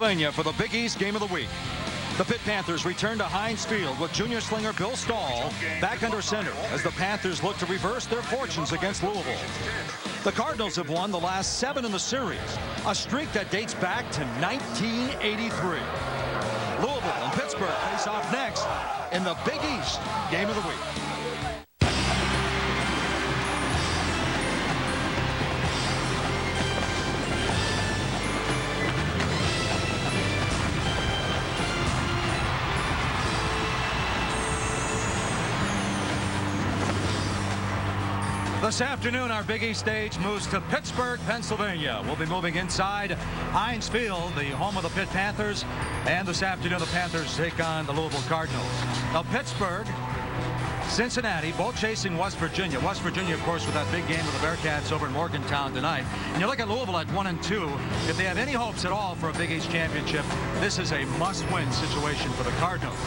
For the Big East Game of the Week. The Pitt Panthers return to Heinz Field with junior slinger Bill Stahl back under center as the Panthers look to reverse their fortunes against Louisville. The Cardinals have won the last 7 in the series, a streak that dates back to 1983. Louisville and Pittsburgh face off next in the Big East Game of the Week. This afternoon, our Big East stage moves to Pittsburgh, Pennsylvania. We'll be moving inside Heinz Field, the home of the Pitt Panthers. And this afternoon, the Panthers take on the Louisville Cardinals. Now, Pittsburgh, Cincinnati, both chasing West Virginia. West Virginia, of course, with that big game with the Bearcats over in Morgantown tonight. And you look at Louisville at 1-2. If they have any hopes at all for a Big East championship, this is a must-win situation for the Cardinals.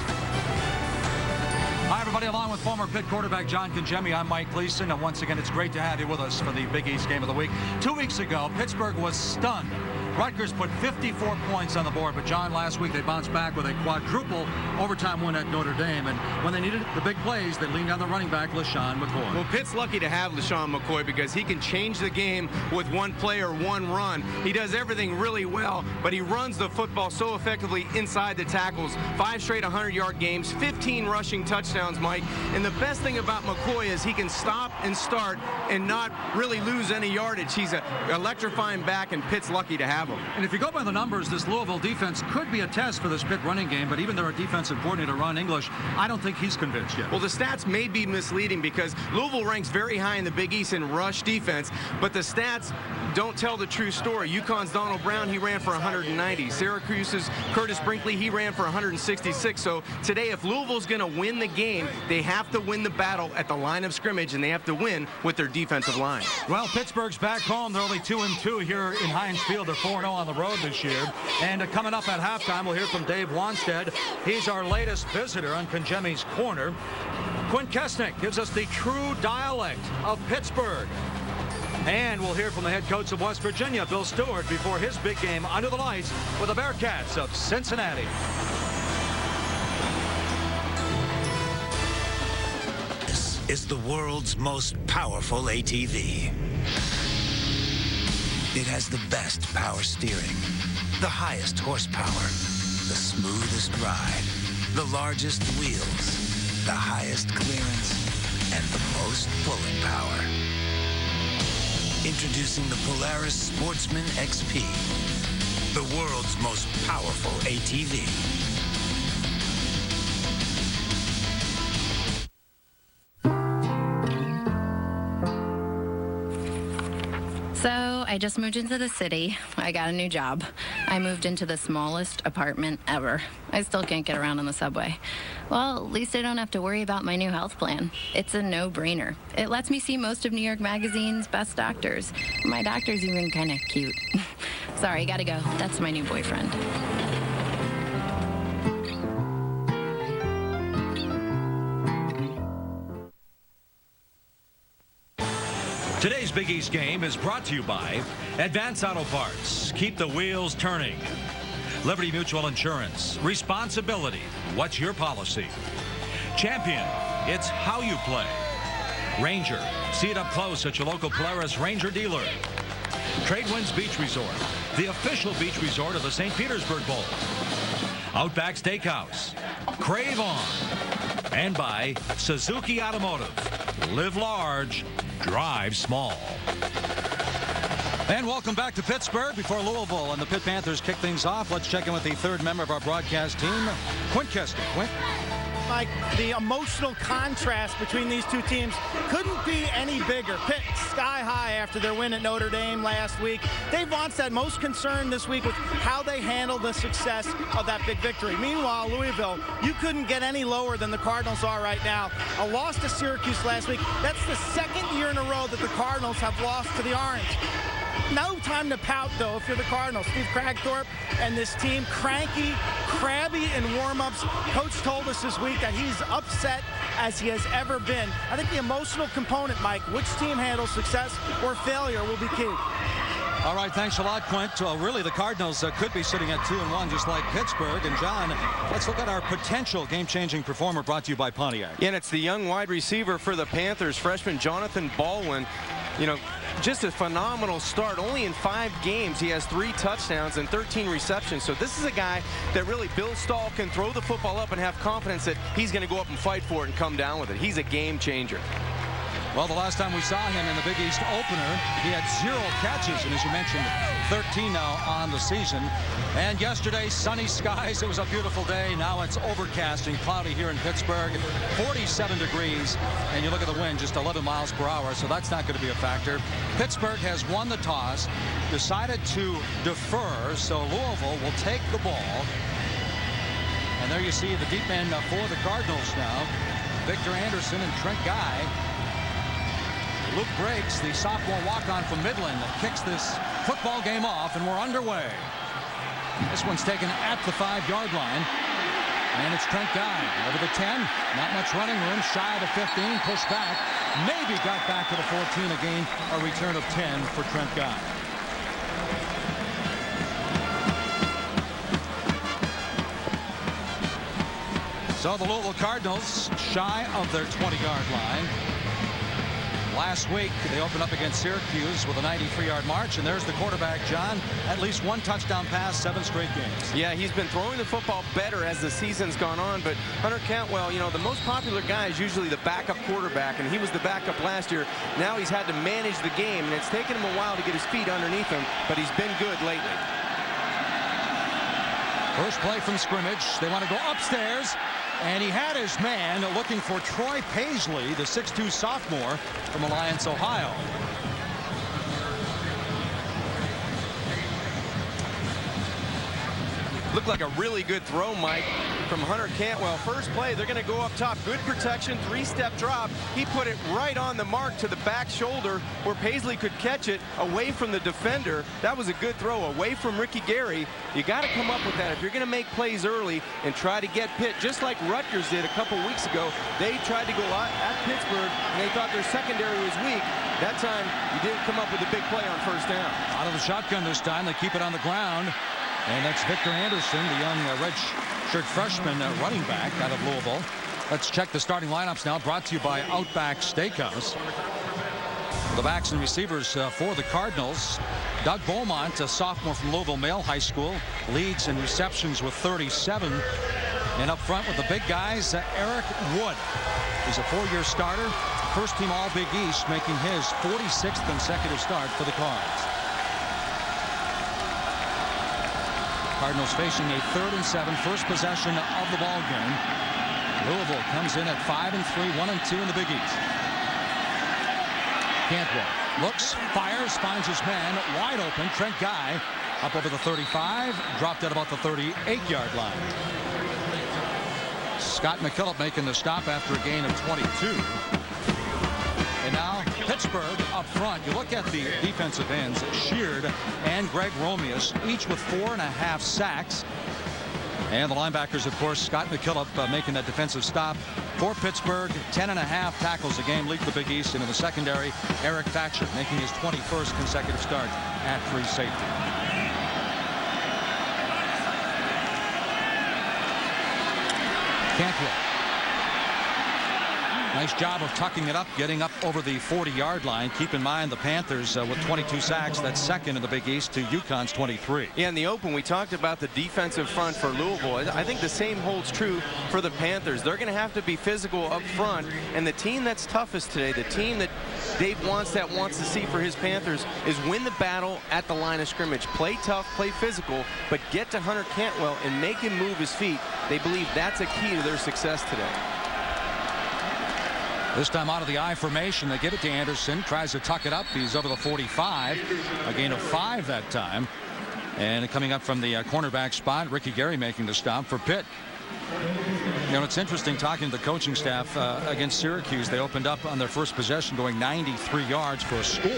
Hi, everybody. Along with former Pitt quarterback John Congemi, I'm Mike Gleason. And once again, it's great to have you with us for the Big East Game of the Week. 2 weeks ago, Pittsburgh was stunned. Rutgers put 54 points on the board. But, John, last week they bounced back with a quadruple overtime win at Notre Dame. And when they needed the big plays, they leaned on the running back, LaShawn McCoy. Well, Pitt's lucky to have LaShawn McCoy because he can change the game with one play or one run. He does everything really well, but he runs the football so effectively inside the tackles. 5 straight 100-yard games, 15 rushing touchdowns, Mike. And the best thing about McCoy is he can stop and start and not really lose any yardage. He's an electrifying back, and Pitt's lucky to have him. And if you go by the numbers, this Louisville defense could be a test for this Pitt running game, but even their defensive coordinator, Ron English, I don't think he's convinced yet. Well, the stats may be misleading because Louisville ranks very high in the Big East in rush defense, but the stats don't tell the true story. UConn's Donald Brown, he ran for 190. Syracuse's Curtis Brinkley, he ran for 166. So today, if Louisville's going to win the game, they have to win the battle at the line of scrimmage, and they have to win with their defensive line. Well, Pittsburgh's back home. They're only 2-2 here in Heinz Field. They're 4-0 on the road this year. And coming up at halftime, we'll hear from Dave Wanstead. He's our latest visitor on Congemi's Corner. Quint Kesnick gives us the true dialect of Pittsburgh. And we'll hear from the head coach of West Virginia, Bill Stewart, before his big game under the lights with the Bearcats of Cincinnati. This is the world's most powerful ATV. It has the best power steering, the highest horsepower, the smoothest ride, the largest wheels, the highest clearance, and the most pulling power. Introducing the Polaris Sportsman XP, the world's most powerful ATV. So I just moved into the city. I got a new job. I moved into the smallest apartment ever. I still can't get around on the subway. Well, at least I don't have to worry about my new health plan. It's a no-brainer. It lets me see most of New York Magazine's best doctors. My doctor's even kind of cute. Sorry, gotta go. That's my new boyfriend. Today's Big East game is brought to you by Advance Auto Parts. Keep the wheels turning. Liberty Mutual Insurance. Responsibility. What's your policy? Champion. It's how you play. Ranger. See it up close at your local Polaris Ranger dealer. Tradewinds Beach Resort. The official beach resort of the St. Petersburg Bowl. Outback Steakhouse. Crave On. And by Suzuki Automotive. Live large. Drive small. And welcome back to Pittsburgh. Before Louisville and the Pitt Panthers kick things off, let's check in with the third member of our broadcast team, Quint Kesnick. Quint? Mike, the emotional contrast between these two teams couldn't be any bigger. Pitt sky high after their win at Notre Dame last week. Dave Wanstead most concerned this week with how they handle the success of that big victory. Meanwhile, Louisville, you couldn't get any lower than the Cardinals are right now. A loss to Syracuse last week. That's the second year in a row that the Cardinals have lost to the Orange. No time to pout, though, if you're the Cardinals. Steve Kragthorpe and this team, cranky, crabby in warm-ups. Coach told us this week that he's upset as he has ever been. I think the emotional component, Mike, which team handles success or failure will be key. All right, thanks a lot, Quint. Really, the Cardinals could be sitting at 2-1, just like Pittsburgh. And John, let's look at our potential game-changing performer, brought to you by Pontiac. Yeah, and it's the young wide receiver for the Panthers, freshman Jonathan Baldwin. You know, just a phenomenal start. Only in 5 games, he has 3 touchdowns and 13 receptions. So this is a guy that really Bill Stahl can throw the football up and have confidence that he's going to go up and fight for it and come down with it. He's a game changer. Well, the last time we saw him in the Big East opener, he had 0 catches, and as you mentioned, 13 now on the season. And yesterday, sunny skies. It was a beautiful day. Now it's overcast and cloudy here in Pittsburgh. 47 degrees, and you look at the wind, just 11 miles per hour, so that's not going to be a factor. Pittsburgh has won the toss, decided to defer, so Louisville will take the ball. And there you see the deep end for the Cardinals now. Victor Anderson and Trent Guy. Luke Briggs, the sophomore walk-on from Midland, kicks this football game off, and we're underway. This one's taken at the 5-yard line, and it's Trent Guy over the 10. Not much running room, shy of the 15, pushed back, maybe got back to the 14 again. A return of 10 for Trent Guy. So the Louisville Cardinals shy of their 20-yard line. Last week, they opened up against Syracuse with a 93-yard march, and there's the quarterback, John. At least 1 touchdown pass, 7 straight games. Yeah, he's been throwing the football better as the season's gone on, but Hunter Cantwell, you know, the most popular guy is usually the backup quarterback, and he was the backup last year. Now he's had to manage the game, and it's taken him a while to get his feet underneath him, but he's been good lately. First play from scrimmage. They want to go upstairs. And he had his man looking for Troy Paisley, the 6'2 sophomore from Alliance, Ohio. Looked like a really good throw, Mike, from Hunter Cantwell. First play, they're going to go up top. Good protection, 3-step drop. He put it right on the mark to the back shoulder where Paisley could catch it away from the defender. That was a good throw away from Ricky Gary. You got to come up with that if you're going to make plays early and try to get Pitt, just like Rutgers did a couple weeks ago. They tried to go at Pittsburgh, and they thought their secondary was weak. That time, you didn't come up with a big play on first down. Out of the shotgun this time, they keep it on the ground. And that's Victor Anderson, the young redshirt freshman running back out of Louisville. Let's check the starting lineups now, brought to you by Outback Steakhouse. The backs and receivers for the Cardinals. Doug Beaumont, a sophomore from Louisville Male High School, leads in receptions with 37. And up front with the big guys, Eric Wood. He's a 4-year starter, first-team All-Big East, making his 46th consecutive start for the Cards. Cardinals facing a 3rd and 7, first possession of the ball game. Louisville comes in at 5-3, 1-2 in the Big East. Cantwell looks, fires, finds his man wide open. Trent Guy up over the 35, dropped at about the 38-yard line. Scott McKillop making the stop after a gain of 22. And now Pittsburgh up front. You look at the defensive ends, Sheard and Greg Romeus, each with 4.5 sacks. And the linebackers, of course, Scott McKillop making that defensive stop for Pittsburgh. 10.5 tackles a game lead the Big East. And in the secondary, Eric Thatcher making his 21st consecutive start at free safety. Cantwell. Nice job of tucking it up, getting up over the 40-yard line. Keep in mind the Panthers with 22 sacks. That's second in the Big East to UConn's 23. Yeah, in the open, we talked about the defensive front for Louisville. I think the same holds true for the Panthers. They're going to have to be physical up front. And the team that's toughest today, the team that Dave wants to see for his Panthers, is win the battle at the line of scrimmage. Play tough, play physical, but get to Hunter Cantwell and make him move his feet. They believe that's a key to their success today. This time out of the I formation, they give it to Anderson, tries to tuck it up. He's over the 45, a gain of 5 that time. And coming up from the cornerback spot, Ricky Gary making the stop for Pitt. You know, it's interesting talking to the coaching staff against Syracuse. They opened up on their first possession going 93 yards for a score.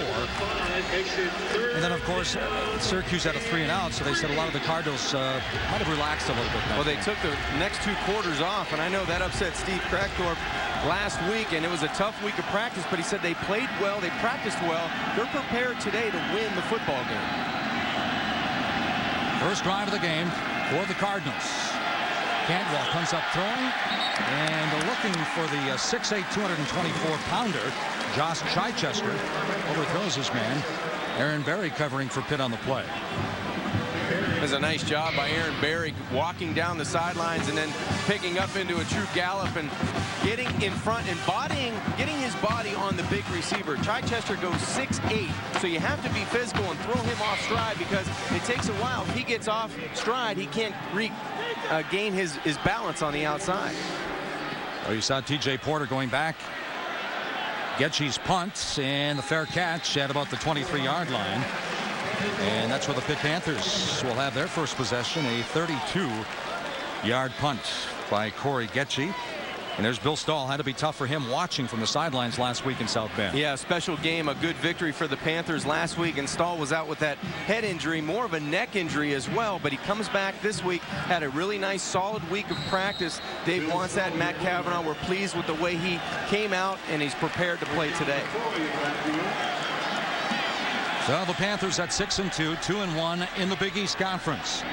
And then, of course, Syracuse had a 3-and-out, so they said a lot of the Cardinals might have relaxed a little bit. Well, they took the next 2 quarters off, and I know that upset Steve Kragthorpe last week, and it was a tough week of practice, but he said they played well, they practiced well. They're prepared today to win the football game. First drive of the game for the Cardinals. Cantwell comes up throwing and looking for the 6'8", 224-pounder, Josh Chichester. Overthrows his man. Aaron Berry covering for Pitt on the play. There's a nice job by Aaron Berry walking down the sidelines and then picking up into a true gallop and getting in front and getting his body on the big receiver. Chichester goes 6'8", so you have to be physical and throw him off stride because it takes a while. If he gets off stride, he can't gain his balance on the outside. Well, you saw T.J. Porter going back. Getchy's punt and the fair catch at about the 23-yard line. And that's where the Pitt Panthers will have their first possession, a 32-yard punt by Corey Getchy. And there's Bill Stahl. Had to be tough for him watching from the sidelines last week in South Bend. Yeah, special game, a good victory for the Panthers last week, and Stahl was out with that head injury, more of a neck injury as well, but he comes back this week, had a really nice solid week of practice. Dave Wannstedt and Matt Cavanaugh were pleased with the way he came out, and he's prepared to play today. So the Panthers at 6-2, 2-1 in the Big East Conference.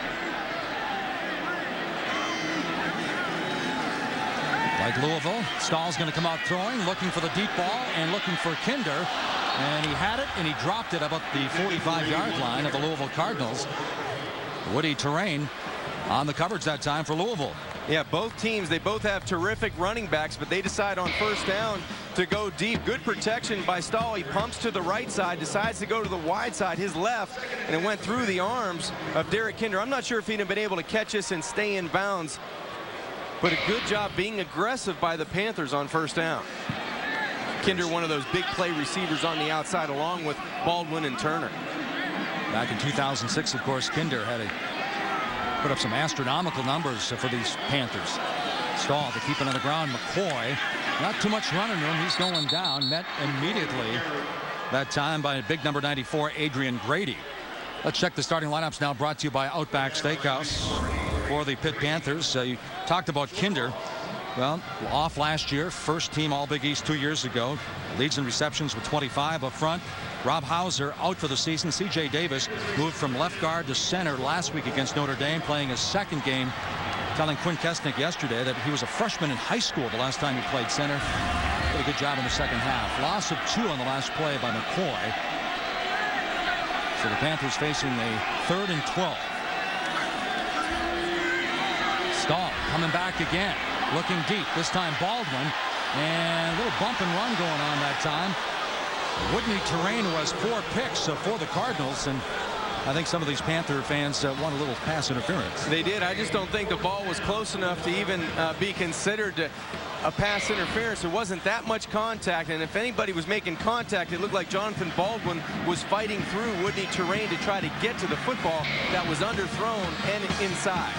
Like Louisville, Stahl's going to come out throwing, looking for the deep ball and looking for Kinder. And he had it and he dropped it about the 45-yard line of the Louisville Cardinals. Woody Terrain on the coverage that time for Louisville. Yeah, both teams, they both have terrific running backs, but they decide on first down to go deep. Good protection by Stahl. He pumps to the right side, decides to go to the wide side, his left, and it went through the arms of Derek Kinder. I'm not sure if he'd have been able to catch this and stay in bounds, but a good job being aggressive by the Panthers on first down. Kinder, one of those big play receivers on the outside, along with Baldwin and Turner. Back in 2006, of course, Kinder had put up some astronomical numbers for these Panthers. Stahl to keep it on the ground. McCoy, not too much running room. He's going down. Met immediately that time by big number 94, Adrian Grady. Let's check the starting lineups now, brought to you by Outback Steakhouse for the Pitt Panthers. You talked about Kinder. Well, off last year, first team All Big East 2 years ago. Leads in receptions with 25 up front. Rob Hauser out for the season. C.J. Davis moved from left guard to center last week against Notre Dame, playing his second game. Telling Quinn Kesnick yesterday that he was a freshman in high school the last time he played center. Did a good job in the second half. Loss of 2 on the last play by McCoy. So the Panthers facing a 3rd and 12. Stahl coming back again. Looking deep. This time Baldwin. And a little bump and run going on that time. Whitney Terrain was 4 picks for the Cardinals, and I think some of these Panther fans want a little pass interference. They did. I just don't think the ball was close enough to even be considered a pass interference. There wasn't that much contact, and if anybody was making contact, it looked like Jonathan Baldwin was fighting through Whitney Terrain to try to get to the football that was underthrown and inside.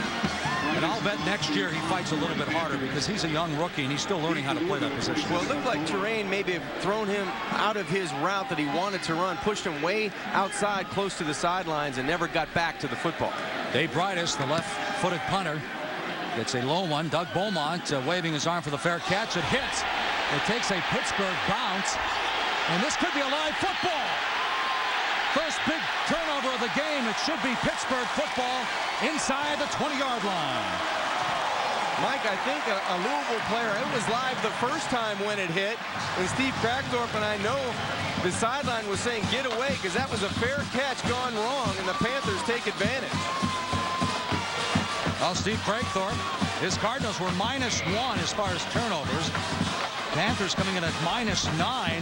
And I'll bet next year he fights a little bit harder because he's a young rookie and he's still learning how to play that position. Well, it looked like Terrain maybe have thrown him out of his route that he wanted to run, pushed him way outside close to the sidelines and never got back to the football. Dave Breitis, the left-footed punter, gets a low one. Doug Beaumont waving his arm for the fair catch. It hits. It takes a Pittsburgh bounce, and this could be a live football. First big turnover of the game. It should be Pittsburgh football inside the 20-yard line. Mike, I think a Louisville player, it was live the first time when it hit, and Steve Kragthorpe, and I know the sideline was saying get away because that was a fair catch gone wrong, and the Panthers take advantage. Well, Steve Kragthorpe, his Cardinals were -1 as far as turnovers. Panthers coming in at -9.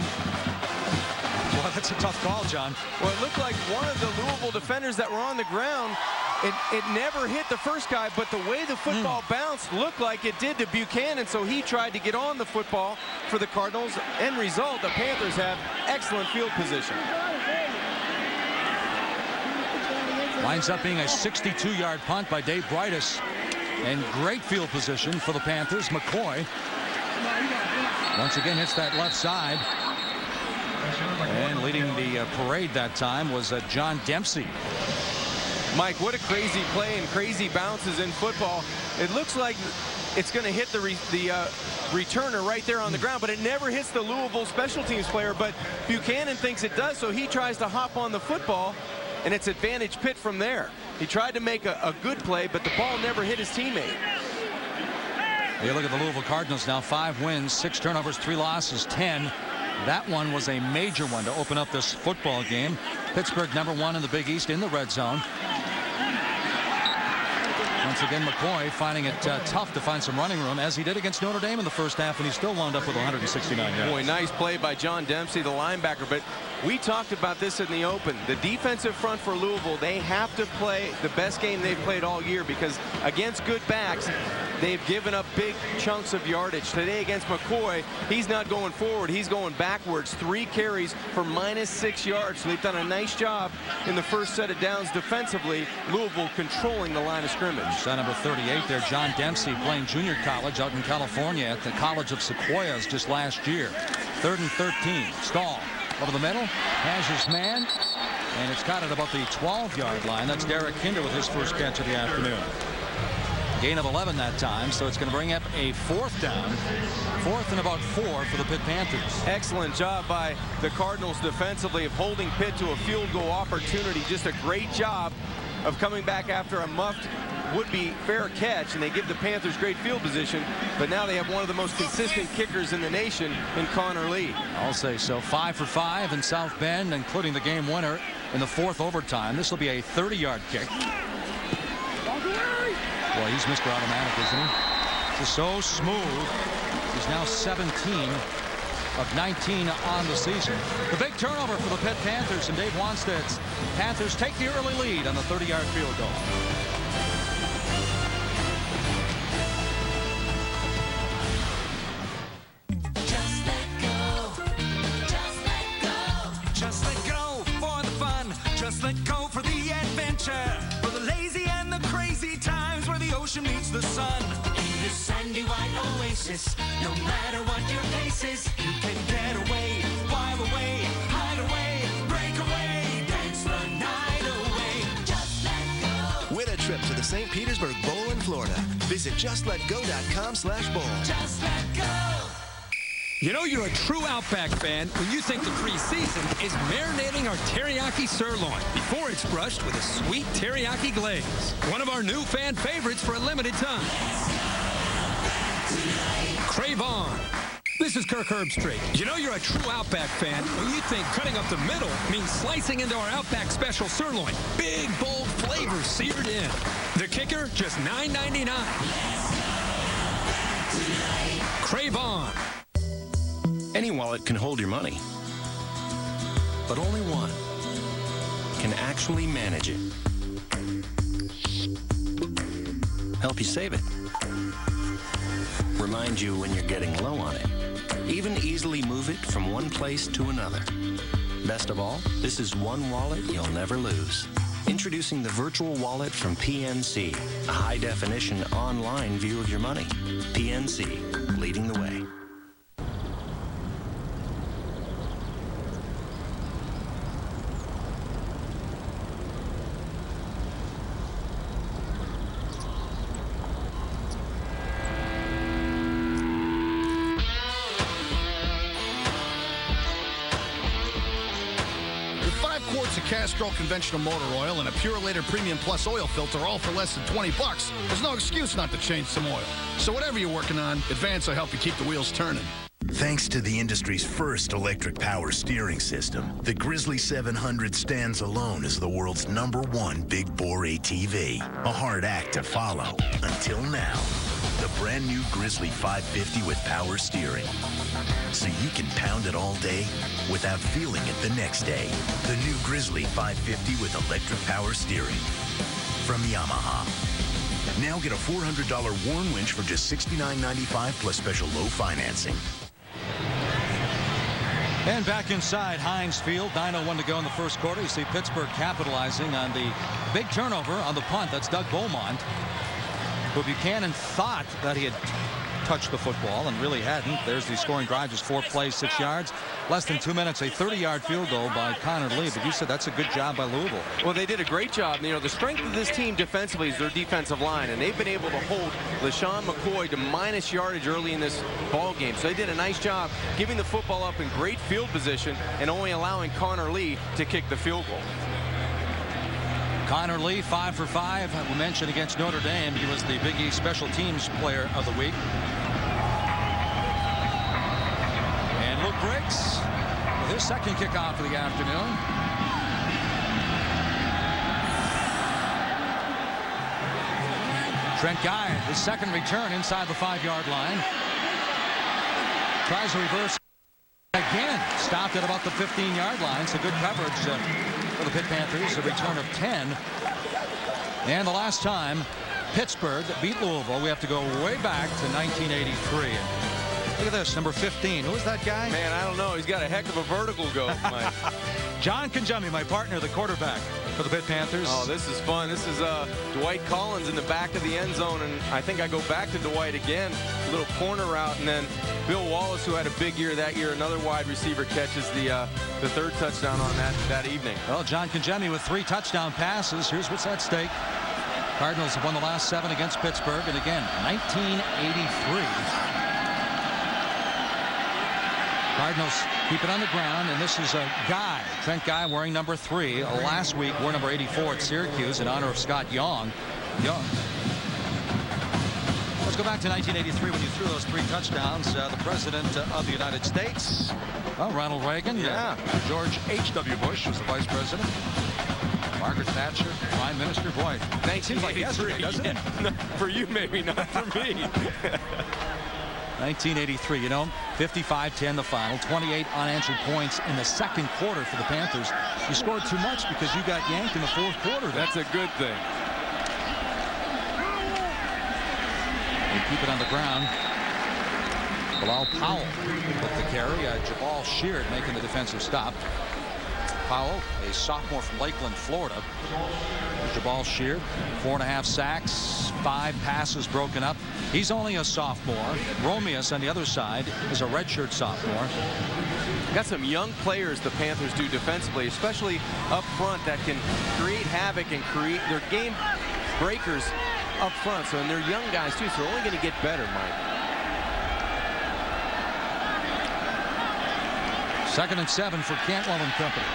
Well, that's a tough call, John. Well, it looked like one of the Louisville defenders that were on the ground, it never hit the first guy, but the way the football bounced looked like it did to Buchanan, so he tried to get on the football for the Cardinals. End result, the Panthers have excellent field position. Winds up being a 62-yard punt by Dave Breitis. And great field position for the Panthers. McCoy once again hits that left side. And leading the parade that time was John Dempsey. Mike, what a crazy play and crazy bounces in football. It looks like it's going to hit the returner right there on the ground, but it never hits the Louisville special teams player. But Buchanan thinks it does, so he tries to hop on the football, and it's advantage Pitt from there. He tried to make a good play, but the ball never hit his teammate. You look at the Louisville Cardinals now, 5 wins, 6 turnovers, 3 losses, 10. That one was a major one to open up this football game. Pittsburgh #1 in the Big East in the red zone. Once again, McCoy finding it tough to find some running room, as he did against Notre Dame in the first half, and he still wound up with 169 yards. Boy, nice play by John Dempsey, the linebacker. But we talked about this in the open. The defensive front for Louisville, they have to play the best game they've played all year, because against good backs, they've given up big chunks of yardage. Today against McCoy, he's not going forward, he's going backwards. 3 carries for -6 yards. So they've done a nice job in the first set of downs defensively. Louisville controlling the line of scrimmage. Son number 38 there, John Dempsey, playing junior college out in California at the College of Sequoias just last year. 3rd and 13. Stahl over the middle, has his man, and it's caught at about the 12-yard line. That's Derek Kinder with his first catch of the afternoon. Gain of 11 that time, so it's going to bring up a 4th down. 4th and about 4 for the Pitt Panthers. Excellent job by the Cardinals defensively of holding Pitt to a field goal opportunity. Just a great job of coming back after a muffed would-be fair catch, and they give the Panthers great field position, but now they have one of the most consistent kickers in the nation in Connor Lee. I'll say so. 5 for 5 in South Bend, including the game winner in the 4th overtime. This will be a 30-yard kick. Boy, he's Mr. Automatic, isn't he? Just so smooth. He's now 17 of 19 on the season. The big turnover for the Pitt Panthers, and Dave Wanstead's Panthers take the early lead on the 30-yard field goal. Just let go. Just let go. Just let go for the fun. Just let go for the adventure. For the lazy and the crazy times where the ocean meets the sun. In this sandy white oasis, no matter what your pace is, you can get away, while away, hide away, break away, dance the night away. Just let go. Win a trip to the St. Petersburg Bowl in Florida. Visit justletgo.com/bowl. Just let go. You know you're a true Outback fan when you think the preseason is marinating our teriyaki sirloin before it's brushed with a sweet teriyaki glaze. One of our new fan favorites for a limited time. Crave on. This is Kirk Herbstreit. You know you're a true Outback fan when you think cutting up the middle means slicing into our Outback special sirloin. Big, bold flavor seared in. The kicker, just $9.99. Crave on. Any wallet can hold your money, but only one can actually manage it. Help you save it. Remind you when you're getting low on it. Even easily move it from one place to another. Best of all, this is one wallet you'll never lose. Introducing the Virtual Wallet from PNC, a high-definition online view of your money. PNC, leading the way. Castrol conventional motor oil and a Purelator Premium Plus oil filter, all for less than $20. There's no excuse not to change some oil. So whatever you're working on, Advance will help you keep the wheels turning. Thanks to the industry's first electric power steering system, the Grizzly 700 stands alone as the world's #1 big bore ATV. A hard act to follow until now. The brand new Grizzly 550 with power steering. So you can pound it all day without feeling it the next day. The new Grizzly 550 with electric power steering from Yamaha. Now get a $400 Warn winch for just $69.95 plus special low financing. And back inside Heinz Field, 9:01 to go in the first quarter. You see Pittsburgh capitalizing on the big turnover on the punt. That's Doug Beaumont. who Buchanan thought that he had touched the football and really hadn't. There's the scoring drive, just 4 plays, 6 yards. Less than 2 minutes, a 30-yard field goal by Connor Lee. But you said that's a good job by Louisville. Well, they did a great job. You know, the strength of this team defensively is their defensive line, and they've been able to hold LaShawn McCoy to minus yardage early in this ball game. So they did a nice job giving the football up in great field position and only allowing Connor Lee to kick the field goal. Connor Lee, 5 for 5. We mentioned against Notre Dame, he was the Big East Special Teams Player of the Week. And Luke Briggs with his second kickoff of the afternoon. Trent Guy, his second return inside the 5-yard line. Tries to reverse again. Stopped at about the 15-yard line. So good coverage for the Pitt Panthers. A return of 10. And the last time Pittsburgh beat Louisville, we have to go way back to 1983. Look at this, number 15. Who is that guy? Man, I don't know. He's got a heck of a vertical go, Mike. John Conjummy, my partner, the quarterback for the Pitt Panthers. Oh, this is fun. This is Dwight Collins in the back of the end zone, and I think I go back to Dwight again. A little corner route, and then Bill Wallace, who had a big year that year, another wide receiver, catches the third touchdown on that evening. Well, John Conjummy with 3 touchdown passes. Here's what's at stake. Cardinals have won the last 7 against Pittsburgh, and again, 1983. Cardinals keep it on the ground, and this is a Guy, Trent Guy, wearing number 3. Last week wore number 84 at Syracuse in honor of Scott Young. Let's go back to 1983 when you threw those 3 touchdowns. The President of the United States, well, Ronald Reagan. Yeah. George H.W. Bush was the Vice President. Margaret Thatcher, Prime Minister. Boy, that seems like yesterday, doesn't it? For you, maybe, not for me. 1983, you know, 55-10 the final, 28 unanswered points in the second quarter for the Panthers. You scored too much because you got yanked in the fourth quarter. That's a good thing. They keep it on the ground. Bilal Powell with the carry. Jabal Sheard making the defensive stop. Powell, a sophomore from Lakeland, Florida. Jabal Sheard, 4.5 sacks, 5 passes broken up. He's only a sophomore. Romeus on the other side is a redshirt sophomore. Got some young players the Panthers do defensively, especially up front, that can create havoc and create their game breakers up front. So, and they're young guys too, so they're only going to get better, Mike. 2nd and 7 for Cantwell and company.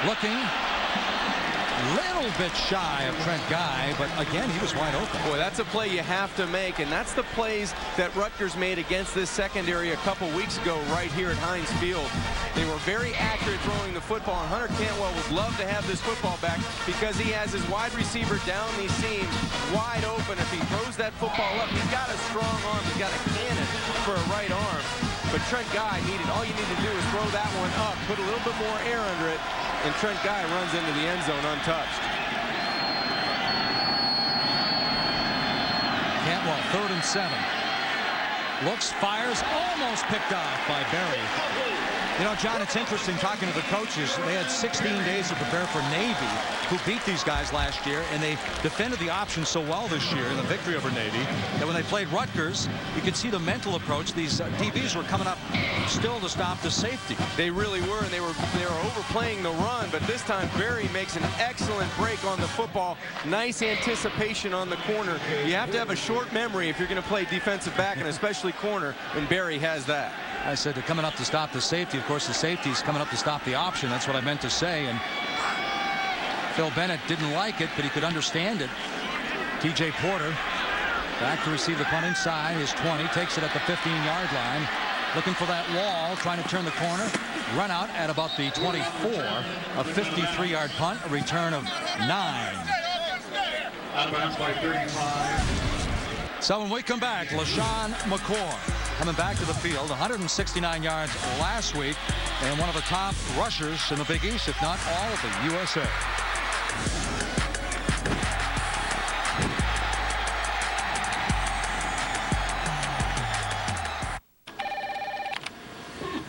Looking a little bit shy of Trent Guy, but again, he was wide open. Boy, that's a play you have to make, and that's the plays that Rutgers made against this secondary a couple weeks ago right here at Heinz Field. They were very accurate throwing the football, and Hunter Cantwell would love to have this football back because he has his wide receiver down these seams wide open. If he throws that football up, he's got a strong arm. He's got a cannon for a right arm. But Trent Guy all you need to do is throw that one up, put a little bit more air under it, and Trent Guy runs into the end zone untouched. Cantwell, 3rd and 7. Looks, fires, almost picked off by Berry. You know, John, it's interesting talking to the coaches. They had 16 days to prepare for Navy, who beat these guys last year, and they defended the option so well this year in the victory over Navy that when they played Rutgers, you could see the mental approach. These DBs were coming up still to stop the safety. They really were, and they were overplaying the run, but this time Berry makes an excellent break on the football. Nice anticipation on the corner. You have to have a short memory if you're going to play defensive back, and especially corner, and Berry has that. I said they're coming up to stop the safety. Of course, the safety's coming up to stop the option. That's what I meant to say. And Phil Bennett didn't like it, but he could understand it. TJ Porter back to receive the punt inside. His 20, takes it at the 15-yard line. Looking for that wall, trying to turn the corner. Run out at about the 24. A 53-yard punt, a return of 9. Out of bounds by 35. So when we come back, LaShawn McCoy coming back to the field, 169 yards last week, and one of the top rushers in the Big East, if not all of the USA.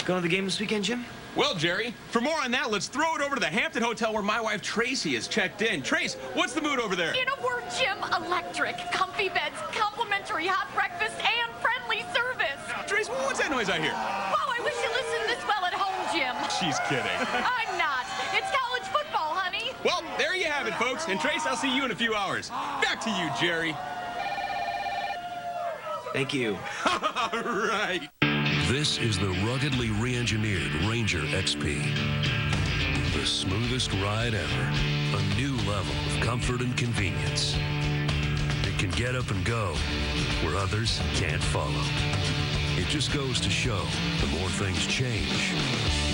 Going to the game this weekend, Jim? Well, Jerry, for more on that, let's throw it over to the Hampton Hotel where my wife Tracy is checked in. Trace, what's the mood over there? You know, we're Gym Electric. Comfy beds, complimentary hot breakfast, and friendly service. Trace, what's that noise I hear? Wow, I wish you listened this well at home, Jim. She's kidding. I'm not. It's college football, honey. Well, there you have it, folks. And Trace, I'll see you in a few hours. Back to you, Jerry. Thank you. All right. This is the ruggedly re-engineered Ranger XP. The smoothest ride ever. A new level of comfort and convenience. It can get up and go where others can't follow. It just goes to show the more things change,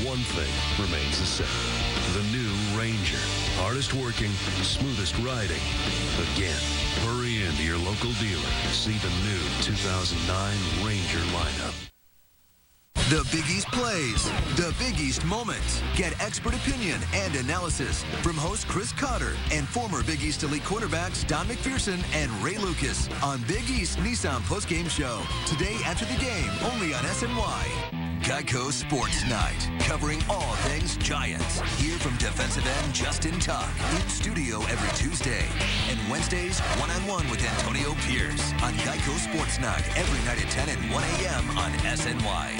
one thing remains the same. The new Ranger. Hardest working, smoothest riding. Again, hurry into your local dealer to see the new 2009 Ranger lineup. The Big East plays, the Big East moments. Get expert opinion and analysis from host Chris Cotter and former Big East elite quarterbacks Don McPherson and Ray Lucas on Big East Nissan postgame show. Today after the game, only on SNY. Geico Sports Night, covering all things Giants. Hear from defensive end Justin Tuck in studio every Tuesday. And Wednesdays, one-on-one with Antonio Pierce on Geico Sports Night every night at 10 and 1 a.m. on SNY.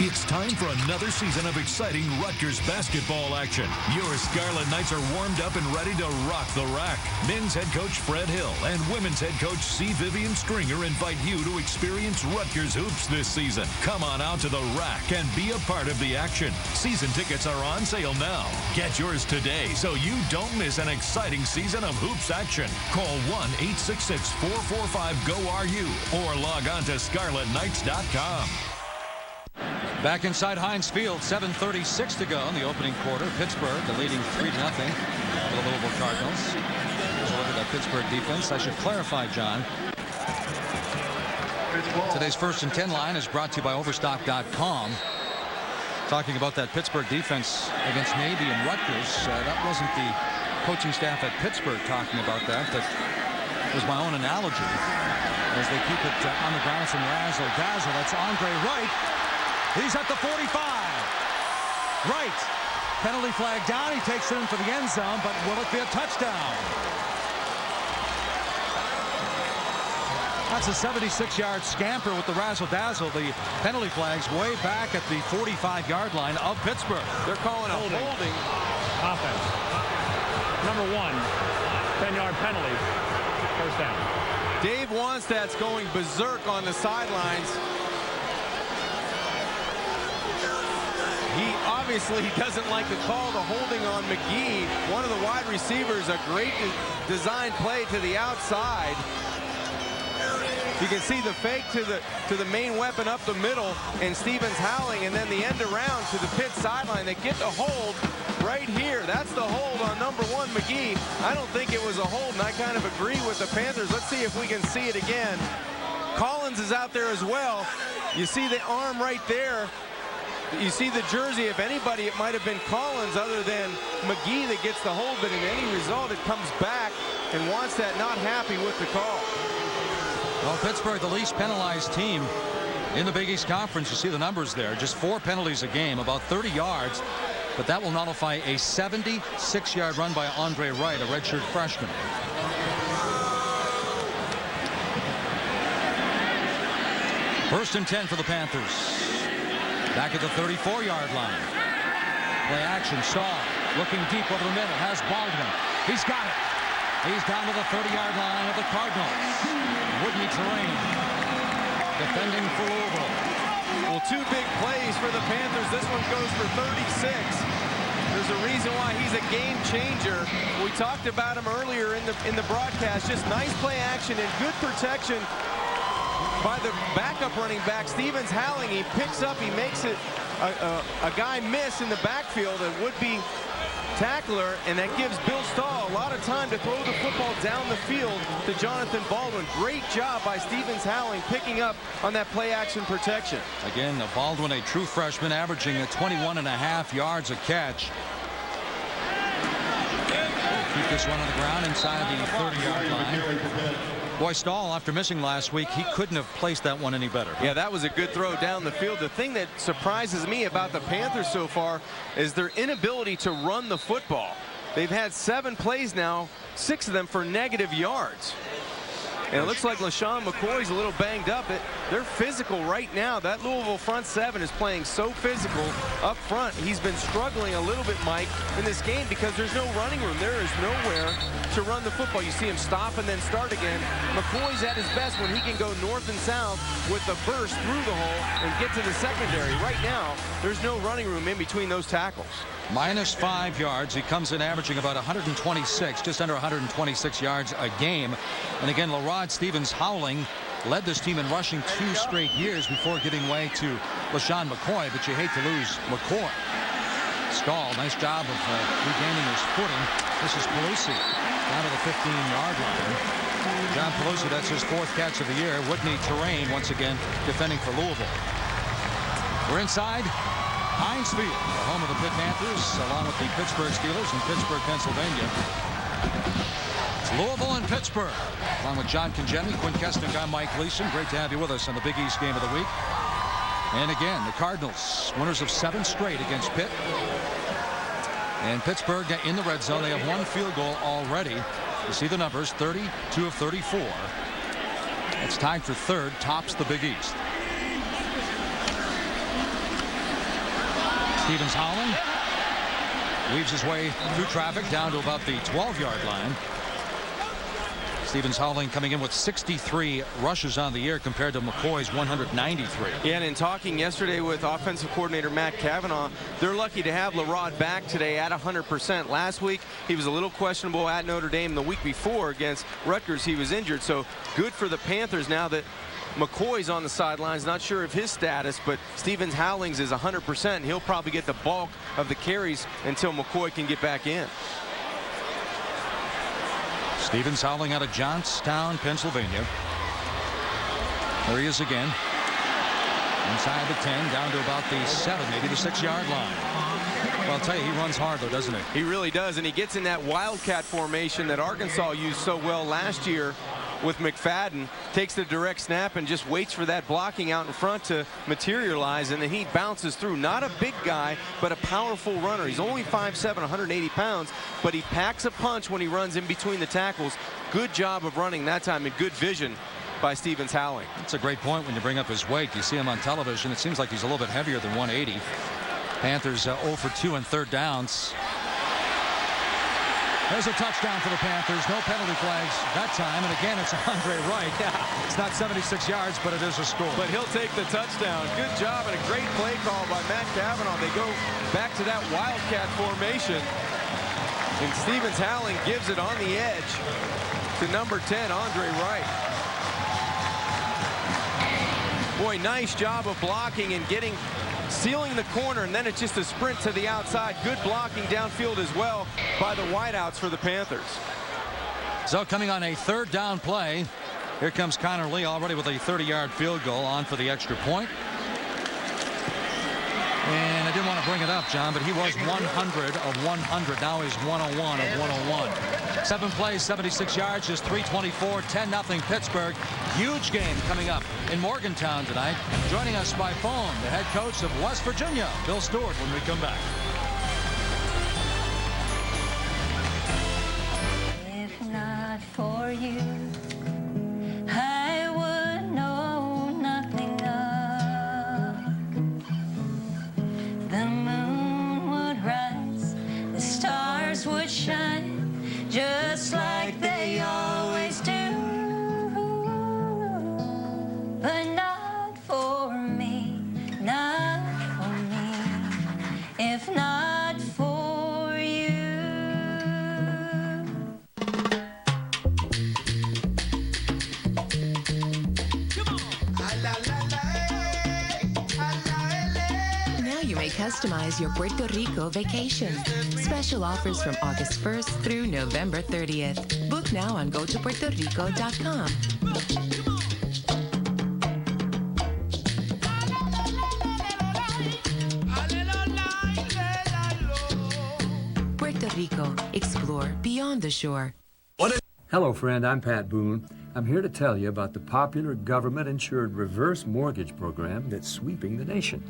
It's time for another season of exciting Rutgers basketball action. Your Scarlet Knights are warmed up and ready to rock the rack. Men's head coach Fred Hill and women's head coach C. Vivian Stringer invite you to experience Rutgers hoops this season. Come on out to the rack and be a part of the action. Season tickets are on sale now. Get yours today so you don't miss an exciting season of hoops action. Call 1-866-445-GO-RU or log on to scarletknights.com. Back inside Heinz Field, 7:36 to go in the opening quarter. Pittsburgh, the leading 3-0 for the Louisville Cardinals. Here's a look at that Pittsburgh defense. I should clarify, John. Today's 1st and 10 line is brought to you by Overstock.com. Talking about that Pittsburgh defense against Navy and Rutgers. That wasn't the coaching staff at Pittsburgh talking about that. That was my own analogy. As they keep it on the ground from razzle-dazzle. That's Andre Wright. He's at the 45. Right. Penalty flag down. He takes it in for the end zone, but will it be a touchdown? That's a 76-yard scamper with the razzle-dazzle. The penalty flag's way back at the 45-yard line of Pittsburgh. They're calling a holding. Offense. Number 1, 10-yard penalty. First down. Dave Wanstadt's going berserk on the sidelines. He obviously doesn't like to call the holding on McGee. One of the wide receivers, a great design play to the outside. You can see the fake to the main weapon up the middle, and Stevens howling, and then the end around to the Pitt sideline. They get the hold right here. That's the hold on number 1, McGee. I don't think it was a hold, and I kind of agree with the Panthers. Let's see if we can see it again. Collins is out there as well. You see the arm right there. You see the jersey. If anybody, it might have been Collins other than McGee that gets the hold, but in any result, it comes back, and Wanstadt not happy with the call. Well, Pittsburgh, the least penalized team in the Big East Conference. You see the numbers there. Just 4 penalties a game, about 30 yards. But that will nullify a 76-yard run by Andre Wright, a redshirt freshman. First and 10 for the Panthers. Back at the 34-yard line. Play action. Stahl looking deep over the middle. Has Baldwin. He's got it. He's down to the 30-yard line of the Cardinals. Wooden terrain. Defending for Louisville. Well, 2 big plays for the Panthers. This one goes for 36. There's a reason why he's a game changer. We talked about him earlier in the broadcast. Just nice play action and good protection by the backup running back, Stevens howling. He picks up, he makes it a guy miss in the backfield, a would-be tackler, and that gives Bill Stahl a lot of time to throw the football down the field to Jonathan Baldwin. Great job by Stevens howling, picking up on that play action protection. Again, Baldwin, a true freshman, averaging 21.5 yards a catch. Keep this one on the ground inside the 30-yard line. Boy, Stahl, after missing last week, he couldn't have placed that one any better. Yeah, that was a good throw down the field. The thing that surprises me about the Panthers so far is their inability to run the football. They've had 7 plays now, 6 of them for negative yards. And it looks like LaShawn McCoy's a little banged up. They're physical right now. That Louisville front 7 is playing so physical up front. He's been struggling a little bit, Mike, in this game because there's no running room. There is nowhere to run the football. You see him stop and then start again. McCoy's at his best when he can go north and south with the burst through the hole and get to the secondary. Right now, there's no running room in between those tackles. -5 yards. He comes in averaging about 126, just under 126 yards a game. And again, LaRod Stevens-Howling led this team in rushing 2 straight years before giving way to LaShawn McCoy, but you hate to lose McCoy. Stahl, nice job of regaining his footing. This is Pelusi down to the 15-yard line. John Pelusi, that's his 4th catch of the year. Whitney Terrain once again defending for Louisville. We're inside Heinz Field, the home of the Pitt Panthers, along with the Pittsburgh Steelers in Pittsburgh, Pennsylvania. It's Louisville and Pittsburgh, along with John Congemi, Quinn Keston, I'm Mike Gleason. Great to have you with us on the Big East game of the week. And again, the Cardinals, winners of 7 straight against Pitt. And Pittsburgh in the red zone. They have 1 field goal already. You see the numbers, 32 of 34. It's tied for 3rd, tops the Big East. Stevens-Howling weaves his way through traffic down to about the 12-yard line. Stevens-Howling coming in with 63 rushes on the year compared to McCoy's 193. Yeah, and in talking yesterday with offensive coordinator Matt Cavanaugh, they're lucky to have LaRod back today at 100%. Last week, he was a little questionable at Notre Dame. The week before against Rutgers, he was injured. So good for the Panthers now that McCoy's on the sidelines. Not sure of his status, but Stevens-Howling's is 100%. He'll probably get the bulk of the carries until McCoy can get back in. Stevens-Howling out of Johnstown, Pennsylvania. There he is again. Inside the 10, down to about the 7, maybe the 6-yard line. Well, I'll tell you, he runs hard, though, doesn't he? He really does, and he gets in that wildcat formation that Arkansas used so well last year with McFadden. Takes the direct snap and just waits for that blocking out in front to materialize, and then he bounces through. Not a big guy, but a powerful runner. He's only 5'7", 180 pounds, but he packs a punch when he runs in between the tackles. Good job of running that time and good vision by Stevens-Howling. That's a great point when you bring up his weight. You see him on television. It seems like he's a little bit heavier than 180. Panthers 0 for 2 on 3rd downs. There's a touchdown for the Panthers. No penalty flags that time. And again, it's Andre Wright. Yeah, it's not 76 yards, but it is a score. But he'll take the touchdown. Good job and a great play call by Matt Cavanaugh. They go back to that wildcat formation. And Stevens-Howling gives it on the edge to number 10, Andre Wright. Boy, nice job of blocking and sealing the corner, and then it's just a sprint to the outside. Good blocking downfield as well by the wideouts for the Panthers. So coming on a 3rd down play, here comes Connor Lee already with a 30-yard field goal on for the extra point. And I didn't want to bring it up, John, but he was 100 of 100. Now he's 101 of 101. 7 plays, 76 yards, just 3:24, 10-0 Pittsburgh. Huge game coming up in Morgantown tonight. Joining us by phone, the head coach of West Virginia, Bill Stewart, when we come back. If not for you, I would know nothing of. The moon would rise, the stars would shine, just like they always do. But not for me, not for me, if not for you. Now you may customize your Puerto Rico vacation. Special offers from August 1st through November 30th. Book now on gotopuertorico.com. Puerto Rico. Explore beyond the shore. Hello, friend. I'm Pat Boone. I'm here to tell you about the popular government-insured reverse mortgage program that's sweeping the nation.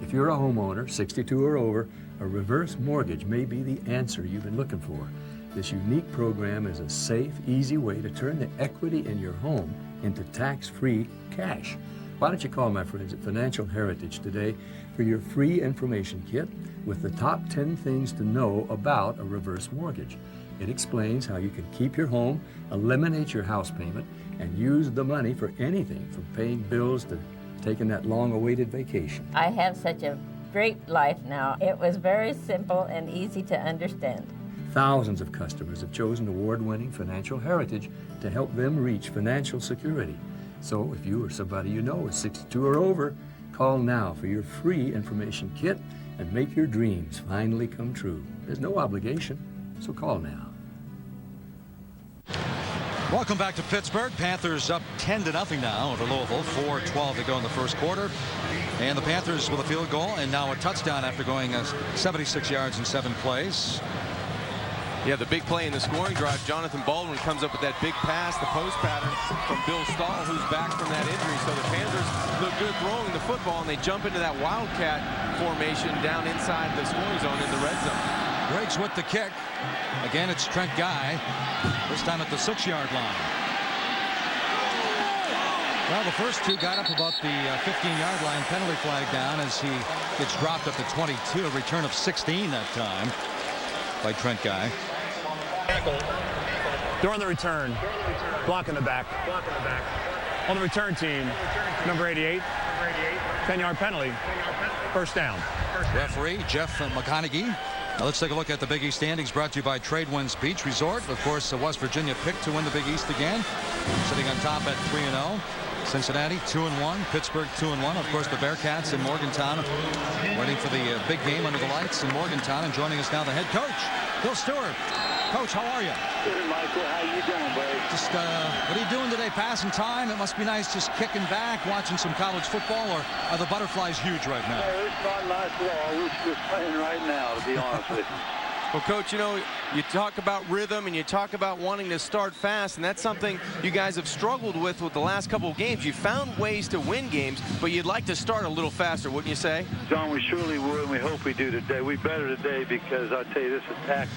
If you're a homeowner, 62 or over, A reverse mortgage may be the answer you've been looking for. This unique program is a safe, easy way to turn the equity in your home into tax-free cash. Why don't you call my friends at Financial Heritage today for your free information kit with the top 10 things to know about a reverse mortgage. It explains how you can keep your home, eliminate your house payment, and use the money for anything from paying bills to taking that long-awaited vacation. I have such a great life now. It was very simple and easy to understand. Thousands of customers have chosen award-winning Financial Heritage to help them reach financial security. So if you or somebody you know is 62 or over, call now for your free information kit and make your dreams finally come true. There's no obligation, so call now. Welcome back to Pittsburgh. Panthers up 10-0 now over Louisville. 4:12 to go in the first quarter. And the Panthers with a field goal and now a touchdown after going 76 yards in 7 plays. Yeah, the big play in the scoring drive, Jonathan Baldwin comes up with that big pass, the post pattern from Bill Stahl, who's back from that injury. So the Panthers look good throwing the football, and they jump into that wildcat formation down inside the scoring zone in the red zone. Griggs with the kick. Again, it's Trent Guy, this time at the 6-yard line. Well, the first two got up about the 15-yard line, penalty flag down as he gets dropped at the 22, a return of 16 that time by Trent Guy. During the return, block in the back. On the return team, number 88, 10-yard penalty, first down. Referee Jeff McConaughey. Now let's take a look at the Big East standings brought to you by Tradewinds Beach Resort. Of course, West Virginia picked to win the Big East again, sitting on top at 3-0. Cincinnati 2-1, Pittsburgh 2-1. Of course, the Bearcats in Morgantown waiting for the big game under the lights in Morgantown. And joining us now, the head coach, Bill Stewart. Coach, how are you? Good, Michael. How you doing, buddy? Just what are you doing today? Passing time? It must be nice just kicking back, watching some college football, or are the butterflies huge right now? No, it's not nice at all. I wish we were playing right now, to be honest with you. Well, Coach, you know, you talk about rhythm and you talk about wanting to start fast, and that's something you guys have struggled with the last couple of games. You found ways to win games, but you'd like to start a little faster, wouldn't you say? John, we surely would, and we hope we do today. We better today because I'll tell you, this attack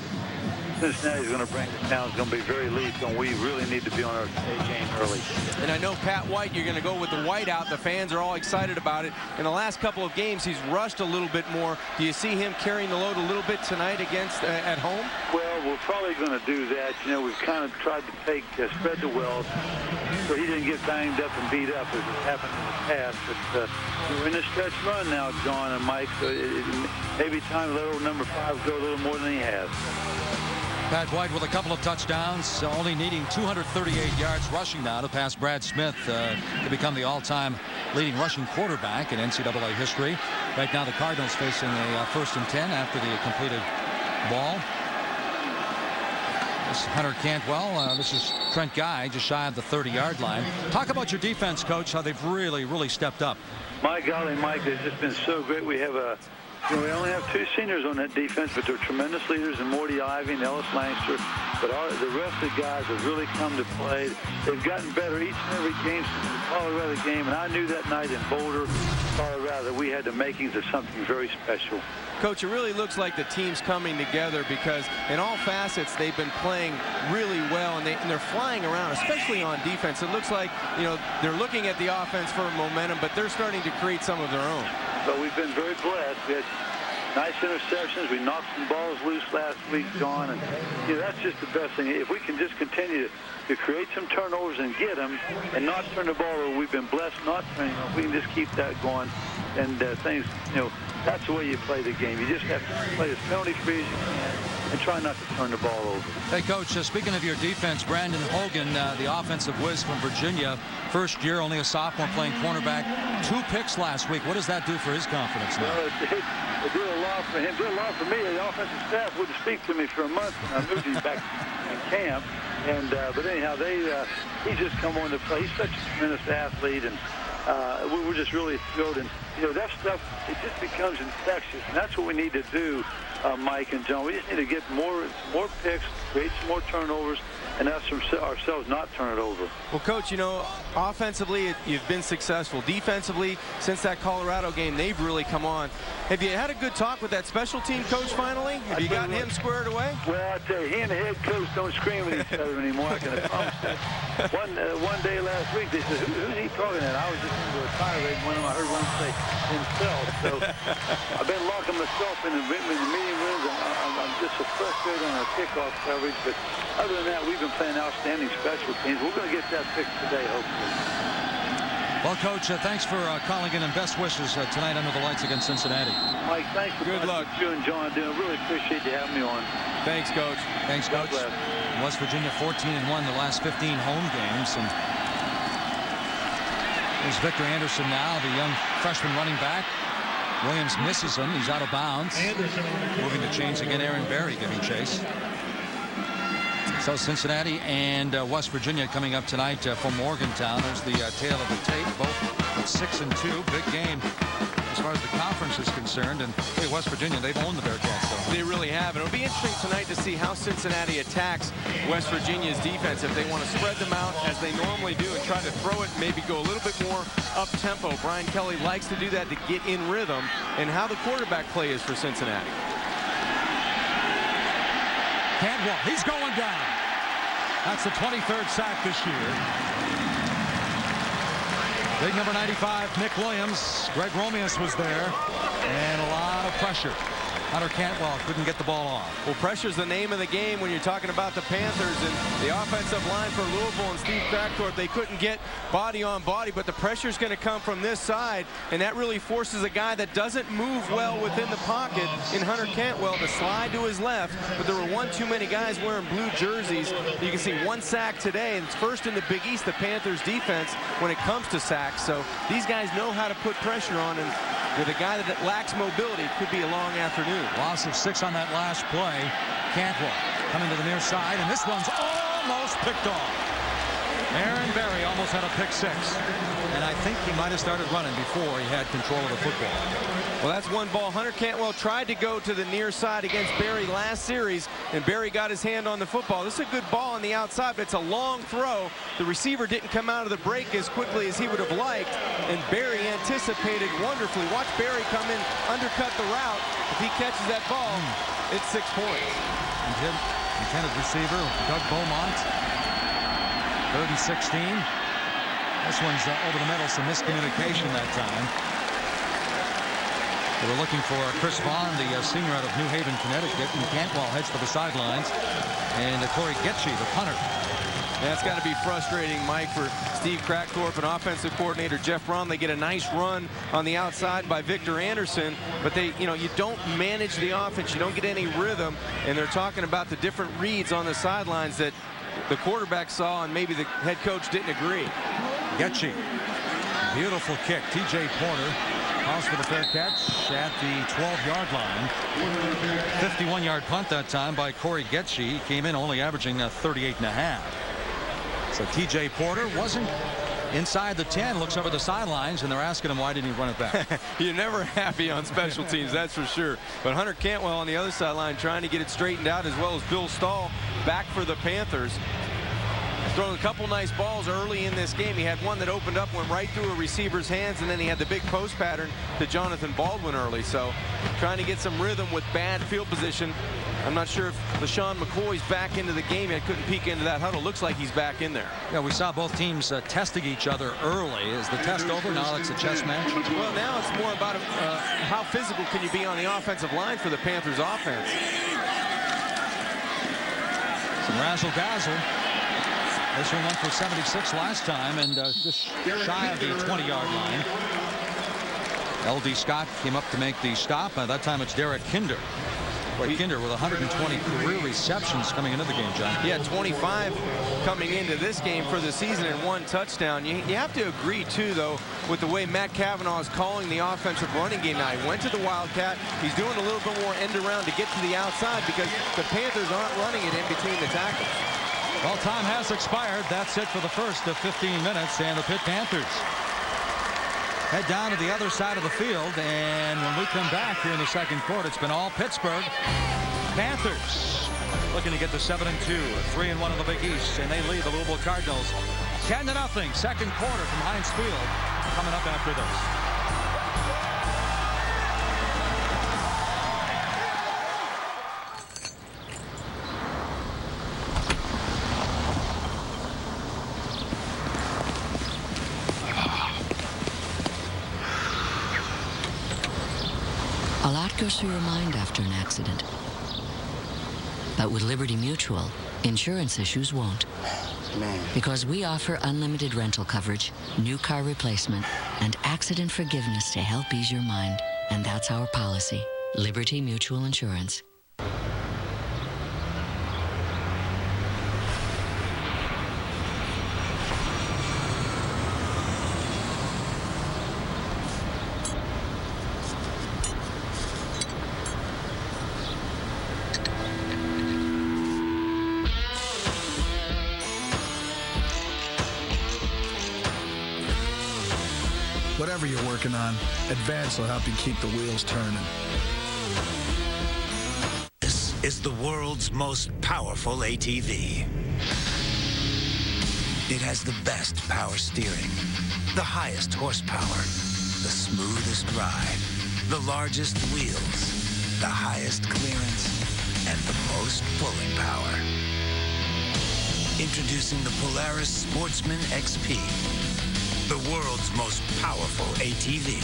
Cincinnati's going to bring to town is going to be very lethal, and we really need to be on our A game early. And I know Pat White, you're going to go with the white out. The fans are all excited about it. In the last couple of games, he's rushed a little bit more. Do you see him carrying the load a little bit tonight against at home? Well, we're probably going to do that. You know, we've kind of tried to take spread the Wells so he didn't get banged up and beat up as it happened in the past. But we're in a stretch run now, John and Mike, so it may be time to let old number 5 go a little more than he has. Pat White with a couple of touchdowns, only needing 238 yards rushing now to pass Brad Smith to become the all-time leading rushing quarterback in NCAA history. Right now the Cardinals facing a 1st and 10 after the completed ball. This is Hunter Cantwell. This is Trent Guy, just shy of the 30-yard line. Talk about your defense, Coach, how they've really stepped up. My golly, Mike, they've just been so great. We have we only have 2 seniors on that defense, but they're tremendous leaders in Morty Ivy and Ellis Langster. But the rest of the guys have really come to play. They've gotten better each and every game since the Colorado game, and I knew that night in Boulder, Colorado, that we had the makings of something very special. Coach, it really looks like the team's coming together because in all facets they've been playing really well, and they're flying around, especially on defense. It looks like, you know, they're looking at the offense for momentum, but they're starting to create some of their own. But we've been very blessed. We had nice interceptions. We knocked some balls loose last week, John, and you know, that's just the best thing. If we can just continue to create some turnovers and get them and not turn the ball over, we've been blessed not turning them. If we can just keep that going, and things, you know, that's the way you play the game. You just have to play as penalty-free as you can and try not to turn the ball over. Hey, Coach, speaking of your defense, Brandon Hogan, the offensive whiz from Virginia, first year, only a sophomore playing cornerback, 2 picks last week. What does that do for his confidence now? Well, it did a lot for him. It did a lot for me. The offensive staff wouldn't speak to me for a month when I moved him back in camp. And but anyhow, he's just come on to play. He's such a tremendous athlete, and we were just really thrilled. And you know, that stuff, it just becomes infectious, and that's what we need to do Mike and John. We just need to get more picks, create some more turnovers, and us ourselves not turn it over. Well, Coach, you know, offensively, you've been successful. Defensively, since that Colorado game, they've really come on. Have you had a good talk with that special team coach finally? Have you gotten him squared away? Well, I tell you, he and the head coach don't scream at each other anymore. I can promise that. One day last week, they said, who's he talking at? I was just into a tirade, and I heard one say himself. So I've been locking myself in the meeting rooms. I'm just so frustrated on our kickoff coverage, but other than that, we've been playing outstanding special teams. We're going to get that fixed today, hopefully. Well, Coach, thanks for calling in, and best wishes tonight under the lights against Cincinnati. Mike, thanks for good luck. What you and John doing. Really appreciate you having me on. Thanks, Coach. Thanks, Coach. West Virginia 14-1 the last 15 home games. And there's Victor Anderson now, the young freshman running back. Williams misses him. He's out of bounds. Moving the chains again. Aaron Berry giving chase. So Cincinnati and West Virginia coming up tonight from Morgantown. There's the tail of the tape. Both at 6-2. Big game as far as the conference is concerned. And hey, West Virginia, they've owned the Bearcats, though. They really have. And it'll be interesting tonight to see how Cincinnati attacks West Virginia's defense. If they want to spread them out as they normally do and try to throw it, maybe go a little bit more up-tempo. Brian Kelly likes to do that to get in rhythm. And how the quarterback play is for Cincinnati. Cantwell, he's going down. That's the 23rd sack this year. Big number 95, Nick Williams. Greg Romeus was there. And a lot of pressure. Hunter Cantwell couldn't get the ball off. Well, pressure's the name of the game when you're talking about the Panthers, and the offensive line for Louisville and Steve Kragthorpe, they couldn't get body on body, but the pressure's going to come from this side, and that really forces a guy that doesn't move well within the pocket in Hunter Cantwell to slide to his left, but there were one too many guys wearing blue jerseys. You can see one sack today, and it's first in the Big East, the Panthers defense, when it comes to sacks. So these guys know how to put pressure on, and with a guy that lacks mobility, it could be a long afternoon. Loss of 6 on that last play. Cantwell coming to the near side, and this one's almost picked off. Aaron Berry almost had a pick 6, and I think he might have started running before he had control of the football. Well, that's one ball. Hunter Cantwell tried to go to the near side against Berry last series, and Berry got his hand on the football. This is a good ball on the outside, but it's a long throw. The receiver didn't come out of the break as quickly as he would have liked, and Berry anticipated wonderfully. Watch Berry come in, undercut the route. If he catches that ball, it's 6 points. Intended receiver, Doug Beaumont. 3rd and 16. This one's over the middle, some miscommunication that time. They were looking for Chris Vaughn, the senior out of New Haven, Connecticut, and Cantwell heads for the sidelines. And Corey Getchie, the punter. That's got to be frustrating, Mike, for Steve Kragthorpe and offensive coordinator Jeff Braun. They get a nice run on the outside by Victor Anderson, but you don't manage the offense. You don't get any rhythm, and they're talking about the different reads on the sidelines that the quarterback saw, and maybe the head coach didn't agree. Getchie, beautiful kick. T.J. Porter calls for the fair catch at the 12-yard line. 51-yard punt that time by Corey Getchie. He came in only averaging 38.5. So T.J. Porter wasn't inside the 10, looks over the sidelines, and they're asking him why didn't he run it back. You're never happy on special teams, that's for sure. But Hunter Cantwell on the other sideline trying to get it straightened out, as well as Bill Stahl back for the Panthers. Thrown a couple nice balls early in this game. He had one that opened up, went right through a receiver's hands, and then he had the big post pattern to Jonathan Baldwin early. So trying to get some rhythm with bad field position. I'm not sure if LaShawn McCoy's back into the game yet. Couldn't peek into that huddle. Looks like he's back in there. Yeah, we saw both teams testing each other early. Is the test over? Now it's a chess match? Well, now it's more about how physical can you be on the offensive line for the Panthers offense. Some razzle-dazzle. This one went for 76 last time, and just shy of the 20-yard line. L.D. Scott came up to make the stop. That time it's Derek Kinder. Kinder with 120 career receptions coming into the game, John. Yeah, 25 coming into this game for the season and 1 touchdown. You have to agree, too, though, with the way Matt Cavanaugh is calling the offensive running game now. He went to the Wildcat. He's doing a little bit more end around to get to the outside because the Panthers aren't running it in between the tackles. Well, time has expired. That's it for the first of 15 minutes, and the Pitt Panthers head down to the other side of the field. And when we come back here in the second quarter, it's been all Pittsburgh. Panthers looking to get to 7-2, 3-1 in the Big East, and they lead the Louisville Cardinals 10-0. Second quarter from Heinz Field coming up after this. A lot goes through your mind after an accident. But with Liberty Mutual, insurance issues won't. Man. Because we offer unlimited rental coverage, new car replacement, and accident forgiveness to help ease your mind. And that's our policy. Liberty Mutual Insurance. Whatever you're working on, Advance will help you keep the wheels turning. This is the world's most powerful ATV. It has the best power steering, the highest horsepower, the smoothest ride, the largest wheels, the highest clearance, and the most pulling power. Introducing the Polaris Sportsman XP. The world's most powerful ATV.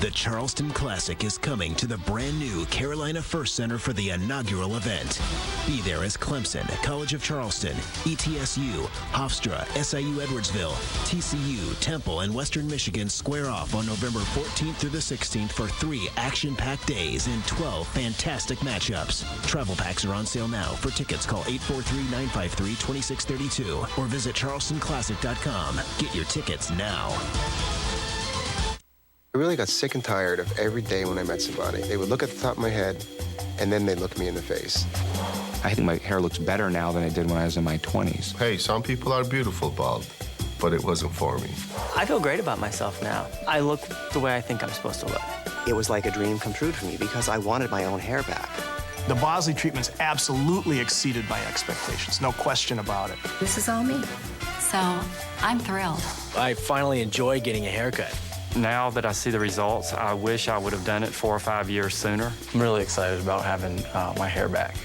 The Charleston Classic is coming to the brand new Carolina First Center for the inaugural event. Be there as Clemson, College of Charleston, ETSU, Hofstra, SIU Edwardsville, TCU, Temple, and Western Michigan square off on November 14th through the 16th for 3 action-packed days and 12 fantastic matchups. Travel packs are on sale now. For tickets, call 843-953-2632 or visit charlestonclassic.com. Get your tickets now. I really got sick and tired of every day when I met somebody. They would look at the top of my head, and then they'd look me in the face. I think my hair looks better now than it did when I was in my 20s. Hey, some people are beautiful bald, but it wasn't for me. I feel great about myself now. I look the way I think I'm supposed to look. It was like a dream come true for me because I wanted my own hair back. The Bosley treatment's absolutely exceeded my expectations, no question about it. This is all me, so I'm thrilled. I finally enjoy getting a haircut. Now that I see the results, I wish I would have done it 4 or 5 years sooner. I'm really excited about having my hair back.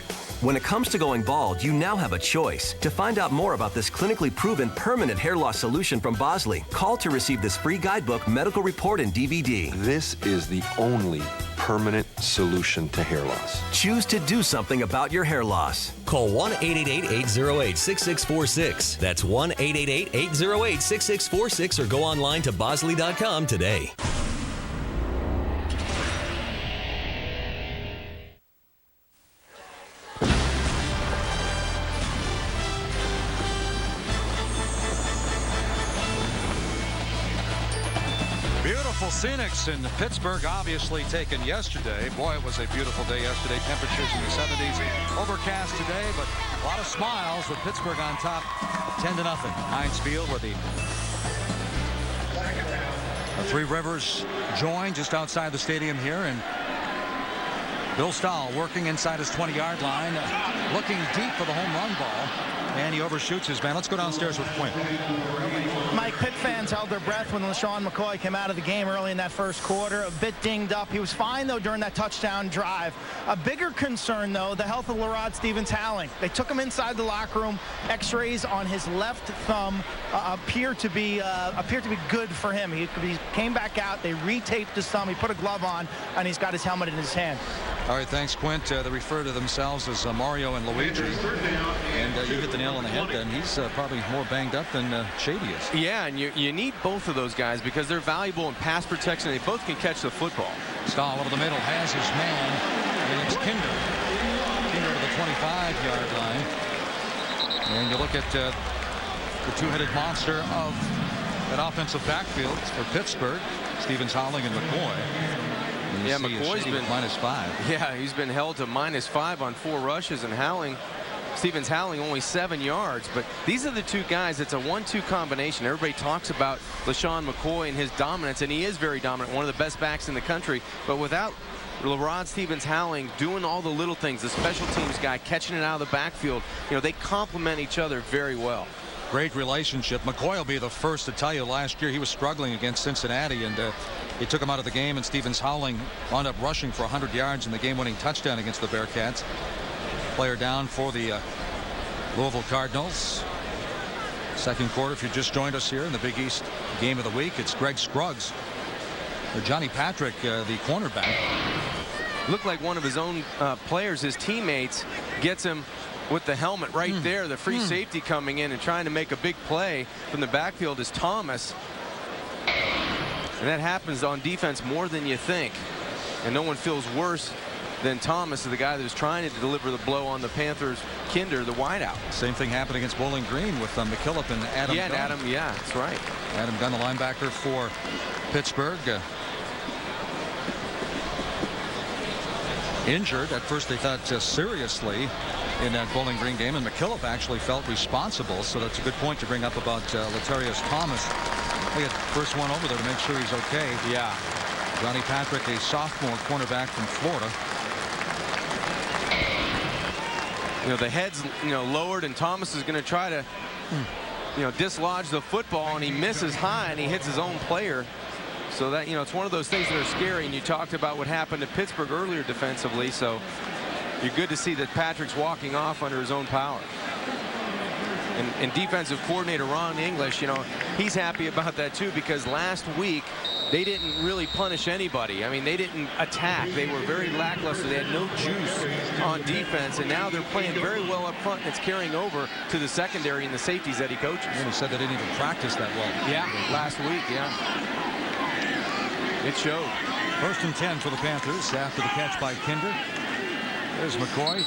When it comes to going bald, you now have a choice. To find out more about this clinically proven permanent hair loss solution from Bosley, call to receive this free guidebook, medical report, and DVD. This is the only permanent solution to hair loss. Choose to do something about your hair loss. Call 1-888-808-6646. That's 1-888-808-6646 or go online to bosley.com today. Beautiful scenics in Pittsburgh, obviously taken yesterday. Boy, it was a beautiful day yesterday. Temperatures in the 70s. Overcast today, but a lot of smiles with Pittsburgh on top, 10-0. Heinz Field, where the Three Rivers join just outside the stadium here, and Bill Stahl working inside his 20-yard line, looking deep for the home run ball, and he overshoots his man. Let's go downstairs with Quinn. Mike, Pitt fans held their breath when LaShawn McCoy came out of the game early in that first quarter. A bit dinged up. He was fine, though, during that touchdown drive. A bigger concern, though, the health of Lerod Stevens-Howling. They took him inside the locker room. X-rays on his left thumb appear to be good for him. He came back out. They retaped his thumb. He put a glove on, and he's got his helmet in his hand. All right, thanks, Quint. They refer to themselves as Mario and Luigi. And you hit the nail on the head, and he's probably more banged up than Shady is. Yeah, and you need both of those guys because they're valuable in pass protection. They both can catch the football. Stahl over the middle has his man, and it's Kinder. Kinder to the 25-yard line. And you look at the two-headed monster of that offensive backfield for Pittsburgh, Stevens-Howling and McCoy. And yeah, McCoy's been -5. Yeah, he's been held to -5 on 4 rushes, and Howling Stevens Howling only 7 yards. But these are the two guys. It's a 1-2 combination. Everybody talks about LeSean McCoy and his dominance, and he is very dominant, one of the best backs in the country. But without LeRod Stevens Howling doing all the little things, the special teams guy catching it out of the backfield, they complement each other very well. Great relationship. McCoy will be the first to tell you last year he was struggling against Cincinnati, and he took him out of the game, and Stevens Howling wound up rushing for 100 yards in the game-winning touchdown against the Bearcats. Player down for the Louisville Cardinals. Second quarter, if you just joined us here in the Big East game of the week, it's Greg Scruggs. Or Johnny Patrick, the cornerback. Looked like one of his own players, his teammates, gets him with the helmet right there. The free safety coming in and trying to make a big play from the backfield is Thomas. And that happens on defense more than you think. And no one feels worse than Thomas, the guy that was trying to deliver the blow on the Panthers, Kinder, the wideout. Same thing happened against Bowling Green with McKillop and Adam Gunn. Yeah, that's right. Adam Gunn, the linebacker for Pittsburgh. Injured. At first they thought seriously in that Bowling Green game, and McKillop actually felt responsible, so that's a good point to bring up about Latarius Thomas. They get first one over there to make sure he's okay. Yeah. Johnny Patrick, a sophomore cornerback from Florida. The head's lowered, and Thomas is going to try to dislodge the football, and he misses high and he hits his own player. So that it's one of those things that are scary, and you talked about what happened to Pittsburgh earlier defensively, so you're good to see that Patrick's walking off under his own power. And defensive coordinator Ron English, he's happy about that too, because last week they didn't really punish anybody. I mean, they didn't attack. They were very lackluster. They had no juice on defense, and now they're playing very well up front, and it's carrying over to the secondary and the safeties that he coaches. And he said they didn't even practice that well. Yeah, last week, yeah. It showed. 1st and 10 for the Panthers after the catch by Kinder. There's McCoy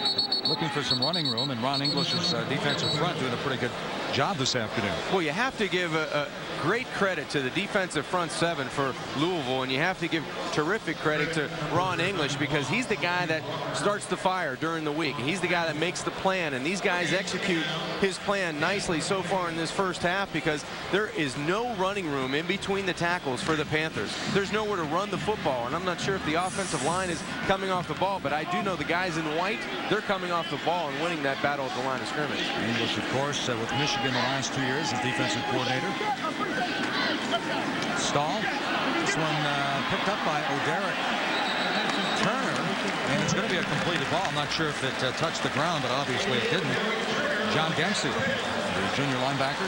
looking for some running room, and Ron English's defensive front doing a pretty good job this afternoon. Well, you have to give a great credit to the defensive front seven for Louisville, and you have to give terrific credit to Ron English, because he's the guy that starts the fire during the week. He's the guy that makes the plan, and these guys execute his plan nicely so far in this first half, because there is no running room in between the tackles for the Panthers. There's nowhere to run the football, and I'm not sure if the offensive line is coming off the ball, but I do know the guys in white, they're coming off the ball and winning that battle at the line of scrimmage. English, of course, with Michigan the last 2 years as defensive coordinator. Stahl. This one picked up by O'Derek Turner, and it's going to be a completed ball. I'm not sure if it touched the ground, but obviously it didn't. John Dempsey, the junior linebacker.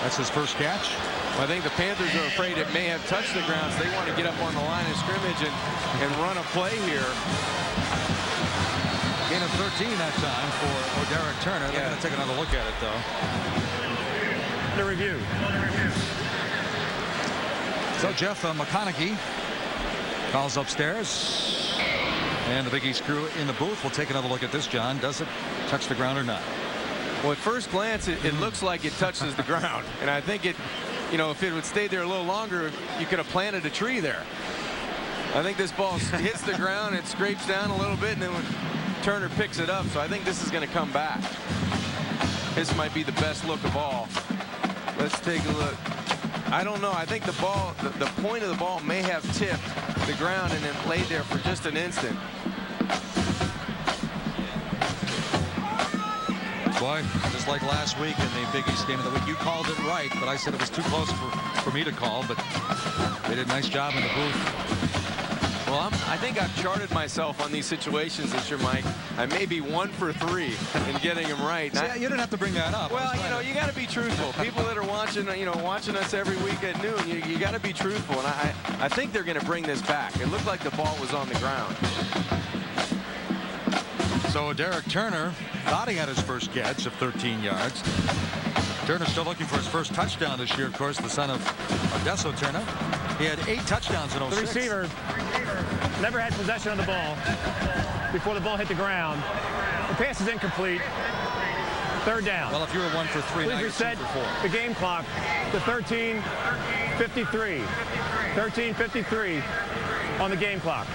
That's his first catch. Well, I think the Panthers are afraid it may have touched the ground, so they want to get up on the line of scrimmage and run a play here. Gain of 13 that time for O'Derek Turner. They're going to take another look at it, though. The review. So Jeff McConaughey calls upstairs, and the Big East crew in the booth will take another look at this, John. Does it touch the ground or not? Well, at first glance, it looks like it touches the ground, and I think it, if it would stay there a little longer, you could have planted a tree there. I think this ball hits the ground, it scrapes down a little bit, and then when Turner picks it up, so I think this is going to come back. This might be the best look of all. Let's take a look. I don't know. I think the ball, the point of the ball may have tipped the ground and then laid there for just an instant. Boy, just like last week in the Big East game of the week, you called it right, but I said it was too close for me to call, but they did a nice job in the booth. Well, I think I've charted myself on these situations this year, Mike. I may be 1 for 3 in getting them right. So, you didn't have to bring that up. Well, you got to be truthful. People that are watching, watching us every week at noon, you got to be truthful. And I think they're going to bring this back. It looked like the ball was on the ground. So Derek Turner thought he had his first catch of 13 yards. Turner still looking for his first touchdown this year, of course, the son of Odessa Turner. He had 8 touchdowns in 06. The receiver never had possession of the ball before the ball hit the ground. The pass is incomplete. 3rd down. Well, if you were 1 for 3, please now you're reset 2 for 4. the game clock to 13:53. 13:53 on the game clock.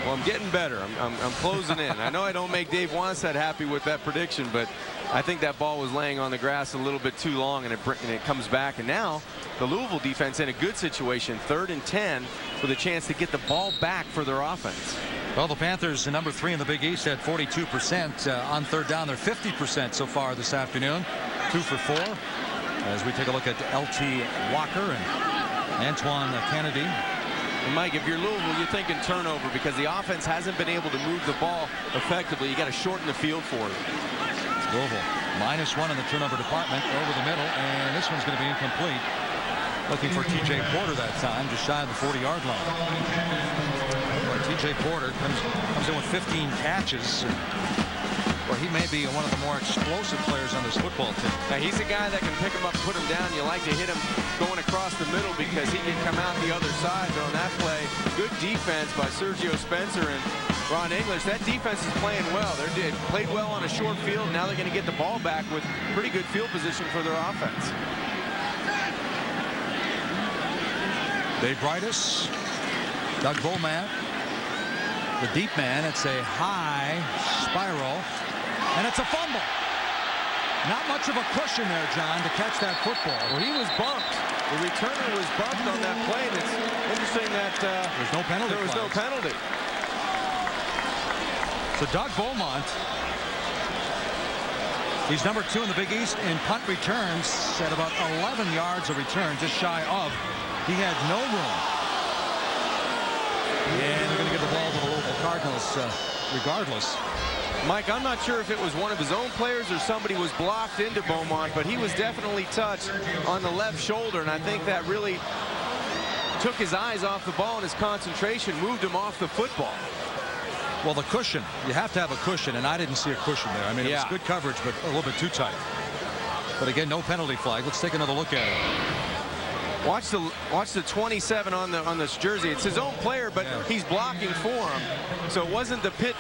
Well, I'm getting better. I'm closing in. I know I don't make Dave Wannstedt happy with that prediction, but I think that ball was laying on the grass a little bit too long, and it comes back. And now the Louisville defense in a good situation, 3rd and 10, with a chance to get the ball back for their offense. Well, the Panthers, number 3 in the Big East, at 42% on 3rd down. They're 50% so far this afternoon, 2 for 4. As we take a look at L.T. Walker and Antoine Kennedy. And Mike, if you're Louisville, you're thinking turnover because the offense hasn't been able to move the ball effectively. You got to shorten the field for it. Louisville -1 in the turnover department over the middle, and this one's going to be incomplete. Looking for T.J. Porter that time, just shy of the 40-yard line. T.J. Porter comes in with 15 catches. Well, he may be one of the more explosive players on this football team. Now, he's a guy that can pick him up, put him down. You like to hit him going across the middle because he can come out the other side. But on that play, good defense by Sergio Spencer and Ron English. That defense is playing well. They played well on a short field. Now they're going to get the ball back with pretty good field position for their offense. Dave Brightus, Doug Beaumont, the deep man. It's a high spiral. And it's a fumble. Not much of a cushion there, John, to catch that football. Well, he was bumped. The returner was bumped on that play. And it's interesting that there's no penalty. There was no penalty. So Doug Beaumont, he's number 2 in the Big East in punt returns at about 11 yards of return, just shy of. He had no room. And they're going to give the ball to the Louisville Cardinals regardless. Mike, I'm not sure if it was one of his own players or somebody was blocked into Beaumont, but he was definitely touched on the left shoulder, and I think that really took his eyes off the ball and his concentration, moved him off the football. Well, the cushion, you have to have a cushion, and I didn't see a cushion there. I mean, it was good coverage, but a little bit too tight. But again, no penalty flag. Let's take another look at it. Watch the 27 on this jersey. It's his own player, but he's blocking for him. So it wasn't the Pitt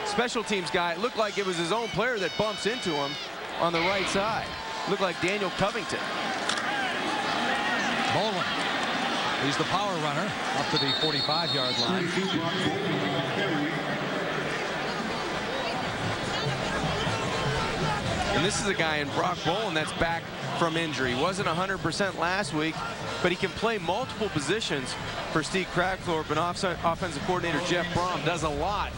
special teams guy. It looked like it was his own player that bumps into him on the right side. Looked like Daniel Covington. Baldwin. He's the power runner up to the 45-yard line. And this is a guy in Brock Bolin that's back from injury. He wasn't 100% last week, but he can play multiple positions for Steve Kragthorpe, and offensive coordinator Jeff Brom does a lot.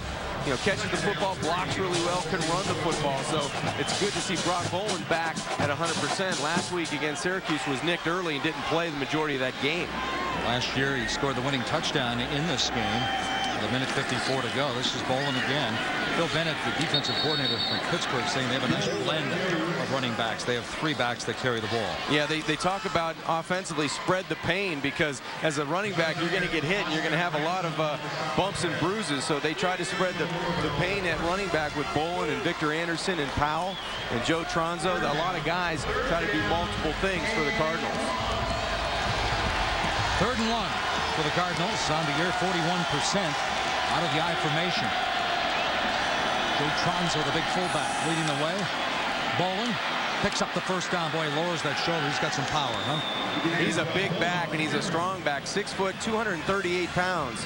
You know, catches the football, blocks really well, can run the football. So it's good to see Brock Bolin back at 100%. Last week against Syracuse was nicked early and didn't play the majority of that game. Last year he scored the winning touchdown in this game. With 1:54 to go. This is Bolin again. Bill Bennett, the defensive coordinator from Pittsburgh, saying they have a nice blend of running backs. They have 3 backs that carry the ball. Yeah, they talk about offensively spread the pain, because as a running back, you're going to get hit and you're going to have a lot of bumps and bruises. So they try to spread the pain at running back with Bolin and Victor Anderson and Powell and Joe Tronzo. A lot of guys try to do multiple things for the Cardinals. 3rd and 1 for the Cardinals on the year, 41% out of the I formation. Joe Tronzo, the big fullback, leading the way. Bolin picks up the first down. Boy, lowers that shoulder. He's got some power, huh? He's a big back, and he's a strong back. 6 foot, 238 pounds.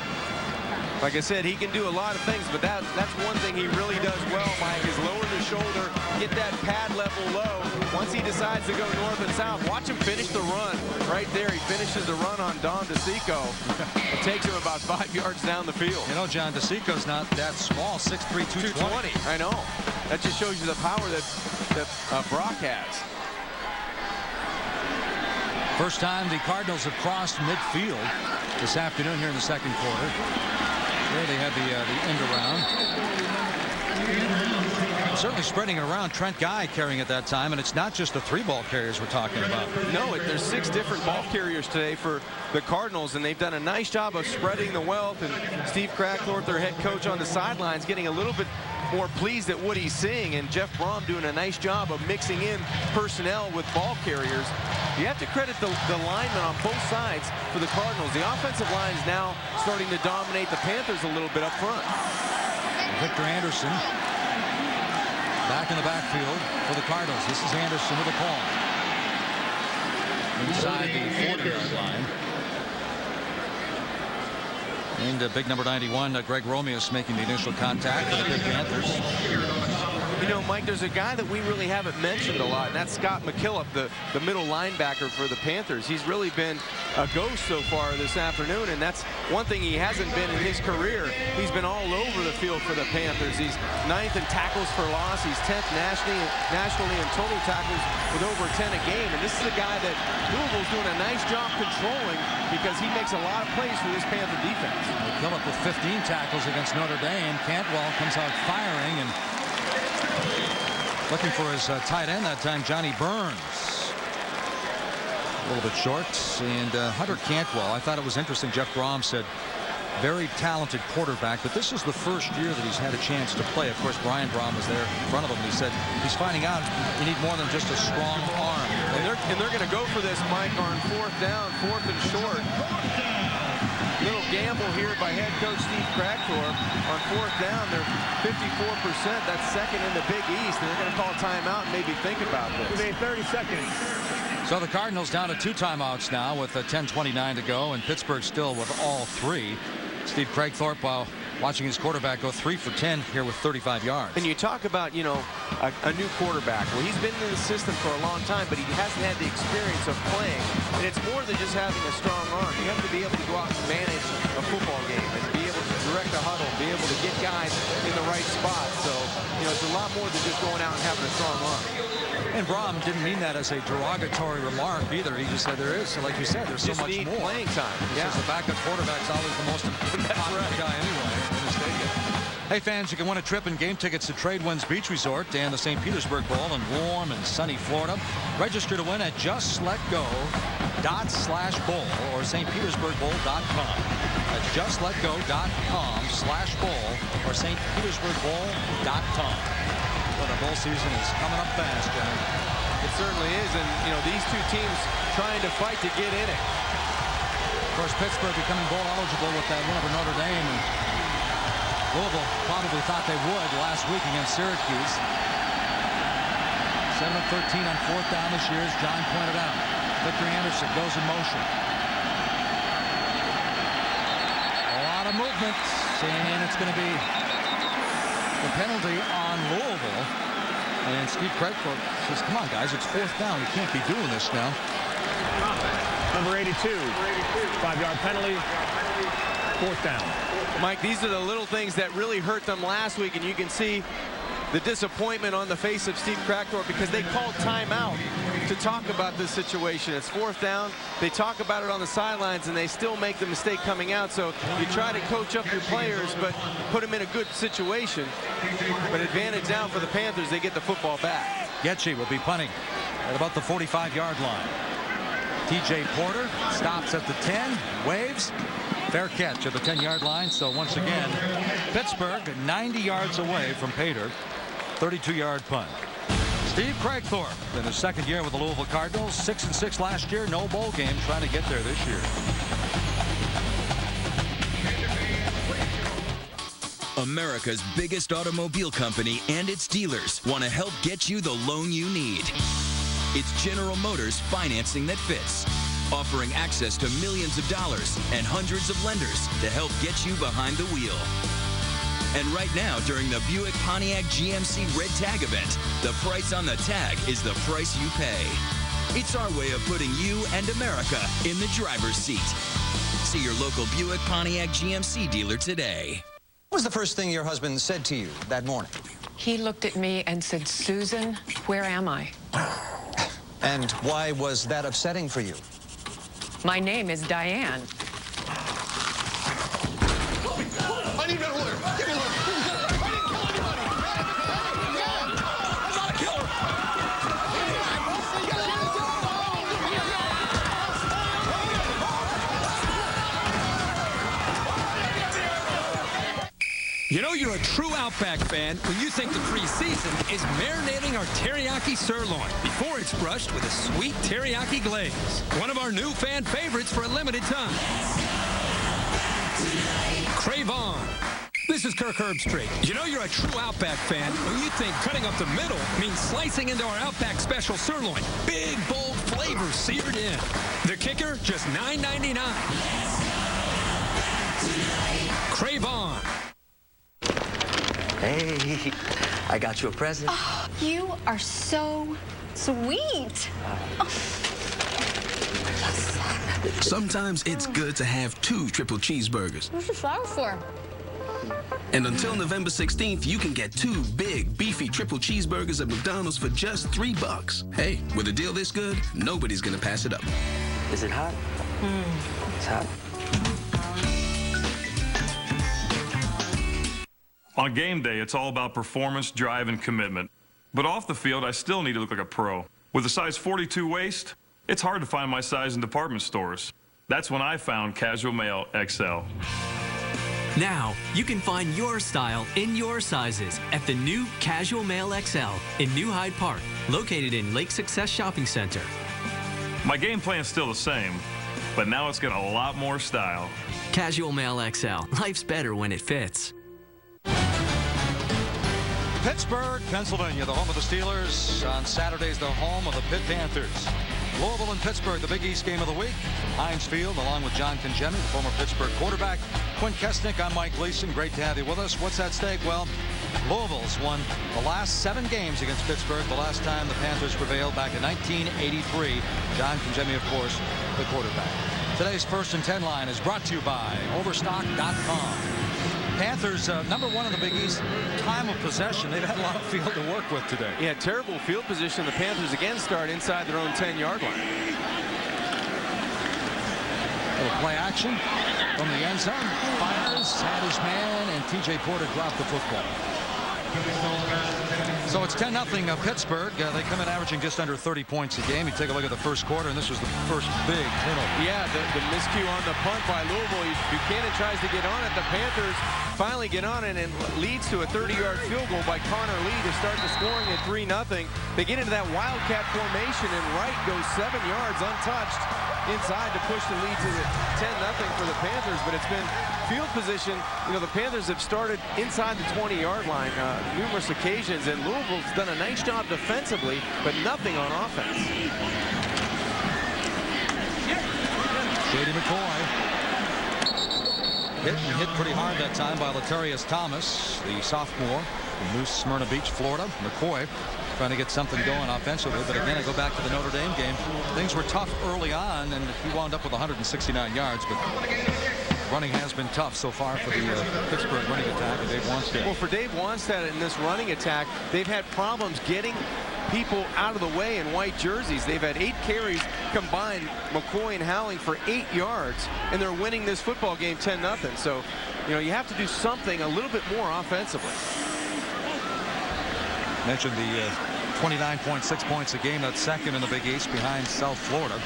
Like I said, he can do a lot of things, but that's one thing he really does well, Mike, is lower the shoulder, get that pad level low. Once he decides to go north and south, watch him finish the run. Right there, he finishes the run on Don DeSico. It takes him about 5 yards down the field. You know, John, DeSico's not that small, 6'3", 220. I know. That just shows you the power that Brock has. First time the Cardinals have crossed midfield this afternoon here in the second quarter. There they have the end around. Certainly spreading it around. Trent Guy carrying it that time, and it's not just the 3 ball carriers we're talking about. No, there's 6 different ball carriers today for the Cardinals, and they've done a nice job of spreading the wealth. And Steve Kragthorpe, their head coach on the sidelines, getting a little bit more pleased at what he's seeing, and Jeff Brom doing a nice job of mixing in personnel with ball carriers. You have to credit the linemen on both sides for the Cardinals. The offensive line is now starting to dominate the Panthers a little bit up front. Victor Anderson back in the backfield for the Cardinals. This is Anderson with a call. Inside the 40-yard line. And big number 91, Greg Romeus making the initial contact for the Pitt Panthers. You know, Mike, there's a guy that we really haven't mentioned a lot, and that's Scott McKillop, the middle linebacker for the Panthers. He's really been a ghost so far this afternoon, and that's one thing he hasn't been in his career. He's been all over the field for the Panthers. He's 9th in tackles for loss. He's 10th nationally in total tackles with over 10 a game. And this is a guy that Louisville's doing a nice job controlling because he makes a lot of plays for this Panther defense. McKillop with 15 tackles against Notre Dame. Cantwell comes out firing and looking for his tight end that time, Johnny Burns. A little bit short. And Hunter Cantwell, I thought it was interesting. Jeff Brom said, very talented quarterback, but this is the first year that he's had a chance to play. Of course, Brian Brom was there in front of him. He said he's finding out you need more than just a strong arm. And they're going to go for this, Mike, on 4th down, 4th and short. Little gamble here by head coach Steve Cragthorpe. On 4th down, they're 54%. That's second in the Big East, and they're going to call a timeout and maybe think about this. 30 seconds. So the Cardinals down to 2 timeouts now with 10:29 to go, and Pittsburgh still with all 3. Steve Cragthorpe, while watching his quarterback go 3 for 10 here with 35 yards. And you talk about, you know, a new quarterback. Well, he's been in the system for a long time, but he hasn't had the experience of playing. And it's more than just having a strong arm. You have to be able to go out and manage a football game and be able to direct a huddle, be able to get guys in the right spot. So, you know, it's a lot more than just going out and having a strong arm. And Brom didn't mean that as a derogatory remark either. He just said there is, like you said, there's so much more. Playing time. Yeah. The backup quarterback's always the most popular guy anyway in the stadium. Hey fans, you can win a trip and game tickets to Tradewinds Beach Resort and the St. Petersburg Bowl in warm and sunny Florida. Register to win at justletgo.com/bowl or stpetersburgbowl.com. That's justletgo.com/bowl or stpetersburgbowl.com. Well, the bowl season is coming up fast, John. It certainly is, and you know these two teams trying to fight to get in it. Of course, Pittsburgh becoming bowl eligible with that win over Notre Dame, and Louisville probably thought they would last week against Syracuse. 7 of 13 on 4th down this year, as John pointed out. Victor Anderson goes in motion. A lot of movement, and it's going to be the penalty on Louisville. And Steve Cragthorpe says, come on, guys, it's 4th down. We can't be doing this now. Number 82, 5-yard penalty, 4th down. Mike, these are the little things that really hurt them last week, and you can see the disappointment on the face of Steve Cragthorpe because they called timeout to talk about this situation. It's 4th down. They talk about it on the sidelines, and they still make the mistake coming out. So you try to coach up your players, but put them in a good situation. But advantage now for the Panthers. They get the football back. Getchie will be punting at about the 45-yard line. TJ Porter stops at the 10, waves. Fair catch at the 10-yard line. So once again, Pittsburgh 90 yards away from Pater. 32-yard punt. Steve Cragthorpe in his 2nd year with the Louisville Cardinals. 6-6 last year. No bowl game. Trying to get there this year. America's biggest automobile company and its dealers want to help get you the loan you need. It's General Motors financing that fits, offering access to millions of dollars and hundreds of lenders to help get you behind the wheel. And right now, during the Buick Pontiac GMC Red Tag event, the price on the tag is the price you pay. It's our way of putting you and America in the driver's seat. See your local Buick Pontiac GMC dealer today. What was the first thing your husband said to you that morning? He looked at me and said, Susan, where am I? And why was that upsetting for you? My name is Diane. I need that lawyer. Give me a lawyer. I didn't kill anybody. I'm not a killer. You know you're a true Outback fan when you think the preseason is marinating our teriyaki sirloin before it's brushed with a sweet teriyaki glaze. One of our new fan favorites for a limited time. Crave on. This is Kirk Herbstreit. You know you're a true Outback fan when you think cutting up the middle means slicing into our Outback Special Sirloin. Big, bold flavor seared in. The kicker, just $9.99. Hey, I got you a present. Oh, you are so sweet. Sometimes it's good to have 2 triple cheeseburgers. What's the flour for? And until November 16th, you can get 2 big, beefy triple cheeseburgers at McDonald's for just $3. Hey, with a deal this good, nobody's gonna pass it up. Is it hot? It's hot. On game day, it's all about performance, drive, and commitment. But off the field, I still need to look like a pro. With a size 42 waist, it's hard to find my size in department stores. That's when I found Casual Male XL. Now, you can find your style in your sizes at the new Casual Male XL in New Hyde Park, located in Lake Success Shopping Center. My game plan's still the same, but now it's got a lot more style. Casual Male XL. Life's better when it fits. Pittsburgh, Pennsylvania, the home of the Steelers. On Saturdays, the home of the Pitt Panthers. Louisville and Pittsburgh, the Big East game of the week. Heinz Field, along with John Congemi, the former Pittsburgh quarterback. Quinn Kesnick, I'm Mike Gleason. Great to have you with us. What's at stake? Well, Louisville's won the last 7 games against Pittsburgh. The last time the Panthers prevailed back in 1983. John Congemi, of course, the quarterback. Today's First and 10 line is brought to you by Overstock.com. Panthers, number 1 in the Big East, time of possession. They've had a lot of field to work with today. Yeah, terrible field position. The Panthers again start inside their own 10-yard line. Little play action from the end zone. Fires, had his man, and T.J. Porter dropped the football. So it's 10-0 Pittsburgh. They come in averaging just under 30 points a game. You take a look at the first quarter, and this was the first big turnover. Yeah, the miscue on the punt by Louisville. Buchanan tries to get on it. The Panthers finally get on it and leads to a 30-yard field goal by Connor Lee to start the scoring at 3-0. They get into that wildcat formation, and Wright goes 7 yards untouched inside to push the lead to the 10-0 for the Panthers. But it's been field position. You know, the Panthers have started inside the 20-yard line numerous occasions, and Louisville's done a nice job defensively, but nothing on offense. J.D. McCoy hit pretty hard that time by Latarius Thomas, the sophomore from New Smyrna Beach, Florida. McCoy trying to get something going offensively, but again, I go back to the Notre Dame game. Things were tough early on, and he wound up with 169 yards, but running has been tough so far for the Pittsburgh running attack and Dave Wanstead. Well, for Dave Wanstead in this running attack, they've had problems getting people out of the way in white jerseys. They've had 8 carries combined, McCoy and Howling, for 8 yards, and they're winning this football game 10-0. So, you know, you have to do something a little bit more offensively. Mentioned the 29.6 points a game. That's second in the Big East behind South Florida.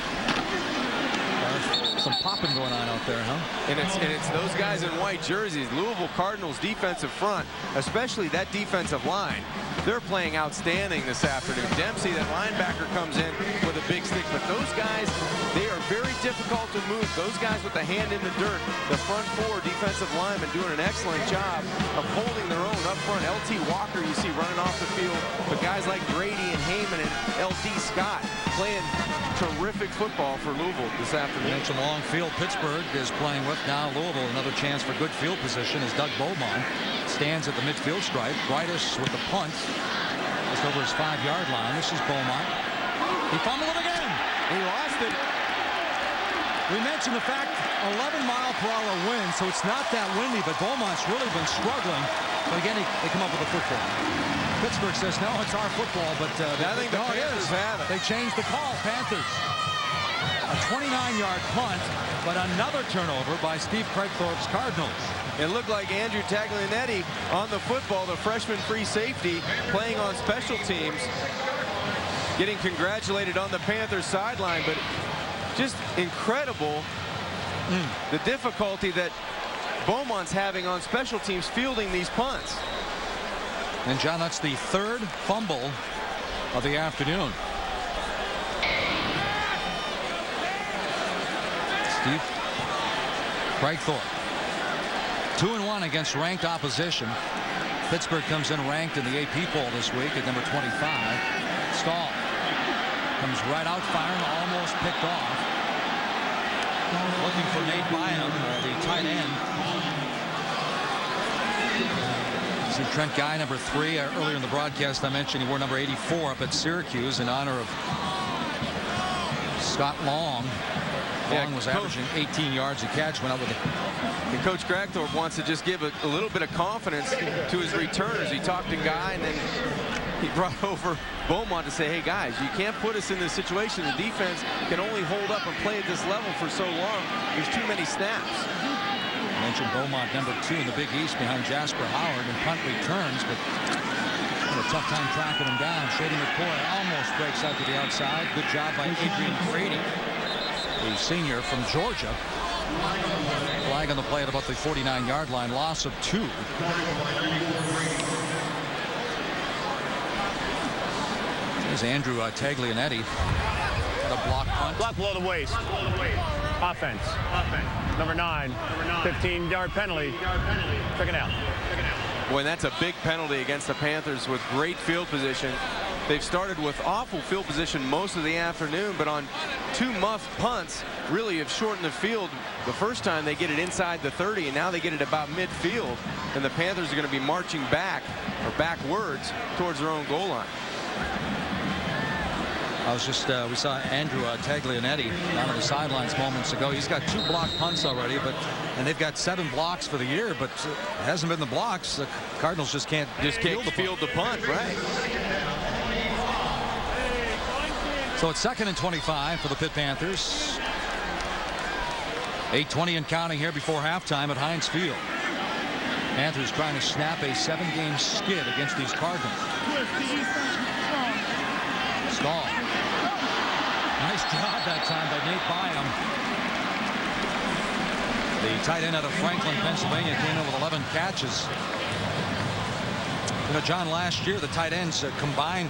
Some popping going on out there, huh? And it's those guys in white jerseys. Louisville Cardinals defensive front, especially that defensive line. They're playing outstanding this afternoon. Dempsey, that linebacker, comes in with a big stick. But those guys, they are very difficult to move. Those guys with the hand in the dirt, the front 4 defensive linemen doing an excellent job of holding their own up front. L.T. Walker, you see running off the field. But guys like Grady and Heyman and L.D. Scott playing terrific football for Louisville this afternoon. Mentioned long field Pittsburgh is playing with. Now Louisville, another chance for good field position as Doug Beaumont stands at the midfield stripe. Brightus with the punt just over his 5-yard line. This is Beaumont. He fumbled it again. He lost it. We mentioned the fact 11-mile-per-hour wind, so it's not that windy, but Beaumont's really been struggling. But again, they come up with a football. Pittsburgh says, no, it's our football, but I think the Panthers have it. They changed the call. Panthers. A 29-yard punt, but another turnover by Steve Craigthorpe's Cardinals. It looked like Andrew Taglianetti on the football, the freshman free safety, playing on special teams, getting congratulated on the Panthers sideline, but just incredible the difficulty that Beaumont's having on special teams fielding these punts. And John, that's the 3rd fumble of the afternoon. Steve Craigthorpe, 2-1 against ranked opposition. Pittsburgh comes in ranked in the AP poll this week at number 25. Stahl comes right out firing, almost picked off. Looking for Nate Byham, the tight end. See Trent Guy, number 3. Earlier in the broadcast, I mentioned he wore number 84 up at Syracuse in honor of Scott Long. Long was averaging 18 yards a catch, went out with And Coach Gragthorpe wants to just give a little bit of confidence to his returners. He talked to Guy, and then he brought over Beaumont to say, hey, guys, you can't put us in this situation. The defense can only hold up and play at this level for so long. There's too many snaps. I mentioned Beaumont, number 2 in the Big East behind Jasper Howard, and punt returns, but had a tough time tracking him down. Shady McCoy almost breaks out to the outside. Good job by Adrian Grady, the senior from Georgia. Flag on the play at about the 49-yard line. Loss of 2. There's Andrew Taglianetti. The block punt. Block below the waist. Offense. Number 9. 15-yard penalty. Taken out. Boy, that's a big penalty against the Panthers with great field position. They've started with awful field position most of the afternoon, but on 2 muffed punts really have shortened the field. The first time they get it inside the 30, and now they get it about midfield, and the Panthers are going to be marching back or backwards towards their own goal line. I was just, we saw Andrew Taglianetti down on the sidelines moments ago. He's got 2 blocked punts already, and they've got 7 blocks for the year, but it hasn't been the blocks. The Cardinals just can't field the punt, right? So it's 2nd and 25 for the Pitt Panthers. 8:20 and counting here before halftime at Heinz Field. Panthers trying to snap a 7-game skid against these Cardinals. Stahl. Nice job that time by Nate Byam. The tight end out of Franklin, Pennsylvania, came in with 11 catches. You know, John, last year the tight ends combined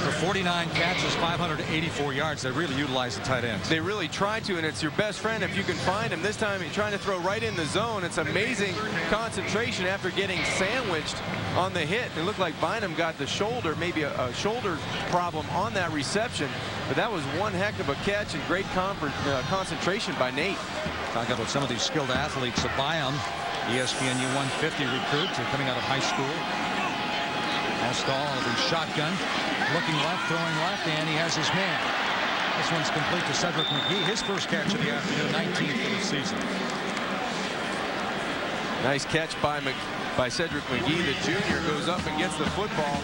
for 49 catches, 584 yards. They really utilized the tight ends. They really try to, and it's your best friend if you can find him. This time he's trying to throw right in the zone. It's amazing concentration after getting sandwiched on the hit. It looked like Bynum got the shoulder, maybe a shoulder problem on that reception, but that was one heck of a catch and great concentration by Nate. Talk about some of these skilled athletes. Byam, ESPNU 150 recruit coming out of high school. Stahl, the shotgun, looking left, throwing left, and he has his man. This one's complete to Cedric McGee. His first catch of the afternoon, 19th for the season. Nice catch by Cedric McGee. The junior goes up and gets the football.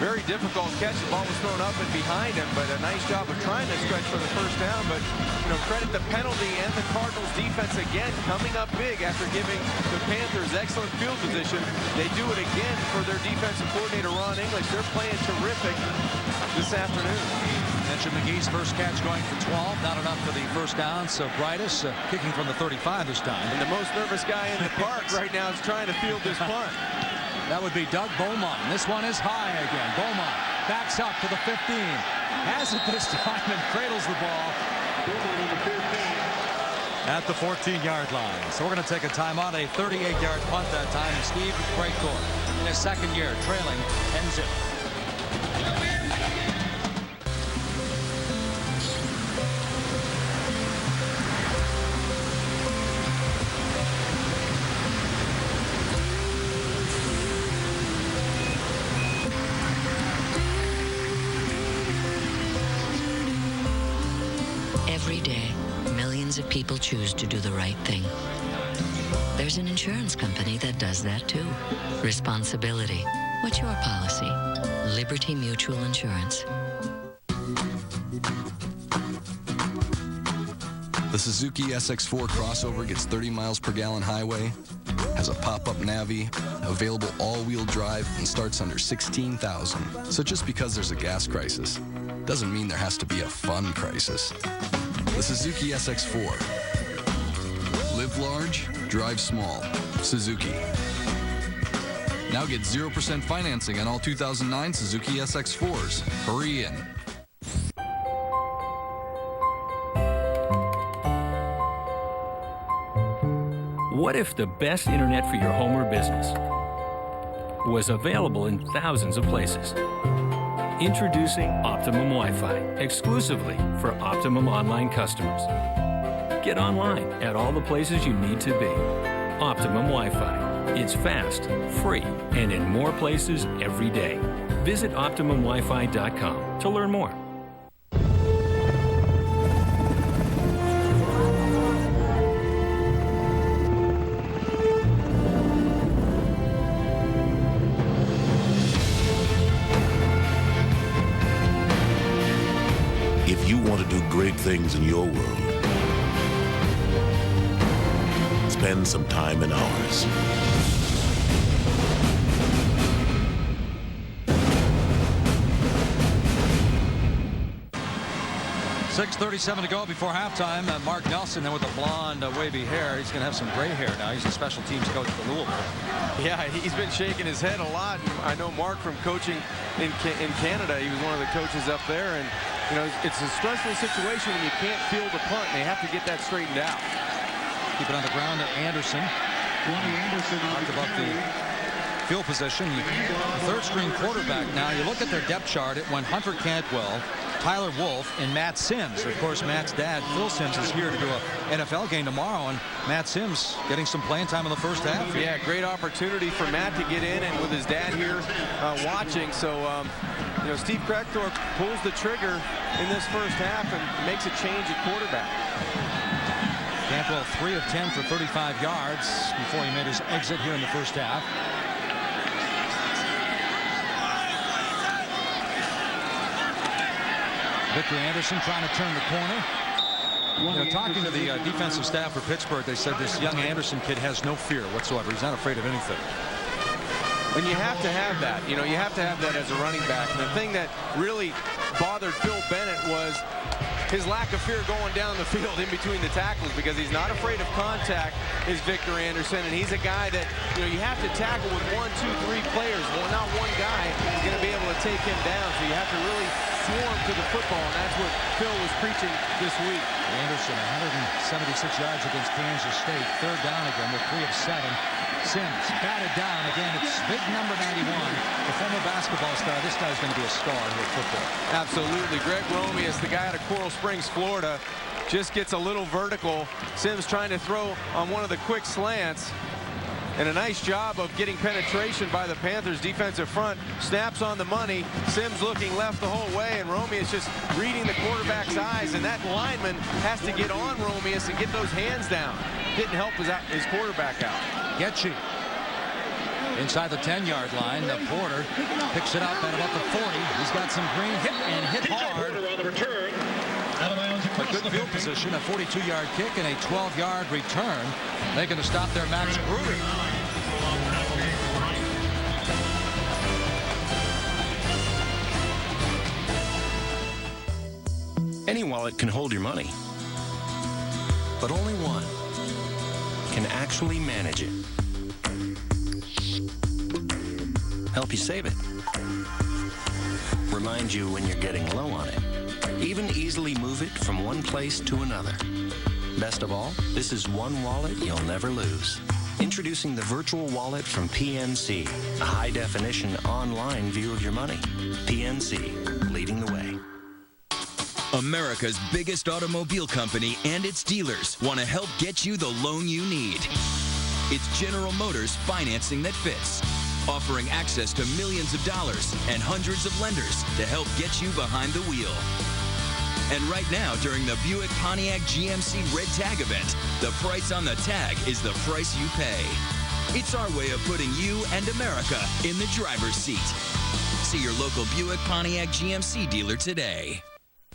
Very difficult catch. The ball was thrown up and behind him, but a nice job of trying to stretch for the first down. But, you know, credit the penalty and the Cardinals defense again coming up big after giving the Panthers excellent field position. They do it again for their defensive coordinator, Ron English. They're playing terrific this afternoon. Mentioned McGee's first catch going for 12. Not enough for the first down, so Breitis kicking from the 35 this time. And the most nervous guy in the park right now is trying to field this punt. That would be Doug Beaumont. This one is high again. Beaumont backs up to the 15. Has it this time and cradles the ball at the 14-yard line. So we're going to take a timeout. A 38-yard punt that time. And Steve Breakthorpe in his 2nd year, trailing 10-0. Every day, millions of people choose to do the right thing. There's an insurance company that does that too. Responsibility. What's your policy? Liberty Mutual Insurance. The Suzuki SX4 crossover gets 30 miles per gallon highway, has a pop-up Navi, available all-wheel drive, and starts under $16,000. So just because there's a gas crisis doesn't mean there has to be a fun crisis. The Suzuki SX4. Live large, drive small. Suzuki. Now get 0% financing on all 2009 Suzuki SX4s. Hurry in. What if the best internet for your home or business was available in thousands of places? Introducing Optimum Wi-Fi, exclusively for Optimum Online customers. Get online at all the places you need to be. Optimum Wi-Fi. It's fast, free, and in more places every day. Visit OptimumWiFi.com to learn more. If you want to do great things in your world, spend some time in ours. .37 to go before halftime. Mark Nelson there with the blonde, wavy hair. He's going to have some gray hair now. He's a special teams coach for Louisville. Yeah, he's been shaking his head a lot. I know Mark from coaching in Canada. He was one of the coaches up there. And, you know, it's a stressful situation when you can't field a punt. And they have to get that straightened out. Keep it on the ground to Anderson. Talked about the field position. The third-string quarterback now. You look at their depth chart. It went Hunter Cantwell, Tyler Wolf, and Matt Sims. Of course, Matt's dad, Phil Sims, is here to do an NFL game tomorrow, and Matt Sims getting some playing time in the first half. Yeah, great opportunity for Matt to get in, and with his dad here watching. So, you know, Steve Krechthorpe pulls the trigger in this first half and makes a change at quarterback. Cantwell 3 of 10 for 35 yards before he made his exit here in the first half. Victor Anderson trying to turn the corner. You know, talking to the defensive staff for Pittsburgh, they said this young Anderson kid has no fear whatsoever. He's not afraid of anything. And you have to have that. You know, you have to have that as a running back. And the thing that really bothered Phil Bennett was his lack of fear going down the field in between the tackles, because he's not afraid of contact, is Victor Anderson, and he's a guy that, you know, you have to tackle with 1, 2, 3 players. Well, not one guy is going to be able to take him down, so you have to really swarm to the football, and that's what Phil was preaching this week. Anderson, 176 yards against Kansas State. Third down again with 3 of 7. Sims batted down again. It's big number 91, the former basketball star. This guy's going to be a star in football. Absolutely. Greg Romeus, the guy out of Coral Springs, Florida, just gets a little vertical. Sims trying to throw on one of the quick slants. And a nice job of getting penetration by the Panthers defensive front. Snaps on the money. Sims looking left the whole way, and Romeus just reading the quarterback's eyes. And that lineman has to get on Romeus and get those hands down. Didn't help his quarterback out. Getchy inside the 10-yard line. The Porter picks it up at about the 40. He's got some green, hit hard. A good field position, a 42-yard kick and a 12-yard return. They're going to stop their Max Gruder. Any wallet can hold your money, but only one can actually manage it. Help you save it. Remind you when you're getting low on it. Even easily move it from one place to another. Best of all, this is one wallet you'll never lose. Introducing the Virtual Wallet from PNC, a high-definition online view of your money. PNC, leading the way. America's biggest automobile company and its dealers want to help get you the loan you need. It's General Motors financing that fits, offering access to millions of dollars and hundreds of lenders to help get you behind the wheel. And right now, during the Buick Pontiac GMC Red Tag event, the price on the tag is the price you pay. It's our way of putting you and America in the driver's seat. See your local Buick Pontiac GMC dealer today.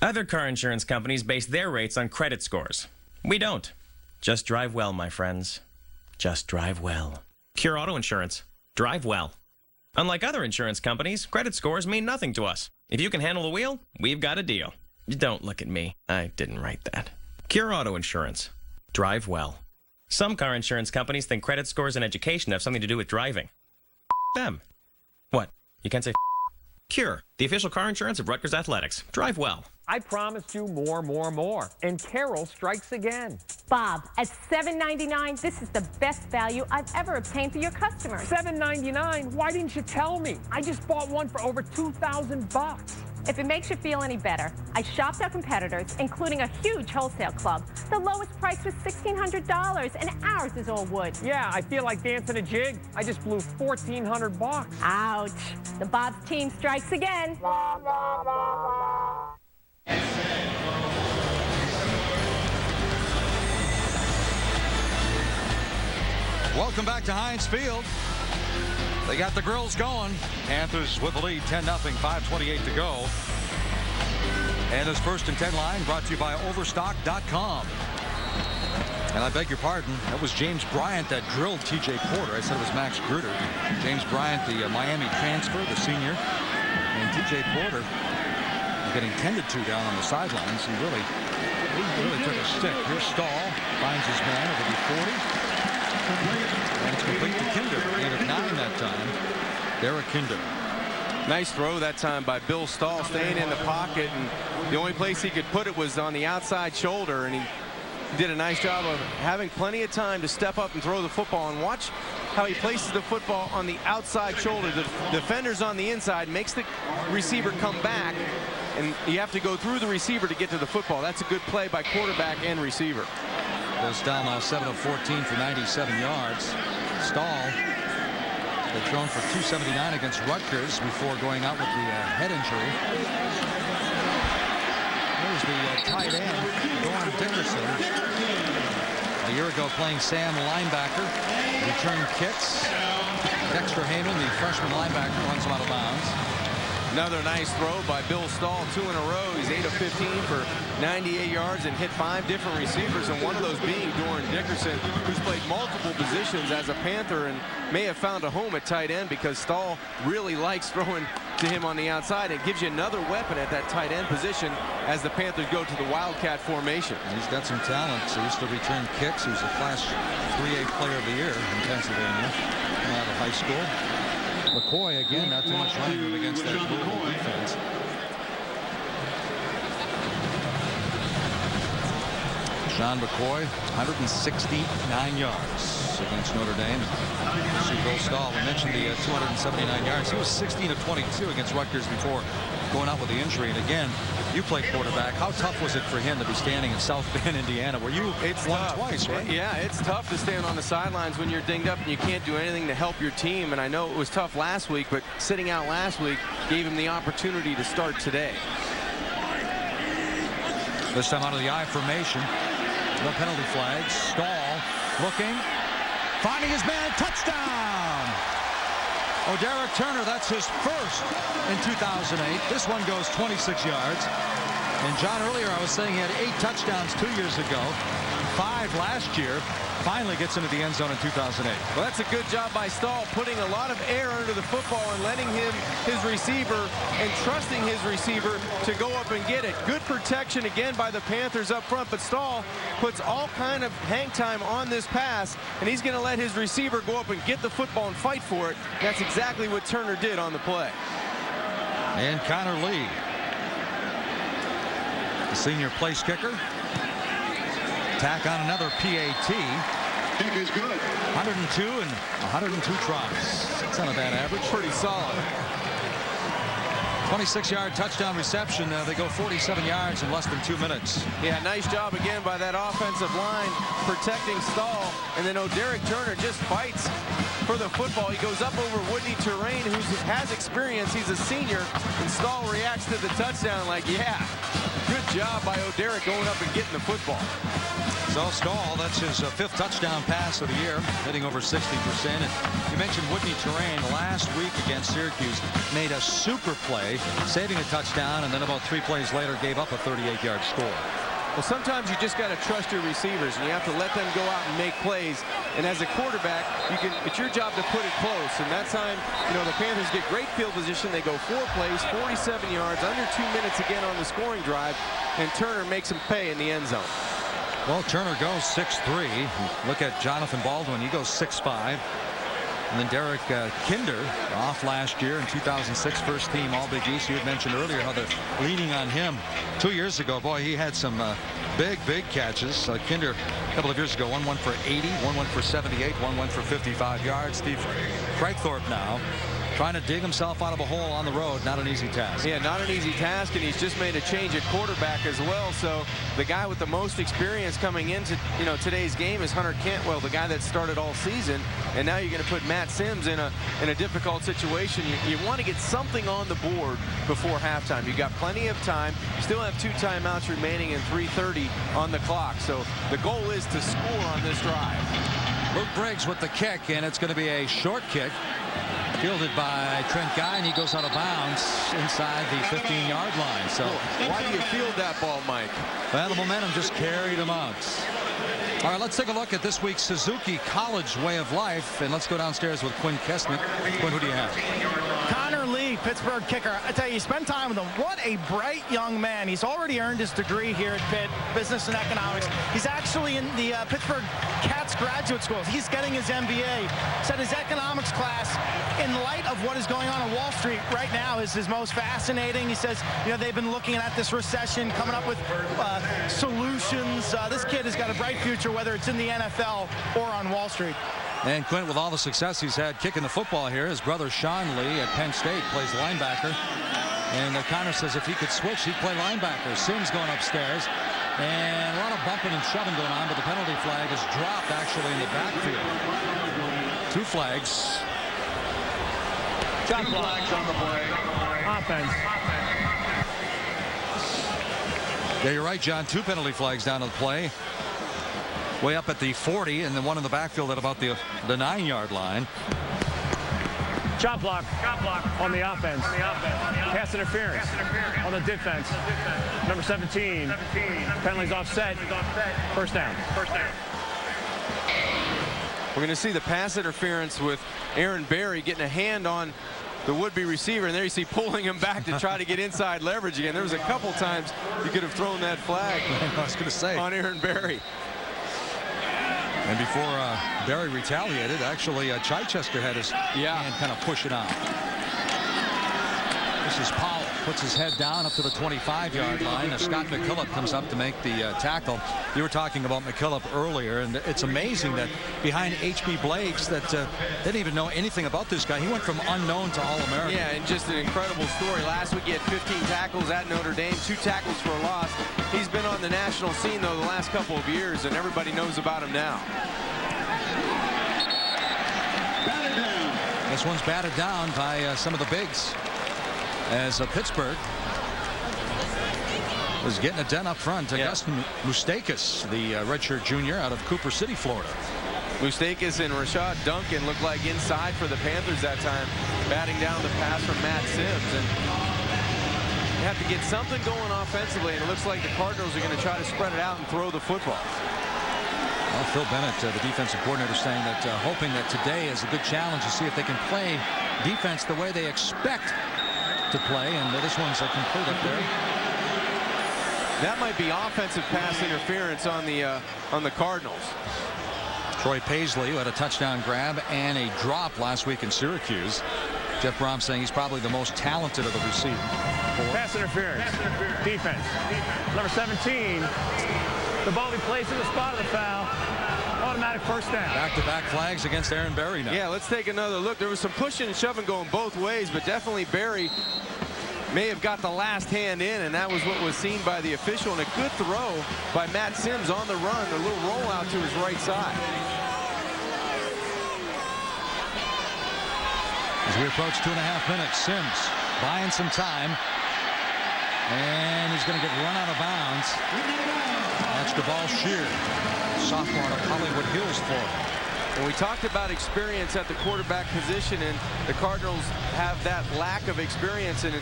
Other car insurance companies base their rates on credit scores. We don't. Just drive well, my friends. Just drive well. Cure Auto Insurance. Drive well. Unlike other insurance companies, credit scores mean nothing to us. If you can handle the wheel, we've got a deal. Don't look at me. I didn't write that. Cure Auto Insurance. Drive well. Some car insurance companies think credit scores and education have something to do with driving. Them. What? You can't say Cure, the official car insurance of Rutgers Athletics. Drive well. I promised you more. And Carol strikes again. Bob, at $7.99, this is the best value I've ever obtained for your customers. $7.99? Why didn't you tell me? I just bought one for over $2,000. If it makes you feel any better, I shopped our competitors, including a huge wholesale club. The lowest price was $1,600, and ours is all wood. Yeah, I feel like dancing a jig. I just blew $1,400. Ouch. The Bob's team strikes again. Welcome back to Heinz Field. They got the grills going. Panthers with the lead, 10-0, 5:28 to go. And this 1st and 10 line brought to you by Overstock.com. And I beg your pardon, that was James Bryant that drilled T.J. Porter. I said it was Max Gruder. James Bryant, the Miami transfer, the senior. And T.J. Porter getting tended to down on the sidelines. He really took a stick. Here's Stahl, finds his man. It'll be 40. And it's complete to Kinder. Gain of 9 that time. Derek Kinder. Nice throw that time by Bill Stahl, staying in the pocket, and the only place he could put it was on the outside shoulder, and he did a nice job of having plenty of time to step up and throw the football. And watch how he places the football on the outside shoulder. The defender's on the inside, makes the receiver come back, and you have to go through the receiver to get to the football. That's a good play by quarterback and receiver. Bill Stahl now 7 of 14 for 97 yards. Stahl had thrown for 279 against Rutgers before going out with the head injury. There's the tight end, Dorn Dickerson. A year ago playing Sam linebacker. Return kicks. Dexter Heyman, the freshman linebacker, runs him out of bounds. Another nice throw by Bill Stahl, 2 in a row. He's 8 of 15 for 98 yards and hit 5 different receivers, and one of those being Doran Dickerson, who's played multiple positions as a Panther and may have found a home at tight end because Stahl really likes throwing to him on the outside. It gives you another weapon at that tight end position as the Panthers go to the Wildcat formation. He's got some talent. So he used to return kicks. He was a Class 3A Player of the Year in Pennsylvania out of high school. McCoy again, not too much running room against that Louisville defense. Sean McCoy, 169 yards against Notre Dame. See Bill Stahl, we mentioned the 279 yards. He was 16 of 22 against Rutgers before going out with the injury. And again, you played quarterback. How tough was it for him to be standing in South Bend, Indiana, where you won twice, right? Yeah, it's tough to stand on the sidelines when you're dinged up and you can't do anything to help your team. And I know it was tough last week, but sitting out last week gave him the opportunity to start today. This time out of the I formation. No penalty flags. Stahl looking, finding his man, touchdown! Derek Turner, that's his first in 2008. This one goes 26 yards. And John, earlier I was saying he had 8 touchdowns 2 years ago, 5 last year. Finally gets into the end zone in 2008. Well, that's a good job by Stahl, putting a lot of air under the football and letting his receiver and trusting his receiver to go up and get it. Good protection again by the Panthers up front, but Stahl puts all kind of hang time on this pass, and he's going to let his receiver go up and get the football and fight for it. That's exactly what Turner did on the play. And Connor Lee, the senior place kicker. Tack on another PAT. Kick is good. 102 and 102 tries. That's not a bad average. Pretty solid. 26-yard touchdown reception. They go 47 yards in less than 2 minutes. Yeah, nice job again by that offensive line protecting Stahl. And then Derek Turner just fights for the football. He goes up over woody terrain, who has experience. He's a senior, and Stahl reacts to the touchdown like, yeah, good job by Derek going up and getting the football. So Stahl, that's his 5th touchdown pass of the year, hitting over 60%. And you mentioned woody terrain last week against Syracuse, made a super play, saving a touchdown, and then about 3 plays later gave up a 38-yard score. Well, sometimes you just got to trust your receivers, and you have to let them go out and make plays. And as a quarterback, it's your job to put it close. And that time, the Panthers get great field position. They go 4 plays, 47 yards, under 2 minutes again on the scoring drive, and Turner makes them pay in the end zone. Well, Turner goes 6'3". Look at Jonathan Baldwin. He goes 6'5". And then Derek Kinder, off last year in 2006, first team All Big East. You had mentioned earlier how they're leaning on him. 2 years ago, boy, he had some big catches. Kinder, a couple of years ago, one for 80, one for 78, one for 55 yards. Steve Freighthorpe now Trying to dig himself out of a hole on the road, not an easy task. Yeah, not an easy task, and he's just made a change at quarterback as well. So the guy with the most experience coming into today's game is Hunter Cantwell, the guy that started all season, and now you're going to put Matt Sims in a difficult situation. You want to get something on the board before halftime. You've got plenty of time. You still have 2 timeouts remaining and 3:30 on the clock. So the goal is to score on this drive. Luke Briggs with the kick, and it's going to be a short kick. Fielded by Trent Guy, and he goes out of bounds inside the 15-yard line. So why do you field that ball, Mike? Well, the momentum just carried him out. All right, let's take a look at this week's Suzuki College Way of Life, and let's go downstairs with Quinn Kesnick. Quinn, who do you have? Connor Lee, Pittsburgh kicker. I tell you, spend time with him. What a bright young man. He's already earned his degree here at Pitt, business and economics. He's actually in the Pittsburgh Cats graduate school. He's getting his MBA. Said his economics class, in light of what is going on Wall Street right now, is his most fascinating. He says, they've been looking at this recession, coming up with solutions. This kid has got a bright future, whether it's in the NFL or on Wall Street. And Quint, with all the success he's had kicking the football here, his brother Sean Lee at Penn State plays linebacker. And Connor says if he could switch, he'd play linebacker. Sims going upstairs. And a lot of bumping and shoving going on, but the penalty flag is dropped actually in the backfield. 2 flags. Shot flags on the play. Offense. Yeah, you're right, John. 2 penalty flags down on the play. Way up at the 40, and then one in the backfield at about the 9-yard line. Shot block on the offense. Pass interference on the defense. Number 17. Penalties offset. First down. We're going to see the pass interference with Aaron Berry getting a hand on the would-be receiver, and there you see pulling him back to try to get inside leverage again. There was a couple times you could have thrown that flag I was going to say. on Aaron Berry. And before Berry retaliated, actually Chichester had his hand kind of pushing out. This is Powell, puts his head down up to the 25-yard line. Scott McKillop comes up to make the tackle. You were talking about McKillop earlier, and it's amazing that behind H.B. Blakes that didn't even know anything about this guy. He went from unknown to All-American. Yeah, and just an incredible story. Last week he had 15 tackles at Notre Dame, 2 tackles for a loss. He's been on the national scene, though, the last couple of years, and everybody knows about him now. This one's batted down by some of the bigs, as Pittsburgh is getting a dent up front. Augustin Moustakis, the redshirt junior out of Cooper City, Florida. Moustakis and Rashad Duncan looked like inside for the Panthers that time, batting down the pass from Matt Sims. And you have to get something going offensively, and it looks like the Cardinals are going to try to spread it out and throw the football. Well, Phil Bennett, the defensive coordinator, saying that hoping that today is a good challenge to see if they can play defense the way they expect to play, and this one's complete up there. That might be offensive pass interference on the Cardinals. Troy Paisley, who had a touchdown grab and a drop last week in Syracuse. Jeff Brom saying he's probably the most talented of the receivers. Pass interference. Defense. Number 17. The ball he plays in the spot of the foul. Automatic first down. Back-to-back flags against Aaron Berry now. Yeah, let's take another look. There was some pushing and shoving going both ways, but definitely Berry may have got the last hand in, and that was what was seen by the official. And a good throw by Matt Sims on the run, a little rollout to his right side. As we approach 2.5 minutes, Sims buying some time, and he's going to get run out of bounds. That's Jabal Sheard, sophomore out of Hollywood Hills, Florida. Well, we talked about experience at the quarterback position, and the Cardinals have that lack of experience. And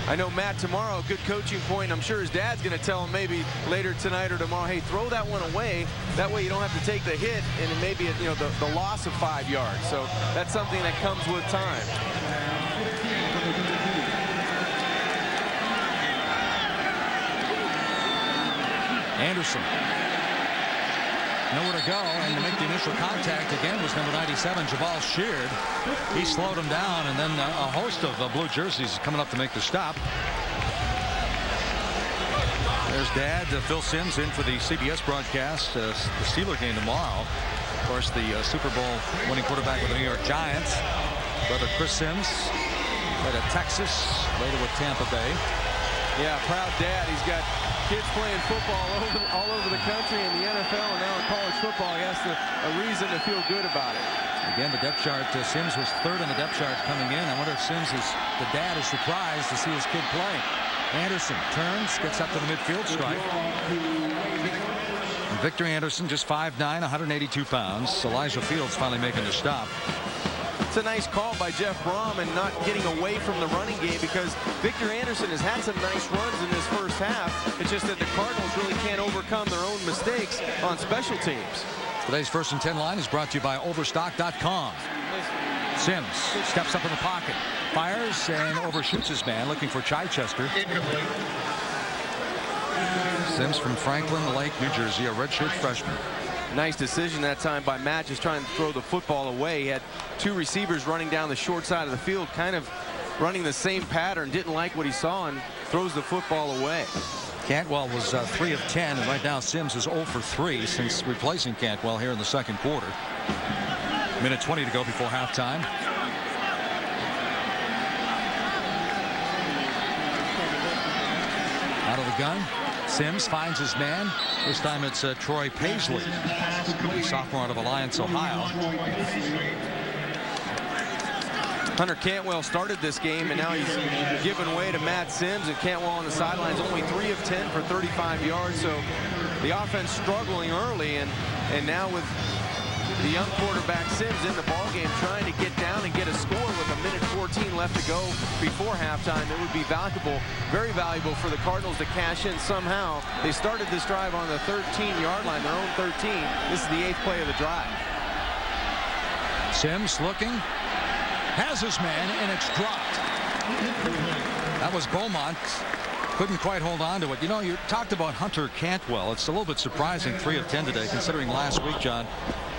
I know Matt tomorrow, a good coaching point. I'm sure his dad's going to tell him maybe later tonight or tomorrow, hey, throw that one away. That way you don't have to take the hit and maybe the loss of 5 yards. So that's something that comes with time. Anderson. Nowhere to go, and to make the initial contact again was number 97, Jabal Sheard. He slowed him down, and then a host of blue jerseys coming up to make the stop. There's Dad, Phil Sims, in for the CBS broadcast. The Steeler game tomorrow. Of course, the Super Bowl winning quarterback with the New York Giants. Brother Chris Sims played at Texas, later with Tampa Bay. Yeah, proud dad. He's got kids playing football all over the country in the NFL and now in college football. He has a reason to feel good about it. Again, the depth chart, Sims was third on the depth chart coming in. I wonder if the dad is surprised to see his kid play. Anderson turns, gets up to the midfield stripe. And Victor Anderson, just 5'9", 182 pounds. Elijah Fields finally making the stop. It's a nice call by Jeff Brom and not getting away from the running game because Victor Anderson has had some nice runs in this first half. It's just that the Cardinals really can't overcome their own mistakes on special teams. Today's First and 10 line is brought to you by Overstock.com. Sims steps up in the pocket, fires, and overshoots his man, looking for Chichester. Sims from Franklin Lake, New Jersey, a redshirt freshman. Nice decision that time by Matt, just trying to throw the football away. He had two receivers running down the short side of the field, kind of running the same pattern, didn't like what he saw, and throws the football away. Cantwell was 3 of 10, and right now Sims is 0 for 3 since replacing Cantwell here in the second quarter. Minute 20 to go before halftime. Out of the gun. Sims finds his man. This time it's Troy Paisley, sophomore out of Alliance, Ohio. Hunter Cantwell started this game, and now he's given way to Matt Sims, and Cantwell on the sidelines only 3 of 10 for 35 yards. So the offense struggling early, and now with the young quarterback Sims in the ballgame trying to get down and get a score with a minute 14 left to go before halftime. It would be valuable, very valuable for the Cardinals to cash in somehow. They started this drive on the 13-yard line, their own 13. This is the 8th play of the drive. Sims looking, has his man, and it's dropped. That was Beaumont. Couldn't quite hold on to it. You know, you talked about Hunter Cantwell. It's a little bit surprising, 3 of 10 today, considering last week, John,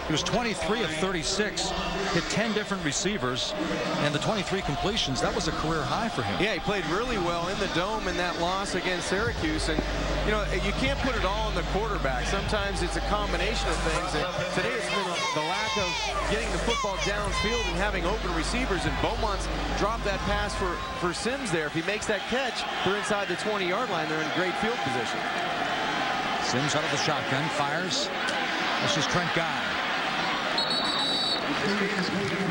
he was 23 of 36, hit 10 different receivers, and the 23 completions. That was a career high for him. Yeah, he played really well in the dome in that loss against Syracuse. And, you know, you can't put it all on the quarterback. Sometimes it's a combination of things. And today it's been the lack of getting the football downfield and having open receivers. And Beaumont's dropped that pass for Sims there. If he makes that catch, they're inside the 20-yard line. They're in great field position. Sims out of the shotgun, fires. This is Trent Guy.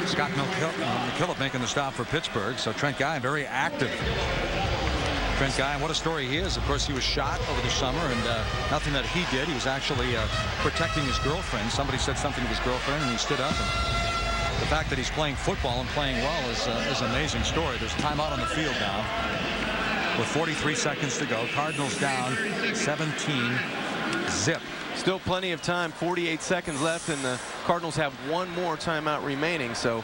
Scott McKillop making the stop for Pittsburgh. So Trent Guy very active. Trent Guy, and what a story he is. Of course, he was shot over the summer, and nothing that he did. He was actually protecting his girlfriend. Somebody said something to his girlfriend, and he stood up. And the fact that he's playing football and playing well is an amazing story. There's timeout on the field now with 43 seconds to go. Cardinals down 17-zip. Still plenty of time, 48 seconds left, and the Cardinals have one more timeout remaining. So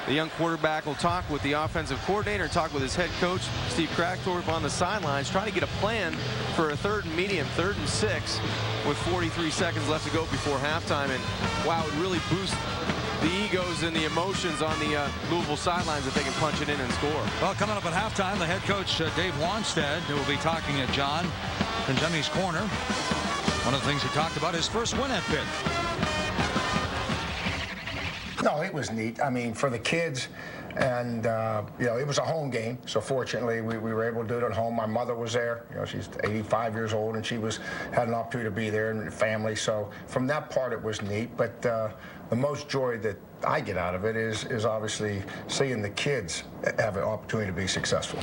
the young quarterback will talk with the offensive coordinator, talk with his head coach, Steve Kragthorpe, on the sidelines, try to get a plan for a 3rd and medium, 3rd and 6, with 43 seconds left to go before halftime. And wow, it would really boost the egos and the emotions on the Louisville sidelines if they can punch it in and score. Well, coming up at halftime, the head coach, Dave Wanstead, who will be talking at John Congemi's corner. One of the things he talked about, his first win at Pitt. No, it was neat. I mean, for the kids, and you know, it was a home game. So fortunately, we were able to do it at home. My mother was there. You know, she's 85 years old, and she had an opportunity to be there and the family. So from that part, it was neat. But the most joy that I get out of it is obviously seeing the kids have an opportunity to be successful.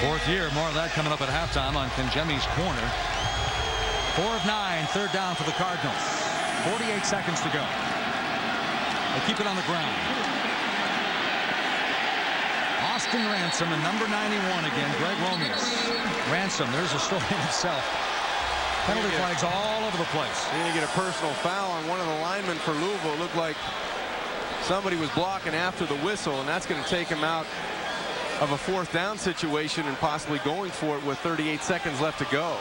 4th year, more of that coming up at halftime on Congemi's corner. 4 of 9, 3rd down for the Cardinals. 48 seconds to go. They keep it on the ground. Austin Ransom and number 91 again, Greg Romeus. Ransom, there's a story in itself. Penalty flags all over the place. They're going to get a personal foul on one of the linemen for Louisville. It looked like somebody was blocking after the whistle, and that's going to take him out of a 4th down situation and possibly going for it with 38 seconds left to go.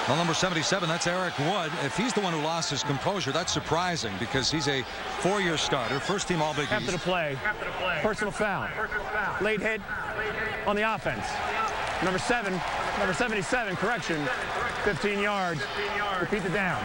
Well, number 77, that's Eric Wood. If he's the one who lost his composure, that's surprising because he's a 4-year starter, first team All Big East. After the play, personal foul. Late hit on the offense. Number 77, correction, 15 yards. Repeat the down.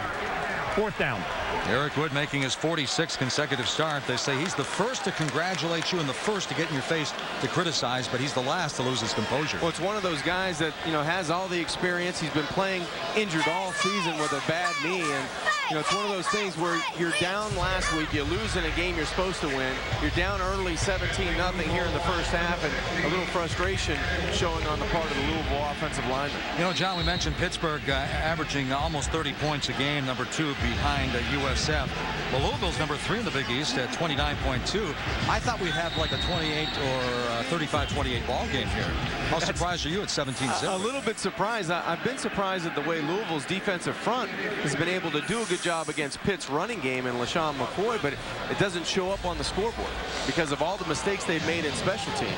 4th down. Eric Wood making his 46th consecutive start. They say he's the first to congratulate you and the first to get in your face to criticize, but he's the last to lose his composure. Well, it's one of those guys that, has all the experience. He's been playing injured all season with a bad knee, and it's one of those things where you're down last week, you lose in a game you're supposed to win. You're down early 17-0 here in the first half, and a little frustration showing on the part of the Louisville offensive lineman. John, we mentioned Pittsburgh averaging almost 30 points a game, number 2 behind USF. Well, Louisville's number 3 in the Big East at 29.2. I thought we'd have like a 28 or 35-28 ball game here. How surprised are you at 17-0? A little bit surprised. I've been surprised at the way Louisville's defensive front has been able to do a good job against Pitt's running game and LaShawn McCoy, but it doesn't show up on the scoreboard because of all the mistakes they've made in special teams.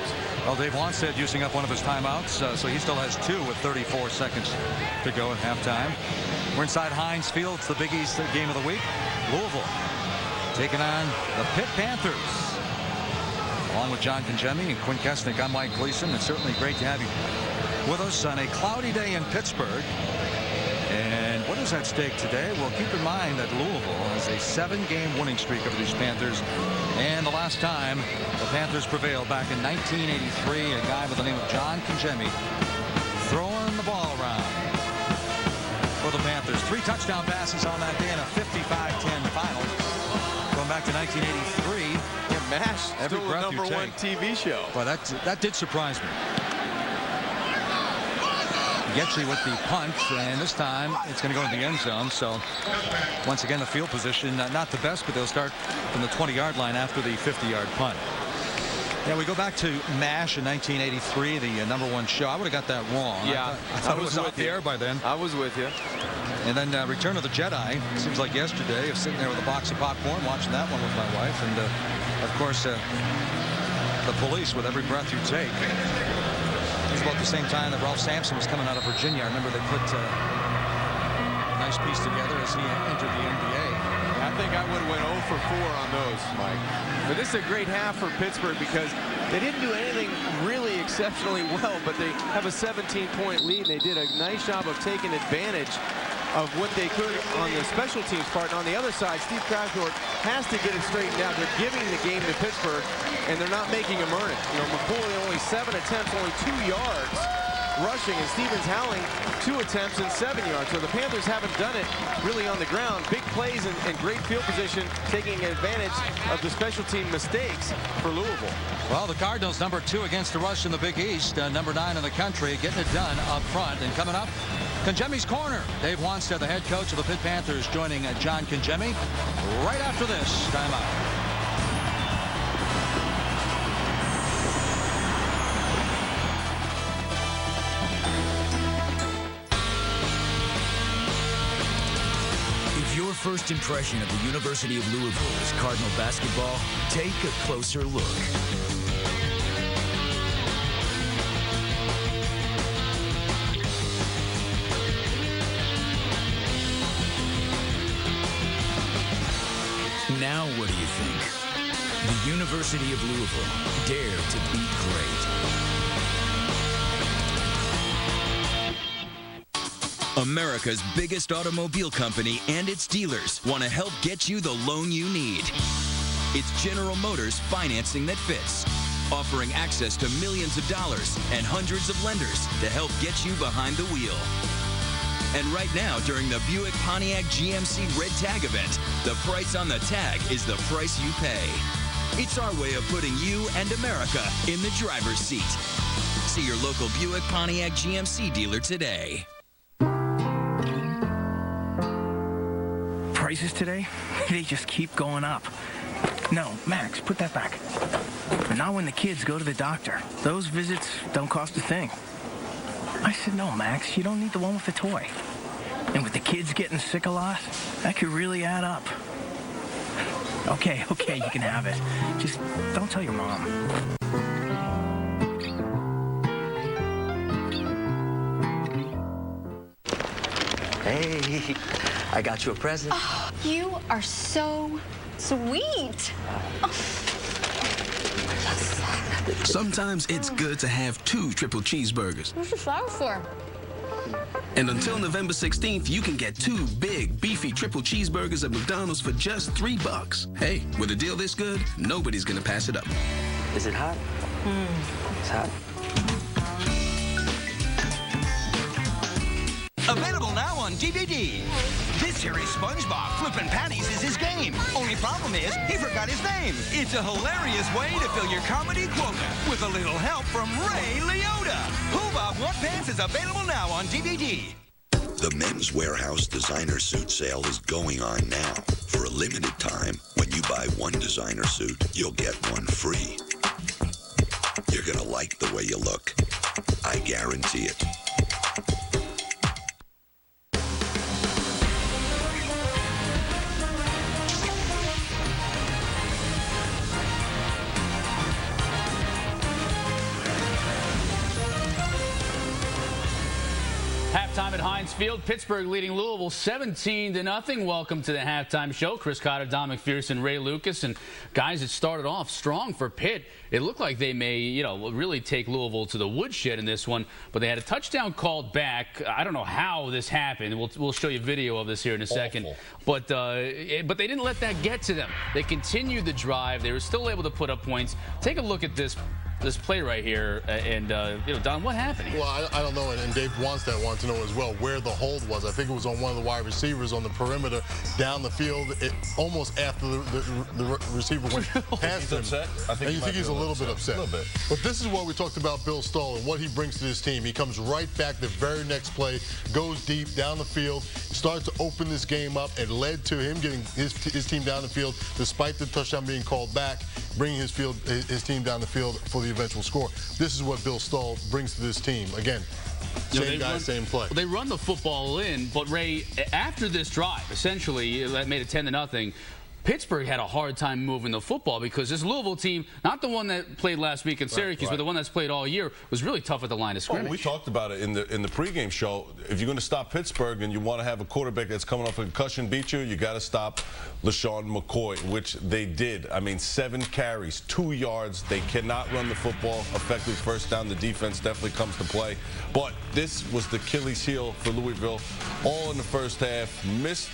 Well, Dave Wanstead using up one of his timeouts, so he still has 2 with 34 seconds to go at halftime. We're inside Heinz Field. It's the Big East game of the week. Louisville taking on the Pitt Panthers. Along with John Congemi and Quinn Kesnick, I'm Mike Gleason. It's certainly great to have you with us on a cloudy day in Pittsburgh. And what is at stake today? Well, keep in mind that Louisville has a 7-game winning streak over these Panthers. And the last time the Panthers prevailed back in 1983, a guy by the name of John Congemi throwing the ball around for the Panthers. 3 touchdown passes on that day and a 55-10 final. Going back to 1983. Yeah, MASH, every still the number 1 TV show. Well, that did surprise me. Getchy with the punt, and this time it's going to go in the end zone. So once again, the field position not the best, but they'll start from the 20-yard line after the 50-yard punt. Yeah, we go back to MASH in 1983, the number 1 show. I would have got that wrong. Yeah, I thought it was out the air by then. I was with you. And then Return of the Jedi. Seems like yesterday. I was sitting there with a box of popcorn, watching that one with my wife, and of course, the Police, With Every Breath You Take. It was about the same time that Ralph Sampson was coming out of Virginia. I remember they put a nice piece together as he entered the NBA. I think I would have went 0 for 4 on those, Mike. But this is a great half for Pittsburgh because they didn't do anything really exceptionally well, but they have a 17-point lead, and they did a nice job of taking advantage of what they could on the special teams part. And on the other side, Steve Krasnord has to get it straightened out. They're giving the game to Pittsburgh, and they're not making him earn it. McCoy only 7 attempts, only 2 yards rushing, and Stevens Howling 2 attempts and 7 yards. So the Panthers haven't done it really on the ground. Big plays and great field position, taking advantage of the special team mistakes for Louisville. Well, the Cardinals number 2 against the rush in the Big East, number 9 in the country, getting it done up front. And coming up, Congemi's Corner. Dave Wanstead, the head coach of the Pitt Panthers, joining John Congemi right after this timeout. Your first impression of the University of Louisville is Cardinal basketball? Take a closer look. Now what do you think? The University of Louisville, dare to be great. America's biggest automobile company and its dealers want to help get you the loan you need. It's General Motors financing that fits, offering access to millions of dollars and hundreds of lenders to help get you behind the wheel. And right now, during the Buick Pontiac GMC Red Tag event, the price on the tag is the price you pay. It's our way of putting you and America in the driver's seat. See your local Buick Pontiac GMC dealer today. Prices today, they just keep going up. No, Max, put that back. But not when the kids go to the doctor. Those visits don't cost a thing. I said, no, Max, you don't need the one with the toy. And with the kids getting sick a lot, that could really add up. Okay, you can have it. Just don't tell your mom. Hey, I got you a present. Oh, you are so sweet. Sometimes it's good to have 2 triple cheeseburgers. What's the flour for? And until November 16th, you can get 2 big, beefy triple cheeseburgers at McDonald's for just $3. Hey, with a deal this good, nobody's gonna pass it up. Is it hot? It's hot. Available now on DVD. This series, SpongeBob flipping patties is his game. Only problem is, he forgot his name. It's a hilarious way to fill your comedy quota with a little help from Ray Liotta. Who Bob What Pants is available now on DVD. The Men's Warehouse designer suit sale is going on now. For a limited time, when you buy one designer suit, you'll get one free. You're gonna like the way you look. I guarantee it. Halftime at Heinz Field. Pittsburgh leading Louisville 17-0. Welcome to the halftime show. Chris Cotter, Don McPherson, Ray Lucas, and guys, it started off strong for Pitt. It looked like they may, really take Louisville to the woodshed in this one, but they had a touchdown called back. I don't know how this happened. We'll show you video of this here in a second. But they didn't let that get to them. They continued the drive. They were still able to put up points. Take a look at this play right here, and Don, what happened here? Well, I don't know, and Dave Wanstead wanted to know as well where the hold was. I think it was on one of the wide receivers on the perimeter down the field, almost after the receiver went past him. Upset? I think and you think he's a little bit upset. A little bit. But this is what we talked about Bill Stoll and what he brings to this team. He comes right back the very next play, goes deep down the field, starts to open this game up, and led to him getting his team down the field despite the touchdown being called back, bringing his team down the field for the eventual score. This is what Bill Stoll brings to this team. Again, same guy, same play. They run the football in, but Ray, after this drive, essentially, that made it 10-0. Pittsburgh had a hard time moving the football because this Louisville team, not the one that played last week in Syracuse, but the one that's played all year, was really tough at the line of scrimmage. Well, we talked about it in the pregame show. If you're going to stop Pittsburgh and you want to have a quarterback that's coming off a concussion beat you got to stop LaShawn McCoy, which they did. I mean, 7 carries, 2 yards. They cannot run the football effectively. First down, the defense definitely comes to play. But this was the Achilles heel for Louisville. All in the first half. Missed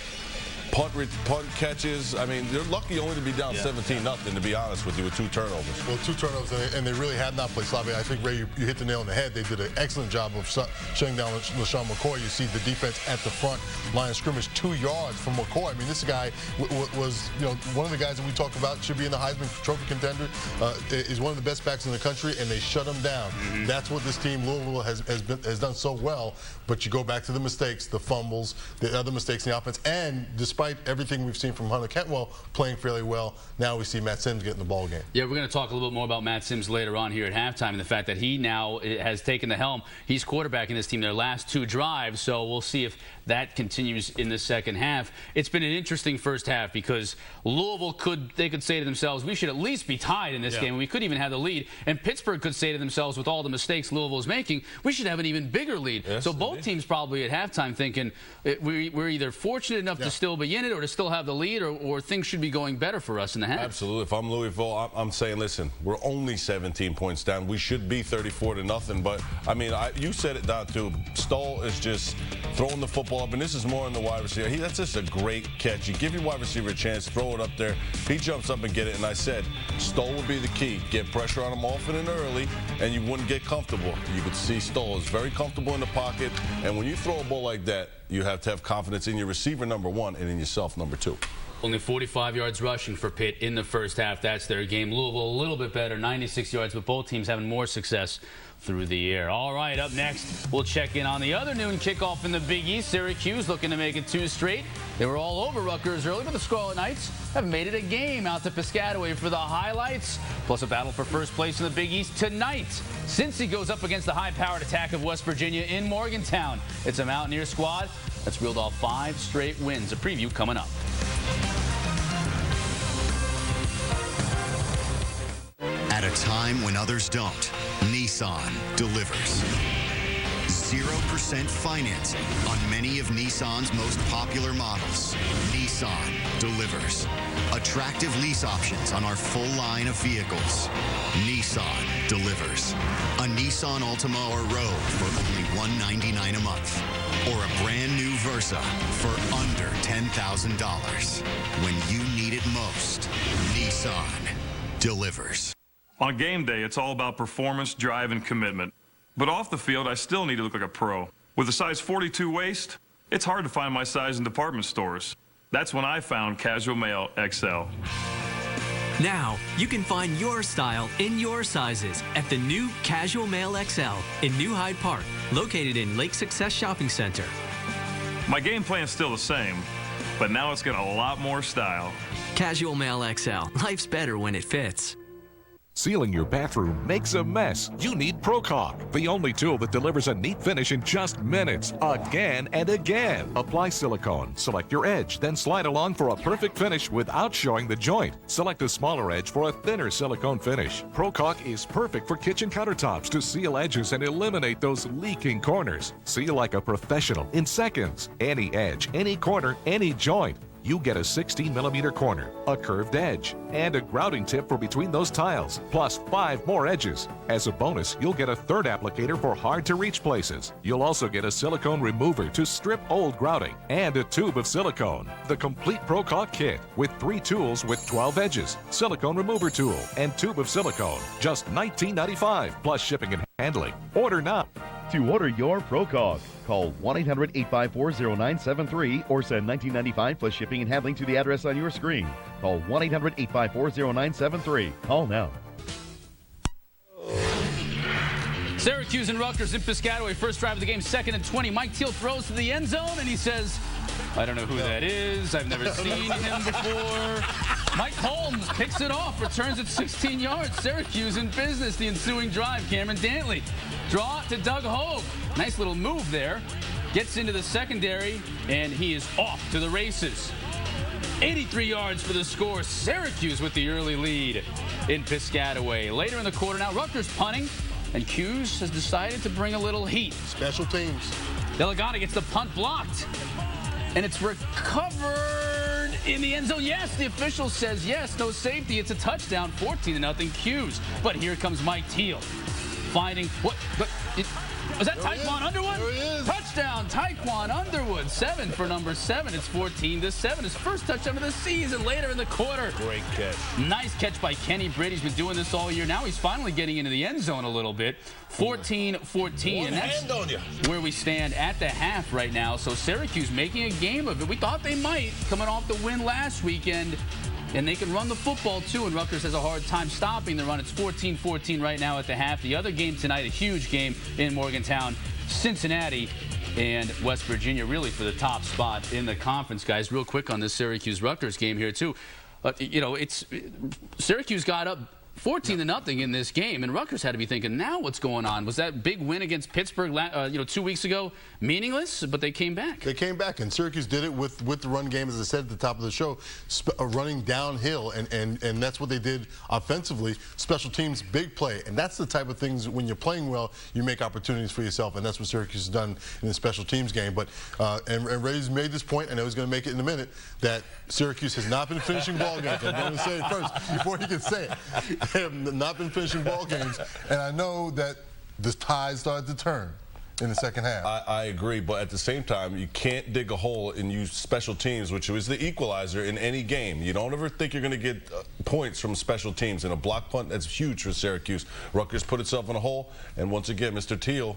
punt catches. I mean, they're lucky only to be down 17-0, to be honest with you, with 2 turnovers. Well, 2 turnovers, and they really have not played sloppy. I think, Ray, you hit the nail on the head. They did an excellent job of shutting down LaShawn McCoy. You see the defense at the front line of scrimmage, 2 yards from McCoy. I mean, this guy was, one of the guys that we talk about should be in the Heisman Trophy contender. Is one of the best backs in the country, and they shut him down. That's what this team, Louisville, has done so well. But you go back to the mistakes, the fumbles, the other mistakes in the offense, and despite everything we've seen from Hunter Cantwell playing fairly well, now we see Matt Sims getting the ball game. Yeah, we're going to talk a little bit more about Matt Sims later on here at halftime and the fact that he now has taken the helm. He's quarterbacking this team their last 2 drives, so we'll see if that continues in the second half. It's been an interesting first half because Louisville could say to themselves, we should at least be tied in this game. We could even have the lead. And Pittsburgh could say to themselves, with all the mistakes Louisville is making, we should have an even bigger lead. Yes, so both teams probably at halftime thinking we're either fortunate enough to still be in it or to still have the lead, or things should be going better for us in the half. Absolutely. If I'm Louisville, I'm saying, listen, we're only 17 points down. We should be 34-0. But, I mean, you said it, Don, too. Stoll is just throwing the football up, and this is more on the wide receiver. That's just a great catch. You give your wide receiver a chance, throw it up there. He jumps up and get it, and I said Stoll would be the key. Get pressure on him often and early, and you wouldn't get comfortable. You could see Stoll is very comfortable in the pocket, and when you throw a ball like that, you have to have confidence in your receiver, number 1, and in yourself, number 2. Only 45 yards rushing for Pitt in the first half. That's their game. Louisville a little bit better, 96 yards, but both teams having more success through the air. All right, up next, we'll check in on the other noon kickoff in the Big East. Syracuse looking to make it 2 straight. They were all over Rutgers early, but the Scarlet Knights have made it a game out to Piscataway for the highlights. Plus a battle for first place in the Big East tonight. Cincy goes up against the high-powered attack of West Virginia in Morgantown. It's a Mountaineer squad that's reeled off 5 straight wins. A preview coming up. At a time when others don't, Nissan delivers. 0% financing on many of Nissan's most popular models. Nissan delivers. A attractive lease options on our full line of vehicles. Nissan delivers. A Nissan Altima or Rogue for only $199 a month. Or a brand new Versa for under $10,000. When you need it most, Nissan delivers. On game day, it's all about performance, drive, and commitment. But off the field, I still need to look like a pro. With a size 42 waist, it's hard to find my size in department stores. That's when I found Casual Male XL. Now, you can find your style in your sizes at the new Casual Male XL in New Hyde Park, located in Lake Success Shopping Center. My game plan's still the same, but now it's got a lot more style. Casual Male XL. Life's better when it fits. Sealing your bathroom makes a mess. You need Pro-Caulk, the only tool that delivers a neat finish in just minutes, again and again. Apply silicone, select your edge, then slide along for a perfect finish without showing the joint. Select a smaller edge for a thinner silicone finish. Pro-Caulk is perfect for kitchen countertops to seal edges and eliminate those leaking corners. Seal like a professional in seconds. Any edge, any corner, any joint. You get a 16mm corner, a curved edge, and a grouting tip for between those tiles, plus 5 more edges. As a bonus, you'll get a third applicator for hard-to-reach places. You'll also get a silicone remover to strip old grouting, and a tube of silicone. The complete Pro-Caulk kit with 3 tools with 12 edges, silicone remover tool, and tube of silicone. Just $19.95 plus shipping and handling. Order now. To order your Pro-Caulk, call 1-800-854-0973 or send $19.95 plus shipping and handling to the address on your screen. Call 1-800-854-0973. Call now. Syracuse and Rutgers in Piscataway. First drive of the game, 2nd and 20. Mike Teal throws to the end zone, and he says, I don't know who that is. I've never seen him before. Mike Holmes picks it off, returns it 16 yards. Syracuse in business. The ensuing drive, Cameron Dantley. Draw to Doug Hogue. Nice little move there. Gets into the secondary, and he is off to the races. 83 yards for the score. Syracuse with the early lead in Piscataway. Later in the quarter now, Rutgers punting, and Hughes has decided to bring a little heat. Special teams. Delagata gets the punt blocked, and it's recovered in the end zone. Yes, the official says yes, no safety. It's a touchdown, 14-0 Hughes. But here comes Mike Teal. Finding what? Was that Taekwon Underwood? Touchdown, Taekwon Underwood. 7 for number 7. It's 14-7. His first touchdown of the season. Later in the quarter. Great catch. Nice catch by Kenny Britt. He's been doing this all year. Now he's finally getting into the end zone a little bit. 14-14. And that's where we stand at the half right now. So Syracuse making a game of it. We thought they might, coming off the win last weekend. And they can run the football, too, and Rutgers has a hard time stopping the run. It's 14-14 right now at the half. The other game tonight, a huge game in Morgantown. Cincinnati and West Virginia really for the top spot in the conference, guys. Real quick on this Syracuse-Rutgers game here, too. Syracuse got up 14-0 in this game, and Rutgers had to be thinking, now what's going on? Was that big win against Pittsburgh 2 weeks ago meaningless? But they came back. They came back, and Syracuse did it with the run game, as I said at the top of the show, running downhill, and that's what they did offensively. Special teams, big play, and that's the type of things when you're playing well, you make opportunities for yourself, and that's what Syracuse has done in the special teams game. But and Ray's made this point, and I was going to make it in a minute, that Syracuse has not been finishing ball games. I'm going to say it first before he can say it. They have not been finishing ball games, and I know that the tide started to turn in the second half. I agree, but at the same time, you can't dig a hole and use special teams, which is the equalizer in any game. You don't ever think you're going to get points from special teams. And a block punt, that's huge for Syracuse. Rutgers put itself in a hole, and once again, Mr. Teal,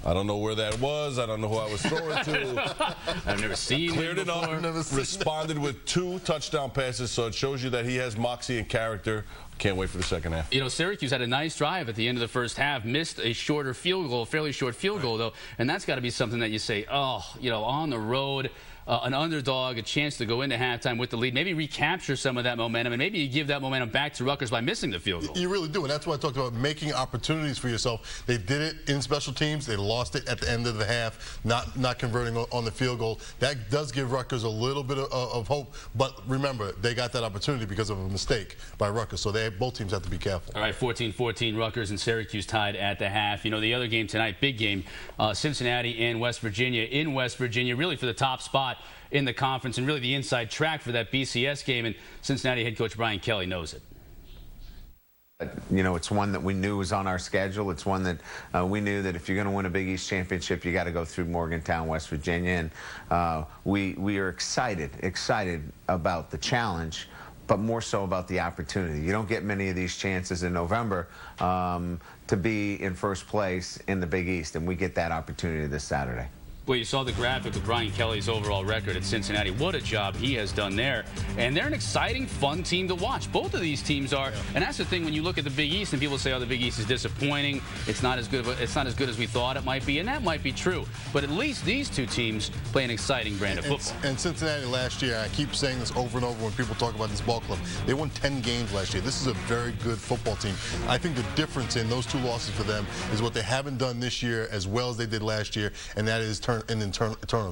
I don't know where that was. I don't know who I was throwing to. I've never seen Cleared him before. it up, responded with 2 touchdown passes, so it shows you that he has moxie and character. Can't wait for the second half. Syracuse had a nice drive at the end of the first half, missed a shorter field goal, fairly short field goal, though, and that's got to be something that you say, on the road, an underdog, a chance to go into halftime with the lead, maybe recapture some of that momentum, and maybe you give that momentum back to Rutgers by missing the field goal. You really do, and that's why I talked about making opportunities for yourself. They did it in special teams. They lost it at the end of the half, not converting on the field goal. That does give Rutgers a little bit of hope, but remember, they got that opportunity because of a mistake by Rutgers, so both teams have to be careful. All right, 14-14, Rutgers and Syracuse tied at the half. The other game tonight, big game, Cincinnati and West Virginia. In West Virginia, really for the top spot spot in the conference and really the inside track for that BCS game, and Cincinnati head coach Brian Kelly knows it. You know, it's one that we knew was on our schedule. It's one that we knew that if you're going to win a Big East championship, you got to go through Morgantown, West Virginia. And we are excited about the challenge, but more so about the opportunity. You don't get many of these chances in November to be in first place in the Big East, and we get that opportunity this Saturday. Well, you saw the graphic of Brian Kelly's overall record at Cincinnati. What a job he has done there. And they're an exciting, fun team to watch. Both of these teams are. And that's the thing when you look at the Big East and people say, oh, the Big East is disappointing. It's not as good as we thought it might be. And that might be true. But at least these two teams play an exciting brand of football. And Cincinnati last year, I keep saying this over and over when people talk about this ball club, they won 10 games last year. This is a very good football team. I think the difference in those two losses for them is what they haven't done this year as well as they did last year, and that is turnovers.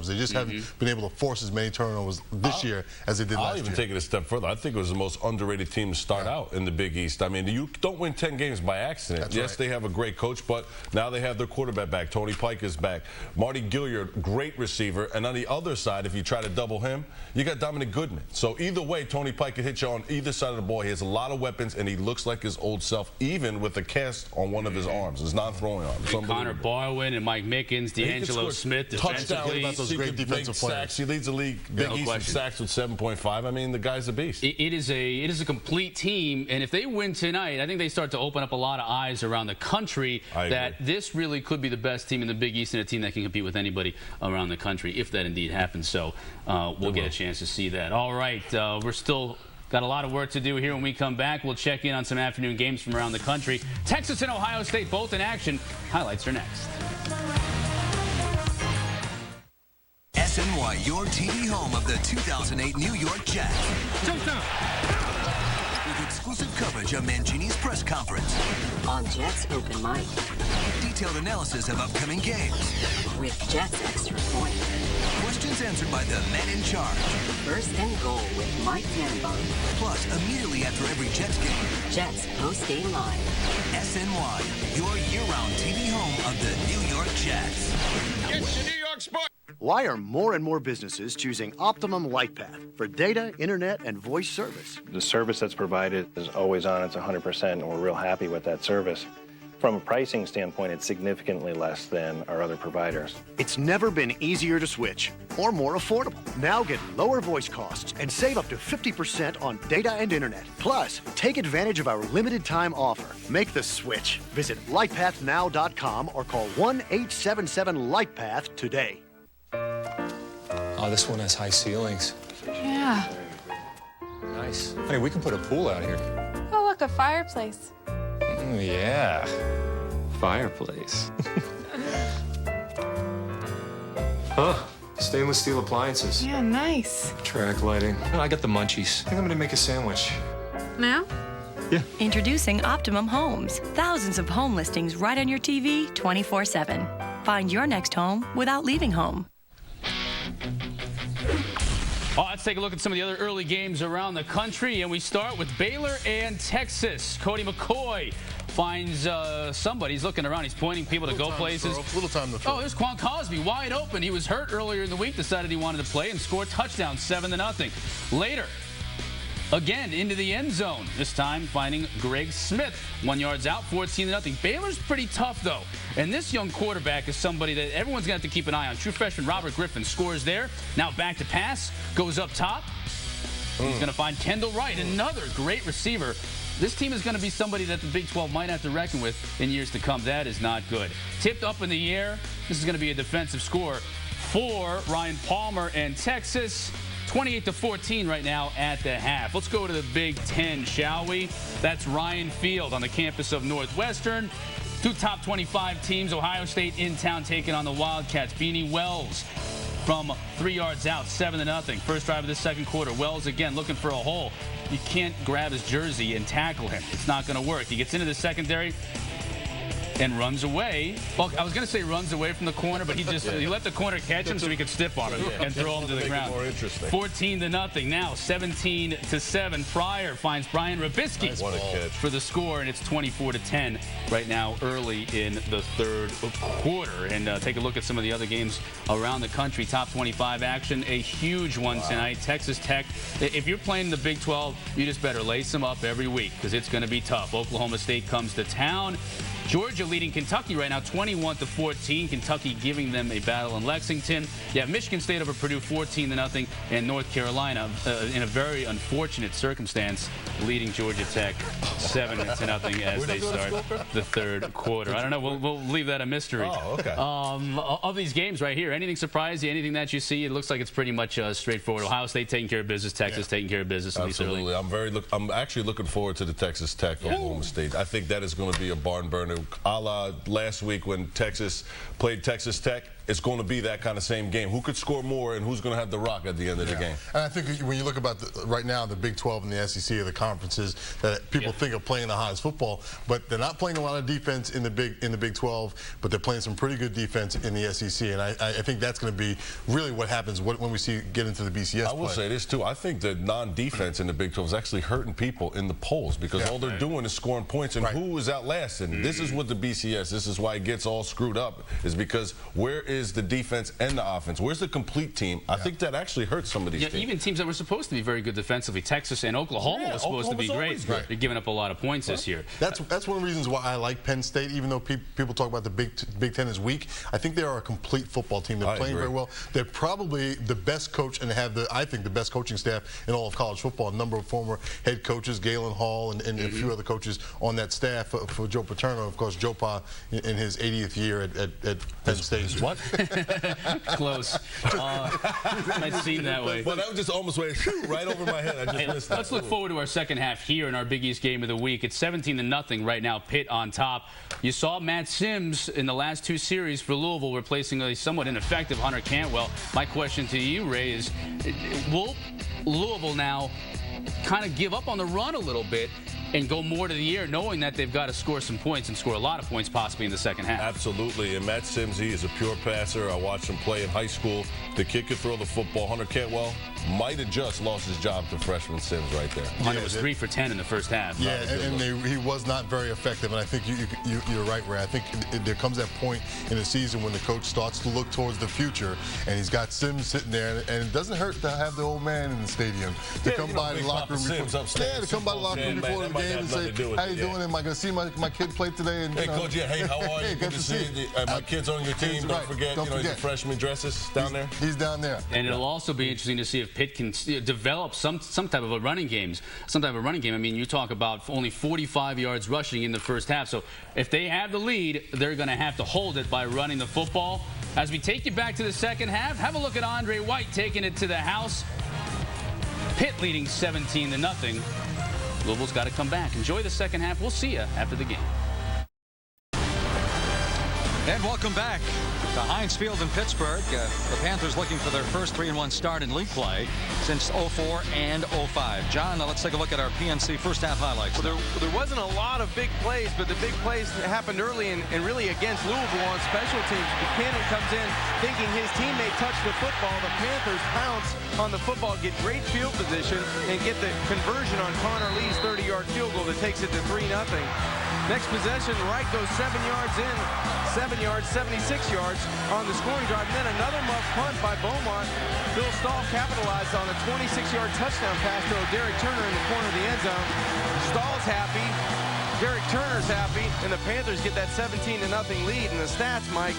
They just haven't been able to force as many turnovers this year as they did last year. I'll even take it a step further. I think it was the most underrated team to start out in the Big East. I mean, you don't win 10 games by accident. That's yes, right. they have a great coach, but now they have their quarterback back. Tony Pike is back. Marty Gilliard, great receiver. And on the other side, if you try to double him, you got Dominic Goodman. So either way, Tony Pike can hit you on either side of the ball. He has a lot of weapons, and he looks like his old self, even with a cast on one of his arms, his non-throwing arm. And Connor Barwin and Mike Mickens, D'Angelo Smith defensively. Those great defensive players. He leads the league Big East in sacks with 7.5. I mean, the guy's a beast. It is a complete team, and if they win tonight, I think they start to open up a lot of eyes around the country that this really could be the best team in the Big East and a team that can compete with anybody around the country, if that indeed happens. So we'll get a chance to see that. All right, we're still got a lot of work to do here. When we come back, we'll check in on some afternoon games from around the country. Texas and Ohio State both in action. Highlights are next. SNY, your TV home of the 2008 New York Jets. With exclusive coverage of Mangini's press conference. On Jets Open Mic. Detailed analysis of upcoming games. With Jets Extra Point. Questions answered by the men in charge. First and Goal with Mike Tannenbaum. Plus, immediately after every Jets game. Jets Post Game Live. SNY, your year-round TV home of the New York Jets. Get your New York sports. Why are more and more businesses choosing Optimum LightPath for data, internet, and voice service? The service that's provided is always on. It's 100%, and we're real happy with that service. From a pricing standpoint, it's significantly less than our other providers. It's never been easier to switch or more affordable. Now get lower voice costs and save up to 50% on data and internet. Plus, take advantage of our limited time offer. Make the switch. Visit lightpathnow.com or call 1-877-LIGHTPATH today. Oh, this one has high ceilings. Yeah. Nice. Honey, we can put a pool out here. Oh, look, a fireplace. Yeah. Fireplace. Huh. Stainless steel appliances. Yeah, nice. Track lighting. I got the munchies. I think I'm gonna make a sandwich. Now? Yeah. Introducing Optimum Homes. Thousands of home listings right on your TV 24/7. Find your next home without leaving home. Let's take a look at some of the other early games around the country, and we start with Baylor and Texas. Cody McCoy finds somebody. He's looking around. He's pointing people to go places. Little time to throw. Oh, there's Quan Cosby wide open. He was hurt earlier in the week, decided he wanted to play, and scored touchdown 7-0. Later, again into the end zone, this time finding Greg Smith. 1 yard out, 14-0. Baylor's pretty tough, though. And this young quarterback is somebody that everyone's going to have to keep an eye on. True freshman Robert Griffin scores there. Now back to pass, goes up top. He's going to find Kendall Wright, another great receiver. This team is going to be somebody that the Big 12 might have to reckon with in years to come. That is not good. Tipped up in the air. This is going to be a defensive score for Ryan Palmer and Texas. 28-14 right now at the half. Let's go to the Big Ten, shall we? That's Ryan Field on the campus of Northwestern. Two top 25 teams, Ohio State in town taking on the Wildcats. Beanie Wells from 3 yards out, 7-0. First drive of the second quarter. Wells again looking for a hole. You can't grab his jersey and tackle him. It's not going to work. He gets into the secondary. and runs away. Well, I was going to say runs away from the corner, but he let the corner catch him so he could stiff on him and throw him to the ground. 14-0. Now 17-7. Pryor finds Brian Rabisky for the score, and it's 24-10 right now early in the third quarter. And take a look at some of the other games around the country. Top 25 action, a huge one tonight. Texas Tech. If you're playing the Big 12, you just better lace them up every week because it's going to be tough. Oklahoma State comes to town. Georgia leading Kentucky right now 21-14. Kentucky giving them a battle in Lexington. You have Michigan State over Purdue 14-0, and North Carolina in a very unfortunate circumstance leading Georgia Tech 7-0 as they start the third quarter. I don't know. We'll leave that a mystery. Oh, okay. Of these games right here, anything surprise you? Anything that you see? It looks like it's pretty much straightforward. Ohio State taking care of business. Texas taking care of business. Absolutely. I'm actually looking forward to the Texas Tech Oklahoma State. I think that is going to be a barn burner. A la last week when Texas played Texas Tech, it's going to be that kind of same game. Who could score more and who's going to have the rock at the end of the game? And I think when you look about right now, the Big 12 and the SEC are the conferences that people think are playing the hottest football, but they're not playing a lot of defense in the Big 12, but they're playing some pretty good defense in the SEC, and I think that's going to be really what happens when we get into the BCS I will say this, too. I think the non-defense in the Big 12 is actually hurting people in the polls because all they're doing is scoring points, and who is outlasting? This is what the BCS, this is why it gets all screwed up, is because where is the defense and the offense? Where's the complete team? I think that actually hurts some of these teams. Even teams that were supposed to be very good defensively. Texas and Oklahoma was supposed to be great. They're giving up a lot of points this year. That's one of the reasons why I like Penn State, even though people talk about the Big Ten is weak. I think they are a complete football team. They're playing very well. They're probably the best coach and have I think the best coaching staff in all of college football. A number of former head coaches, Galen Hall and a few other coaches on that staff for Joe Paterno. Of course, Joe Pa in his 80th year at Penn State. What? Close. Might seem that way. Well, that was just almost right over my head. I just missed that. Let's look forward to our second half here in our Big East game of the week. It's 17-0 right now. Pitt on top. You saw Matt Sims in the last two series for Louisville replacing a somewhat ineffective Hunter Cantwell. My question to you, Ray, is will Louisville now kind of give up on the run a little bit and go more to the air, knowing that they've got to score some points and score a lot of points possibly in the second half? Absolutely. And Matt Sims, he is a pure passer. I watched him play in high school. The kid could throw the football. Hunter Cantwell might have just lost his job to freshman Sims right there. Hunter was 3 for 10 in the first half. Yeah, and he was not very effective. And I think you're right, Ray. I think there comes that point in the season when the coach starts to look towards the future, and he's got Sims sitting there, and it doesn't hurt to have the old man in the stadium to come by the locker room before. To come by the locker room before the game and say, "How you doing? Am I going to see my kid play today?" And, hey, Coach, hey, how are you? Good to see you. My kid's on your team. Don't forget, he's a freshman dresses down there. He's down there. And it'll also be interesting to see if Pitt can develop some type of a running game. I mean, you talk about only 45 yards rushing in the first half. So if they have the lead, they're going to have to hold it by running the football. As we take you back to the second half, have a look at Andre White taking it to the house. Pitt leading 17-0. Louisville's got to come back. Enjoy the second half. We'll see you after the game. And welcome back to Heinz Field in Pittsburgh. The Panthers looking for their first 3-1 start in league play since 04 and 05. John, now let's take a look at our PNC first half highlights. Well, there wasn't a lot of big plays, but the big plays happened early and really against Louisville on special teams. Buchanan comes in thinking his teammate touched the football. The Panthers pounce on the football, get great field position, and get the conversion on Connor Lee's 30-yard field goal that takes it to 3-0. Next possession, Wright goes 7 yards in, 7 yards, 76 yards on the scoring drive. And then another muff punt by Beaumont. Bill Stahl capitalized on a 26-yard touchdown pass to Derek Turner in the corner of the end zone. Stahl's happy, Derek Turner's happy, and the Panthers get that 17-0 lead. And the stats, Mike,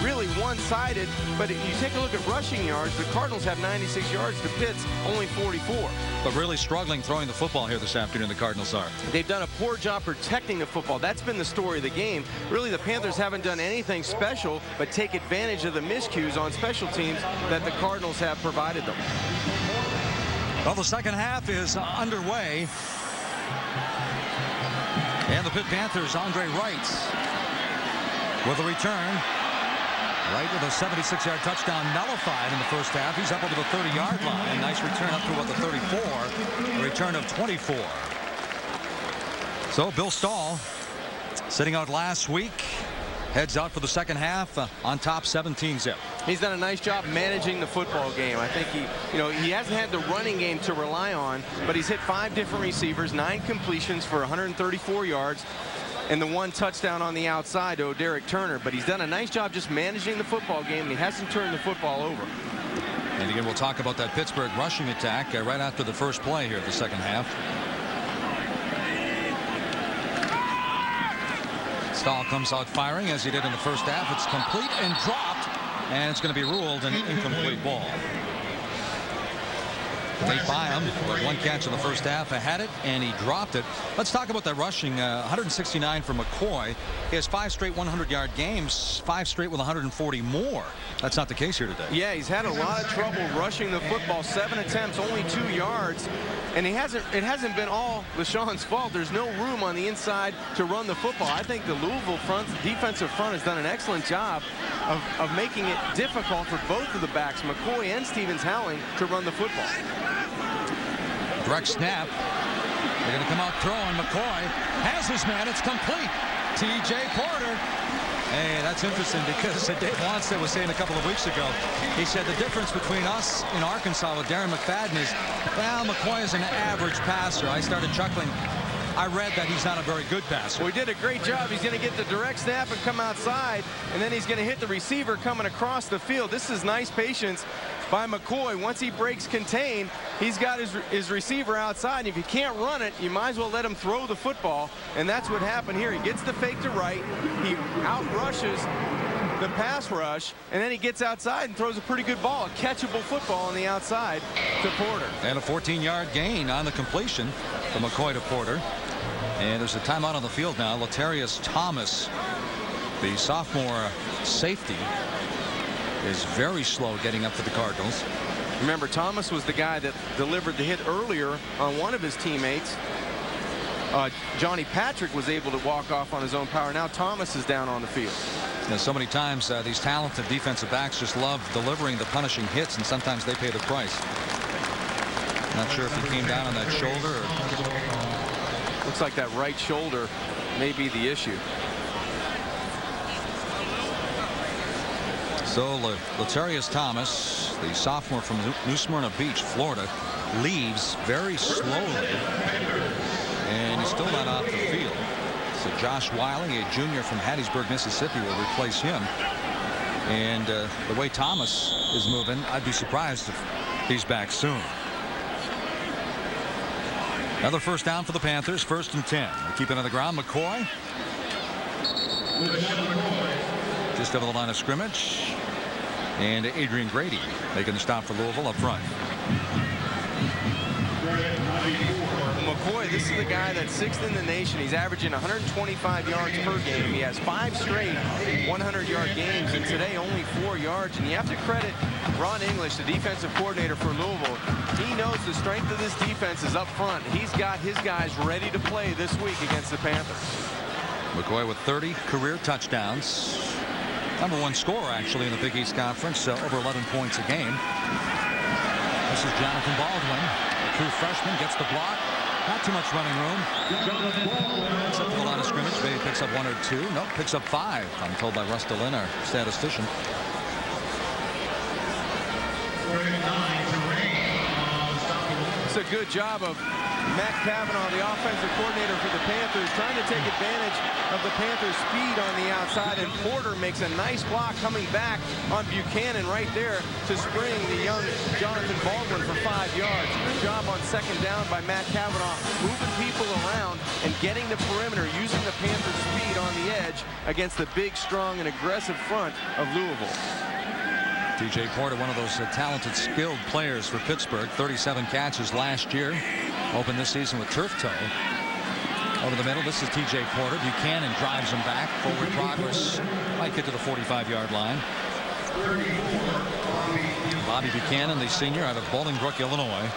really one-sided. But if you take a look at rushing yards, the Cardinals have 96 yards to Pitt's only 44. But really struggling throwing the football here this afternoon, the Cardinals are. They've done a poor job protecting the football. That's been the story of the game. Really, the Panthers haven't done anything special but take advantage of the miscues on special teams that the Cardinals have provided them. Well, the second half is underway. And the Pitt Panthers, Andre Wright with a return. Right with a 76-yard touchdown nullified in the first half. He's up over the 30-yard line. Nice return up to what, the 34. A return of 24. So Bill Stahl sitting out last week heads out for the second half on top 17-zip. He's done a nice job managing the football game. I think he hasn't had the running game to rely on, but he's hit 5 different receivers, 9 completions for 134 yards, and the 1 touchdown on the outside to Derek Turner. But he's done a nice job just managing the football game, and he hasn't turned the football over. And again, we'll talk about that Pittsburgh rushing attack right after the first play here of the second half. Stahl comes out firing as he did in the first half. It's complete and dropped, and it's going to be ruled an incomplete ball. Nate Byam with 1 catch in the first half. Had it, and he dropped it. Let's talk about that rushing. 169 for McCoy. He has 5 straight 100-yard games, 5 straight with 140 more. That's not the case here today. Yeah, he's had a lot of trouble rushing the football. 7 attempts, only 2 yards. And it hasn't been all LeSean's fault. There's no room on the inside to run the football. I think the Louisville defensive front has done an excellent job of making it difficult for both of the backs, McCoy and Stevens Howling, to run the football. Direct snap. They're going to come out throwing. McCoy has his man. It's complete. T.J. Porter. Hey, that's interesting because Dave Wanstead was saying a couple of weeks ago, he said the difference between us in Arkansas with Darren McFadden is, well, McCoy is an average passer. I started chuckling. I read that he's not a very good passer. Well, he did a great job. He's going to get the direct snap and come outside, and then he's going to hit the receiver coming across the field. This is nice patience by McCoy. Once he breaks contain, he's got his receiver outside, and if you can't run it, you might as well let him throw the football, and that's what happened here. He gets the fake to right, he outrushes the pass rush, and then he gets outside and throws a pretty good ball, a catchable football on the outside to Porter. And a 14-yard gain on the completion from McCoy to Porter. And there's a timeout on the field now. Latarius Thomas, the sophomore safety, is very slow getting up for the Cardinals. Remember, Thomas was the guy that delivered the hit earlier on one of his teammates. Johnny Patrick was able to walk off on his own power. Now Thomas is down on the field. You know, so many times these talented defensive backs just love delivering the punishing hits, and sometimes they pay the price. Not sure if he came down on that shoulder or... Looks like that right shoulder may be the issue. So Latarius Thomas, the sophomore from New Smyrna Beach, Florida, leaves very slowly, and he's still not off the field. So Josh Wiley, a junior from Hattiesburg, Mississippi, will replace him. And the way Thomas is moving, I'd be surprised if he's back soon. Another first down for the Panthers, 1st and 10. They keep it on the ground. McCoy just over the line of scrimmage. And Adrian Grady making the stop for Louisville up front. McCoy, this is the guy that's 6th in the nation. He's averaging 125 yards per game. He has 5 straight 100-yard games, and today only 4 yards. And you have to credit Ron English, the defensive coordinator for Louisville. He knows the strength of this defense is up front. He's got his guys ready to play this week against the Panthers. McCoy with 30 career touchdowns. #1 scorer, actually, in the Big East Conference, over 11 points a game. This is Jonathan Baldwin, a true freshman, gets the block. Not too much running room. Except for the line of scrimmage. Maybe picks up 1 or 2. Nope, picks up 5, I'm told by Russ DeLynn, our statistician. It's a good job of Matt Cavanaugh, the offensive coordinator for the Panthers, trying to take advantage of the Panthers' speed on the outside, and Porter makes a nice block coming back on Buchanan right there to spring the young Jonathan Baldwin for 5 yards. Good job on 2nd down by Matt Cavanaugh, moving people around and getting the perimeter, using the Panthers' speed on the edge against the big, strong, and aggressive front of Louisville. T.J. Porter, one of those talented, skilled players for Pittsburgh. 37 catches last year. Opened this season with turf toe. Over the middle, this is T.J. Porter. Buchanan drives him back. Forward progress. Might get to the 45-yard line. Bobby Buchanan, the senior out of Bolingbrook, Illinois.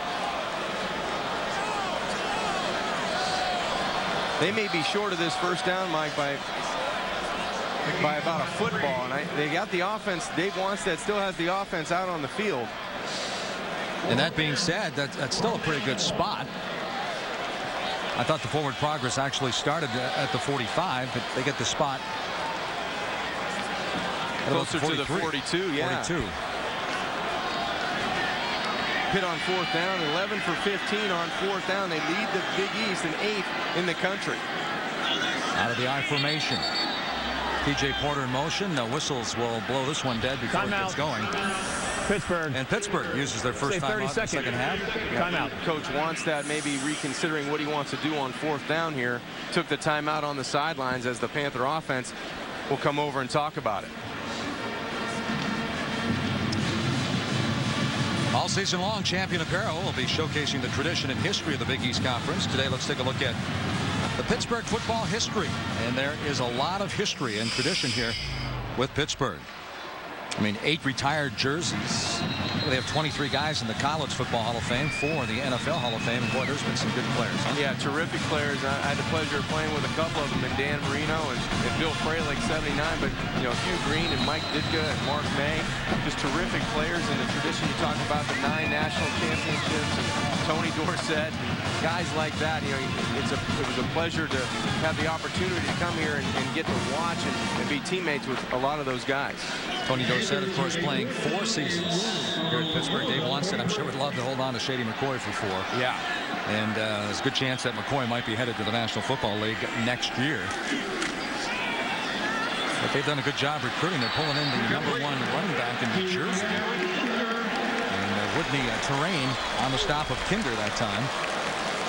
They may be short of this first down, Mike, by about a football, and they got the offense. Dave Wanstead still has the offense out on the field. And that being said, that's still a pretty good spot. I thought the forward progress actually started at the 45, but they get the spot Closer to the 42, yeah. 42. Pitt on 4th down, 11 for 15 on 4th down. They lead the Big East and 8th in the country. Out of the I formation. TJ Porter in motion. No whistles will blow this one dead before it gets going. Pittsburgh. And Pittsburgh uses their first timeout in the second half. Timeout. Coach Wannstedt maybe reconsidering what he wants to do on 4th down here. Took the timeout on the sidelines as the Panther offense will come over and talk about it. All season long, Champion Apparel will be showcasing the tradition and history of the Big East Conference. Today, let's take a look at the Pittsburgh football history. And there is a lot of history and tradition here with Pittsburgh. I mean, 8 retired jerseys. They have 23 guys in the College Football Hall of Fame, 4 in the NFL Hall of Fame. And boy, there's been some good players. Huh? Yeah, terrific players. I had the pleasure of playing with a couple of them, and Dan Marino and Bill Fralick, 79. But, you know, Hugh Green and Mike Ditka and Mark May, just terrific players. And the tradition you talk about, the 9 national championships, and Tony Dorsett, guys like that. You know, it was a pleasure to have the opportunity to come here and get to watch and be teammates with a lot of those guys. Tony Dorsett, of course, playing 4 seasons here at Pittsburgh. Dave Wannstedt, I'm sure, would love to hold on to Shady McCoy for 4. Yeah. And there's a good chance that McCoy might be headed to the National Football League next year. But they've done a good job recruiting. They're pulling in the #1 running back in New Jersey. And Whitney Terrain on the stop of Kinder that time.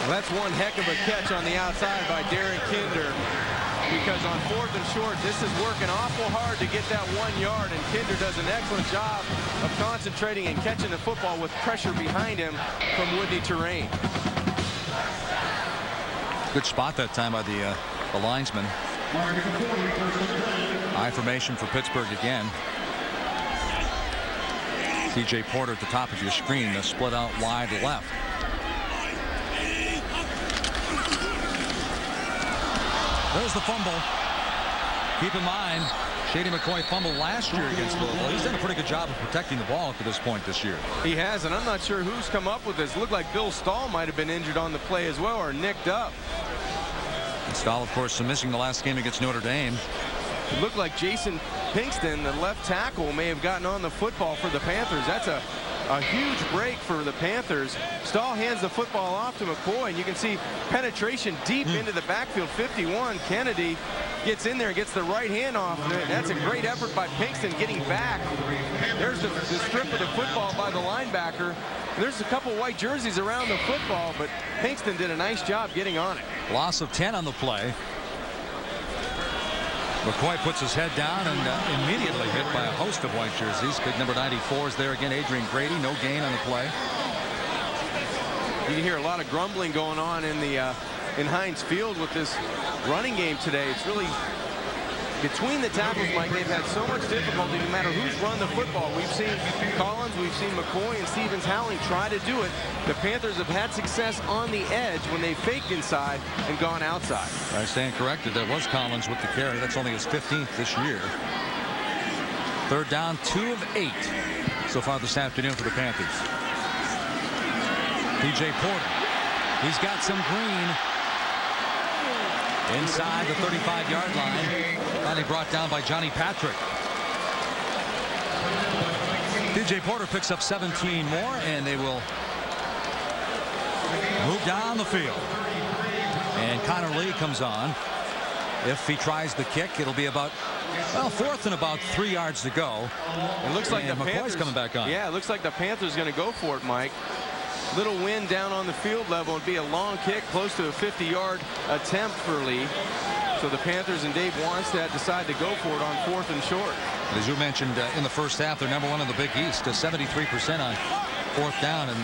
Well, that's one heck of a catch on the outside by Derek Kinder. Because on 4th and short, this is working awful hard to get that 1 yard, and Kinder does an excellent job of concentrating and catching the football with pressure behind him from Whitney Terrain. Good spot that time by the linesman. I formation for Pittsburgh again. TJ Porter at the top of your screen, the split out wide left. There's the fumble. Keep in mind, Shady McCoy fumbled last year against Louisville. He's done a pretty good job of protecting the ball up to this point this year. He has, and I'm not sure who's come up with this. Looked like Bill Stahl might have been injured on the play as well, or nicked up. And Stahl, of course, missing the last game against Notre Dame. It looked like Jason Pinkston, the left tackle, may have gotten on the football for the Panthers. That's a huge break for the Panthers. Stahl hands the football off to McCoy, and you can see penetration deep into the backfield. 51. Kennedy gets in there and gets the right hand off. That's a great effort by Pinkston getting back. There's the strip of the football by the linebacker. There's a couple white jerseys around the football, but Pinkston did a nice job getting on it. Loss of 10 on the play. McCoy puts his head down and immediately hit by a host of white jerseys. Big number 94 is there again. Adrian Grady, no gain on the play. You can hear a lot of grumbling going on in Heinz Field with this running game today. It's really between the tackles, Mike. They've had so much difficulty no matter who's run the football. We've seen Collins, we've seen McCoy and Stevens Howling try to do it. The Panthers have had success on the edge when they faked inside and gone outside. I stand corrected. That was Collins with the carry. That's only his 15th this year. 3rd down, 2 of 8 so far this afternoon for the Panthers. TJ Porter. He's got some green inside the 35-yard line. Finally brought down by Johnny Patrick. TJ Porter picks up 17 more, and they will move down the field. And Connor Lee comes on. If he tries the kick, it'll be about, well, 4th and about 3 yards to go. It looks like the McCoy's Panthers coming back on. Yeah, it looks like the Panthers going to go for it, Mike. Little wind down on the field level. It'd be a long kick, close to a 50-yard attempt for Lee. So the Panthers and Dave Wannstedt decide to go for it on 4th and short. As you mentioned, in the first half, they're #1 in the Big East, 73% on 4th down. And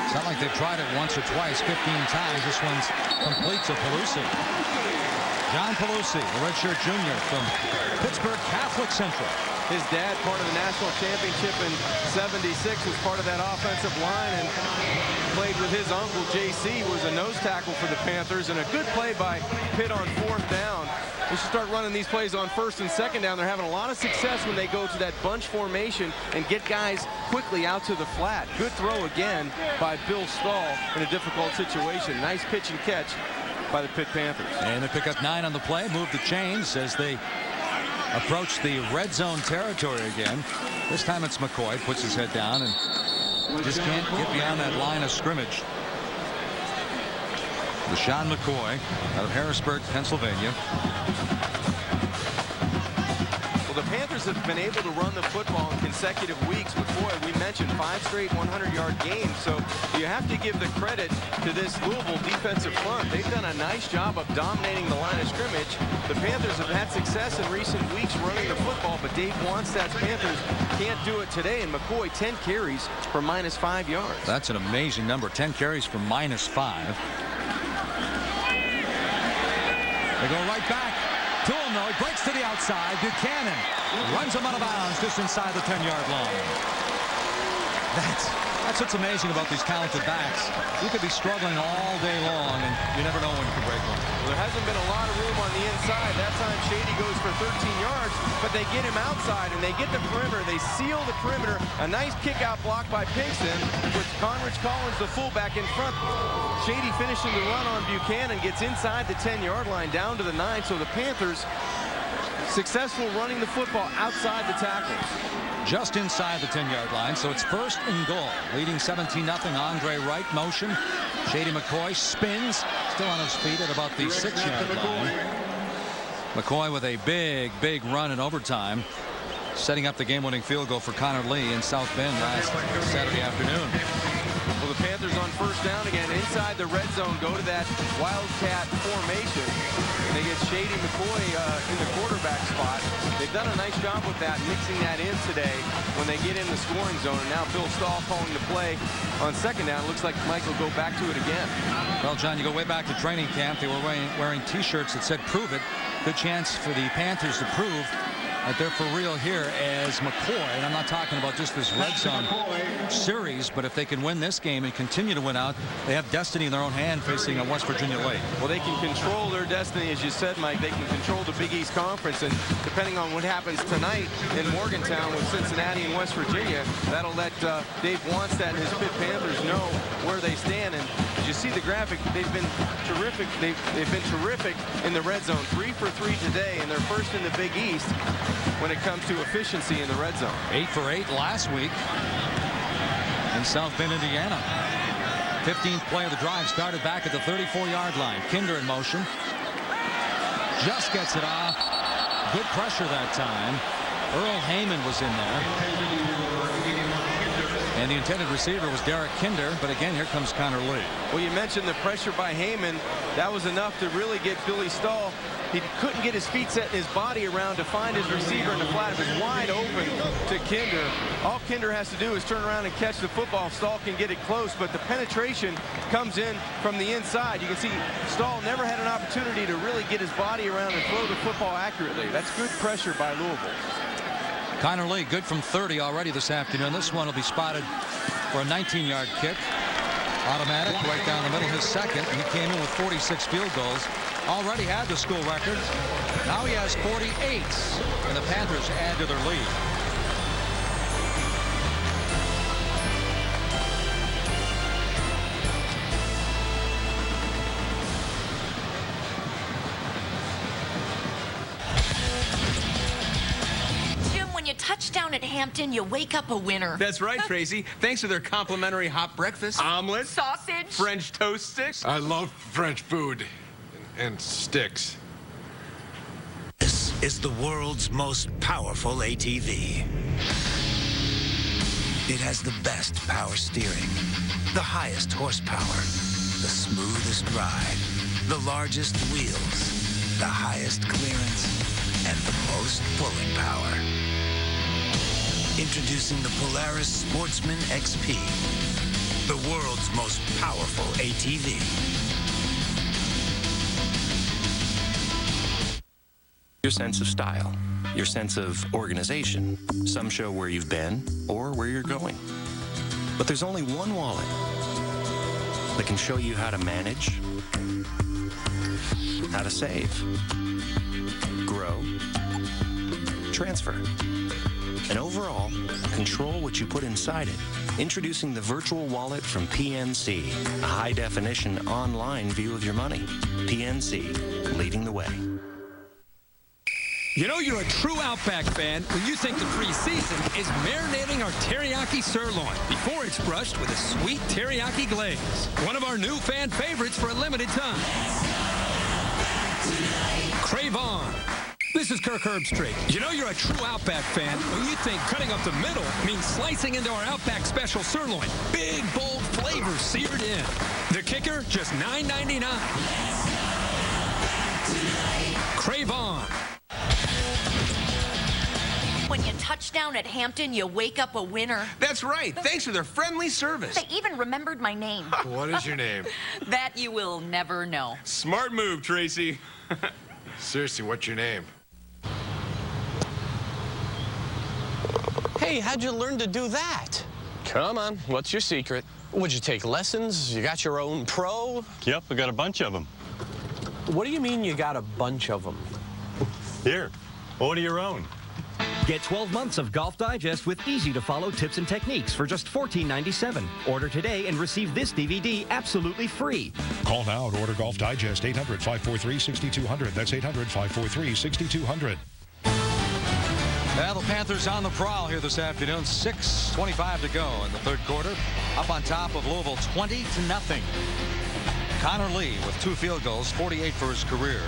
it's not like they've tried it once or twice, 15 times. This one's complete to Pelusi. John Pelusi, the redshirt junior from Pittsburgh Catholic Central. His dad, part of the national championship in '76, was part of that offensive line and played with his uncle, J.C., was a nose tackle for the Panthers. And a good play by Pitt on 4th down. They should start running these plays on 1st and 2nd down. They're having a lot of success when they go to that bunch formation and get guys quickly out to the flat. Good throw again by Bill Stahl in a difficult situation. Nice pitch and catch by the Pitt Panthers. And they pick up 9 on the play, move the chains as they approach the red zone territory again. This time it's McCoy, puts his head down and just can't get beyond that line of scrimmage. LeSean McCoy out of Harrisburg, Pennsylvania. Well, the Panthers have been able to run the football in consecutive weeks. McCoy, we mentioned 5 straight 100-yard games, so you have to give the credit to this Louisville defensive front. They've done a nice job of dominating the line of scrimmage. The Panthers have had success in recent weeks running the football, but Dave Wannstedt's Panthers can't do it today. And McCoy, 10 carries for -5 yards. That's an amazing number. 10 carries for -5. They go right back to him, though. He breaks to the outside. Buchanan runs him out of bounds just inside the 10-yard line. That's what's amazing about these talented backs. You could be struggling all day long, and you never know when you can break one. Well, there hasn't been a lot of room on the inside. That time Shady goes for 13 yards, but they get him outside, and they get the perimeter. They seal the perimeter. A nice kick-out block by Pinkston with Conrich Collins, the fullback, in front. Shady finishing the run on Buchanan, gets inside the 10-yard line, down to the 9. So the Panthers successful running the football outside the tackles. Just inside the 10-yard line, so it's 1st and goal. Leading 17-0. Andre Wright motion. Shady McCoy spins, still on his feet at about the 6-yard line. McCoy with a big run in overtime, setting up the game-winning field goal for Connor Lee in South Bend last Saturday afternoon. Well, the Panthers on 1st down again inside the red zone, go to that wildcat formation. They get Shady McCoy in the quarterback spot. They've done a nice job with that, mixing that in today when they get in the scoring zone. And now Phil Stahl calling the play on 2nd down. Looks like Mike will go back to it again. Well, John, you go way back to training camp. They were wearing T-shirts that said "Prove It." Good chance for the Panthers to prove that they're for real here as McCoy, and I'm not talking about just this red zone series, but if they can win this game and continue to win out, they have destiny in their own hand facing a West Virginia late. Well, they can control their destiny, as you said, Mike. They can control the Big East Conference, and depending on what happens tonight in Morgantown with Cincinnati and West Virginia, that'll let Dave Wannstedt and his Pitt Panthers know where they stand. And as you see the graphic, they've been terrific. They've been terrific in the red zone. 3 for 3 today, and they're 1st in the Big East when it comes to efficiency in the red zone. 8 for 8 last week in South Bend, Indiana. 15th play of the drive started back at the 34-yard line. Kinder in motion. Just gets it off. Good pressure that time. Earl Heyman was in there. And the intended receiver was Derek Kinder, but again, here comes Connor Lee. Well, you mentioned the pressure by Heyman. That was enough to really get Billy Stahl. He couldn't get his feet set and his body around to find his receiver in the flat. It was wide open to Kinder. All Kinder has to do is turn around and catch the football. Stahl can get it close, but the penetration comes in from the inside. You can see Stahl never had an opportunity to really get his body around and throw the football accurately. That's good pressure by Louisville. Connor Lee, good from 30 already this afternoon. This one will be spotted for a 19-yard kick. Automatic right down the middle, his 2nd. He came in with 46 field goals. Already had the school record. Now he has 48, and the Panthers add to their lead. Touchdown at Hampton, you wake up a winner. That's right, Tracy. Thanks to their complimentary hot breakfast. Omelet. Sausage. French toast sticks. I love French food and sticks. This is the world's most powerful ATV. It has the best power steering, the highest horsepower, the smoothest ride, the largest wheels, the highest clearance, and the most pulling power. Introducing the Polaris Sportsman XP, the world's most powerful ATV. Your sense of style, your sense of organization. Some show where you've been or where you're going. But there's only one wallet that can show you how to manage, how to save, grow, transfer, and overall, control what you put inside it. Introducing the virtual wallet from PNC, a high-definition online view of your money. PNC, leading the way. You know you're a true Outback fan when you think the preseason is marinating our teriyaki sirloin before it's brushed with a sweet teriyaki glaze. One of our new fan favorites for a limited time. Crave on. This is Kirk Herbstreit. You know you're a true Outback fan when you think cutting up the middle means slicing into our Outback Special sirloin. Big, bold flavor seared in. The kicker, just $9.99. Crave on. When you touch down at Hampton, you wake up a winner. That's right. Thanks for their friendly service. They even remembered my name. What is your name? That you will never know. Smart move, Tracy. Seriously, what's your name? Hey, how'd you learn to do that? Come on, what's your secret? Would you take lessons? You got your own pro? Yep, I got a bunch of them. What do you mean you got a bunch of them? Here, order your own. Get 12 months of Golf Digest with easy-to-follow tips and techniques for just $14.97. Order today and receive this DVD absolutely free. Call now to order Golf Digest, 800-543-6200. That's 800-543-6200. Well, the Panthers on the prowl here this afternoon. 6:25 to go in the third quarter. Up on top of Louisville, 20-0. Connor Lee with 2 field goals, 48 for his career.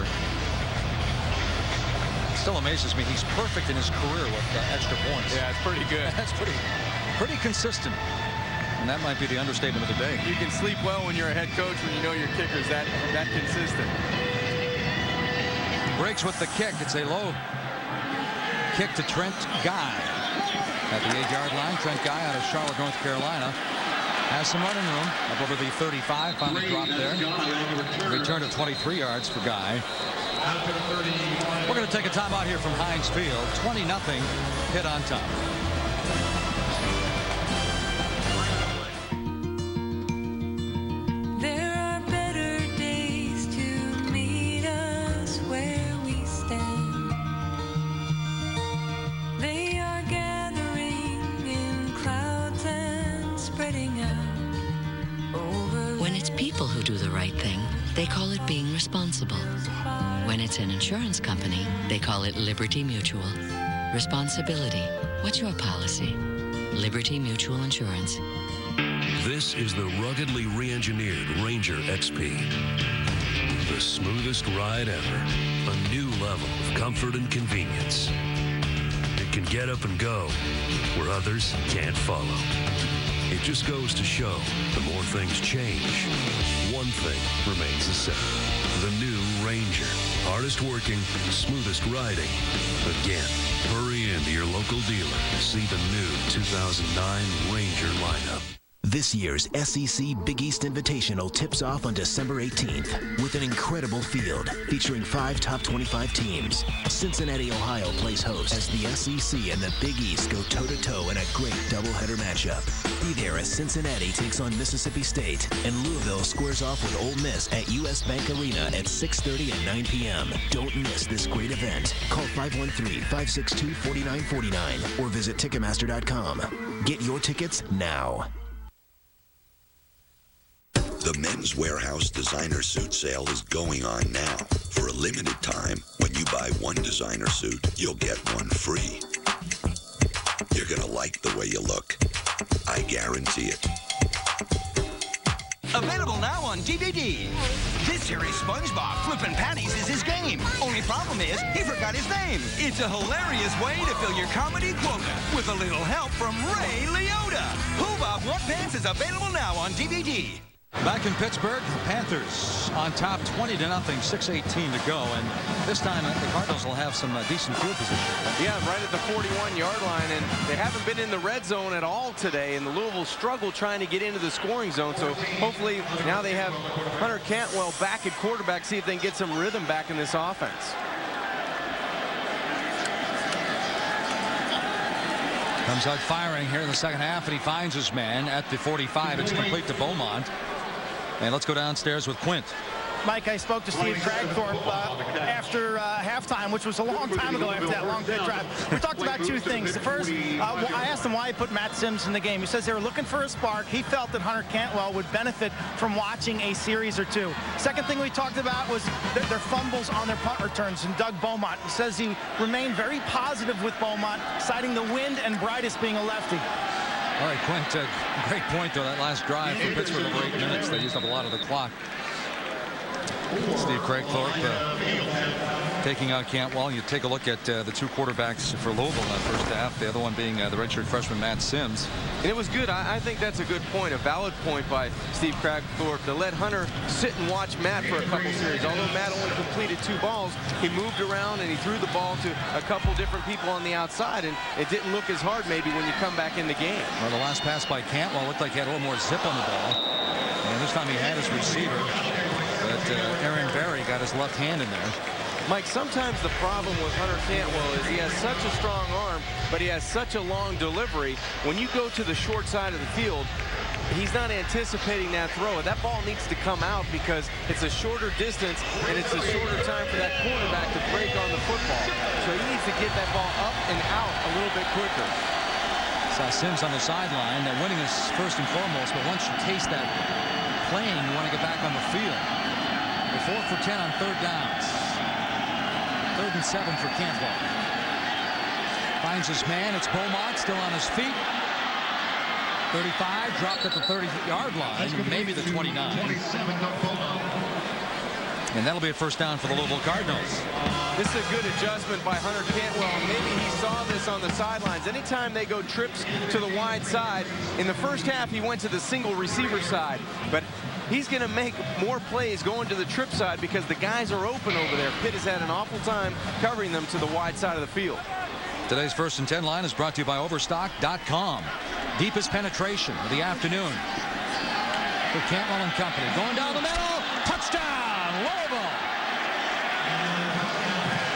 Still amazes me. He's perfect in his career with extra points. Yeah, it's pretty good. That's pretty consistent. And that might be the understatement of the day. You can sleep well when you're a head coach when you know your kicker's that consistent. Breaks with the kick. It's a low kick to Trent Guy. At the 8-yard line, Trent Guy out of Charlotte, North Carolina. Has some running room. Up over the 35. Finally dropped there. Return of 23 yards for Guy. We're going to take a timeout here from Heinz Field. 20-0. Hit on top. There are better days to meet us where we stand. They are gathering in clouds and spreading out over. When it's people who do the right thing, they call it being responsible. When it's an insurance company, they call it Liberty Mutual. Responsibility. What's your policy? Liberty Mutual Insurance. This is the ruggedly re-engineered Ranger XP. The smoothest ride ever. A new level of comfort and convenience. It can get up and go where others can't follow. It just goes to show, the more things change, one thing remains the same. The new Ranger. Hardest working, smoothest riding. Again, hurry into your local dealer to see the new 2009 Ranger lineup. This year's SEC Big East Invitational tips off on December 18th with an incredible field featuring 5 top 25 teams. Cincinnati, Ohio plays host as the SEC and the Big East go toe-to-toe in a great doubleheader matchup. Be there as Cincinnati takes on Mississippi State and Louisville squares off with Ole Miss at US Bank Arena at 6:30 and 9 p.m. Don't miss this great event. Call 513-562-4949 or visit Ticketmaster.com. Get your tickets now. The Men's Warehouse designer suit sale is going on now. For a limited time, when you buy one designer suit, you'll get one free. You're going to like the way you look. I guarantee it. Available now on DVD. This series SpongeBob flipping patties is his game. Only problem is, he forgot his name. It's a hilarious way to fill your comedy quota with a little help from Ray Liotta. Who Bob What Pants is available now on DVD. Back in Pittsburgh, the Panthers on top 20-0, 6:18 to go. And this time the Cardinals will have some decent field position. Yeah, right at the 41-yard line. And they haven't been in the red zone at all today. And the Louisville struggle trying to get into the scoring zone. So hopefully now they have Hunter Cantwell back at quarterback, see if they can get some rhythm back in this offense. Comes out firing here in the second half, and he finds his man at the 45. It's complete to Beaumont. And let's go downstairs with Quint. Mike, I spoke to Steve Cragthorpe after halftime, which was a long time ago after that long pit drive. We talked about two things. The first, I asked him why he put Matt Sims in the game. He says they were looking for a spark. He felt that Hunter Cantwell would benefit from watching a series or two. Second thing we talked about was their fumbles on their punt returns, and Doug Beaumont. He says he remained very positive with Beaumont, citing the wind and Bridus being a lefty. All right, Quint, great point, though, that last drive for Pittsburgh over 8 minutes. They used up a lot of the clock. Steve Cragthorpe taking out Cantwell. You take a look at the two quarterbacks for Louisville in that first half, the other one being the redshirt freshman Matt Sims. And it was good. I think that's a good point, a valid point by Steve Cragthorpe to let Hunter sit and watch Matt for a couple series. Although Matt only completed 2 balls, he moved around and he threw the ball to a couple different people on the outside, and it didn't look as hard maybe when you come back in the game. Well, the last pass by Cantwell looked like he had a little more zip on the ball. And this time he had his receiver. But Aaron Berry got his left hand in there. Mike, sometimes the problem with Hunter Cantwell is he has such a strong arm, but he has such a long delivery. When you go to the short side of the field, he's not anticipating that throw. That ball needs to come out because it's a shorter distance and it's a shorter time for that quarterback to break on the football. So he needs to get that ball up and out a little bit quicker. Saw Sims on the sideline. Winning is first and foremost, but once you taste that playing, you want to get back on the field. They're 4 for 10 on third downs. 3rd and 7 for Cantwell. Finds his man. It's Beaumont still on his feet. 35, dropped at the 30-yard line, maybe the 29. And that'll be a first down for the Louisville Cardinals. This is a good adjustment by Hunter Cantwell. Maybe he saw this on the sidelines. Anytime they go trips to the wide side, in the first half he went to the single receiver side. But he's going to make more plays going to the trip side because the guys are open over there. Pitt has had an awful time covering them to the wide side of the field. Today's 1st and 10 line is brought to you by Overstock.com. Deepest penetration of the afternoon for Cantwell and company. Going down the middle. Touchdown, Louisville.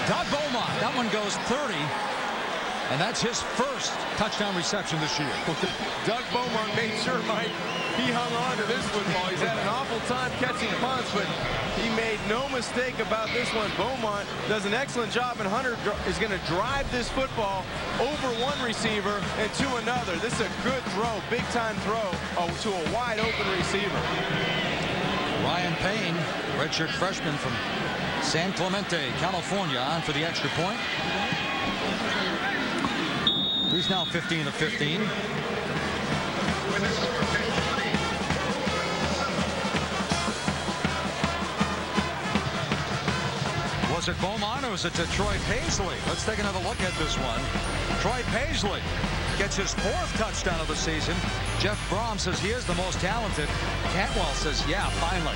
Doug Beaumont. That one goes 30. And that's his first touchdown reception this year. Doug Beaumont made sure, Mike, he hung on to this football. He's had an awful time catching punts, but he made no mistake about this one. Beaumont does an excellent job, and Hunter is going to drive this football over one receiver and to another. This is a good throw, big-time throw to a wide-open receiver. Ryan Payne, redshirt freshman from San Clemente, California, on for the extra point. He's now 15 of 15. Was it Beaumont or was it to Troy Paisley? Let's take another look at this one. Troy Paisley gets his 4th touchdown of the season. Jeff Brom says he is the most talented. Cantwell says, yeah, finally.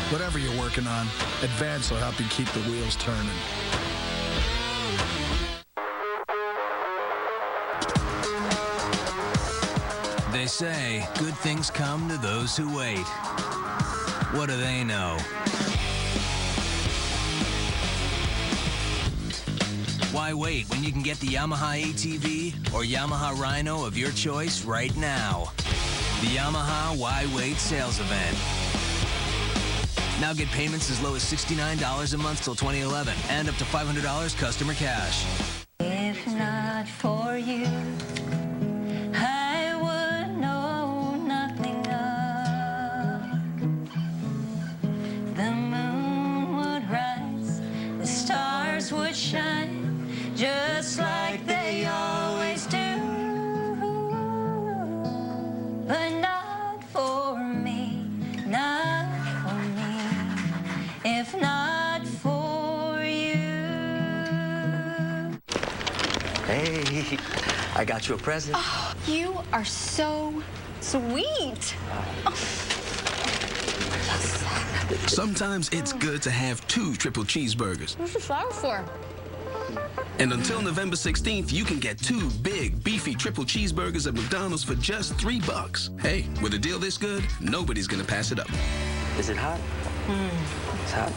Whatever you're working on, Advance will help you keep the wheels turning. They say good things come to those who wait. What do they know? Why wait when you can get the Yamaha ATV or Yamaha Rhino of your choice right now? The Yamaha Why Wait sales event. Now get payments as low as $69 a month till 2011 and up to $500 customer cash. If not for you, I would know nothing of. The moon would rise, the stars would shine, just like they always do. But not for me, not for me, if not for you. Hey, I got you a present. Oh, you are so sweet. Sometimes it's good to have 2 triple cheeseburgers. What's the flour for? And until November 16th, you can get 2 big, beefy triple cheeseburgers at McDonald's for just $3. Hey, with a deal this good, nobody's gonna pass it up. Is it hot? It's hot.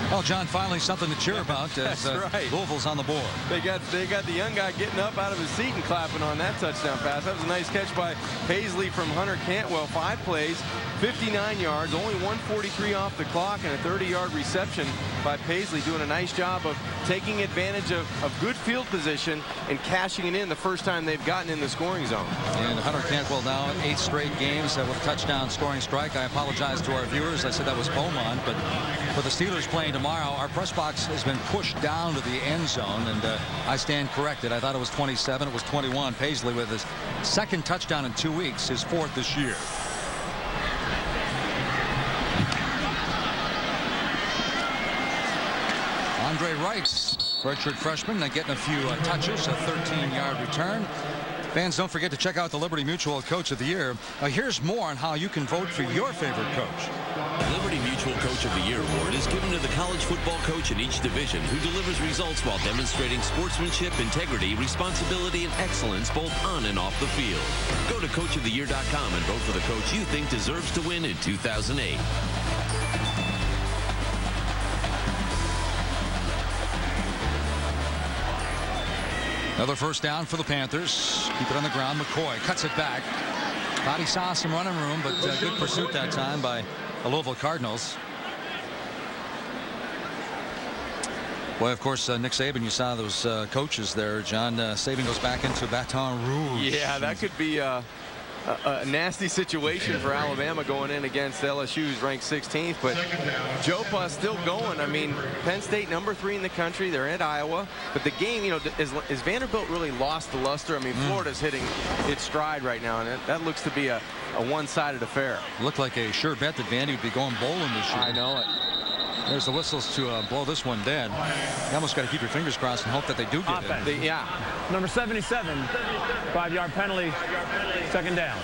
Well, John, finally something to cheer about as right. Louisville's on the board. They got the young guy getting up out of his seat and clapping on that touchdown pass. That was a nice catch by Paisley from Hunter Cantwell. 5 plays, 59 yards, only 143 off the clock, and a 30-yard reception by Paisley, doing a nice job of taking advantage of good field position and cashing it in the first time they've gotten in the scoring zone. And Hunter Cantwell now 8 straight games with touchdown scoring strike. I apologize to our viewers. I said that was Beaumont, but for the Steelers playing tomorrow, our press box has been pushed down to the end zone, and I stand corrected. I thought it was 27. It was 21. Paisley with his 2nd touchdown in 2 weeks, his 4th this year. Andre Wright, redshirt freshman, getting a few touches, a 13-yard return. Fans, don't forget to check out the Liberty Mutual Coach of the Year. Here's more on how you can vote for your favorite coach. Liberty Mutual Coach of the Year award is given to the college football coach in each division who delivers results while demonstrating sportsmanship, integrity, responsibility, and excellence both on and off the field. Go to coachoftheyear.com and vote for the coach you think deserves to win in 2008. Another first down for the Panthers. Keep it on the ground. McCoy cuts it back. Thought he saw some running room, but good pursuit that time by the Louisville Cardinals. Boy, of course, Nick Saban, you saw those coaches there. John, Saban goes back into Baton Rouge. Yeah, that could be a nasty situation for Alabama going in against LSU, who's ranked 16th. But Jopa's still going. I mean, Penn State #3 in the country. They're at Iowa. But the game, you know, is Vanderbilt really lost the luster? I mean, Florida's hitting its stride right now, and that looks to be a one-sided affair. Looked like a sure bet that Vandy would be going bowling this year. I know it. There's the whistles to blow this one dead. You almost got to keep your fingers crossed and hope that they do get it. Yeah. Number 77, 5-yard penalty, 2nd down.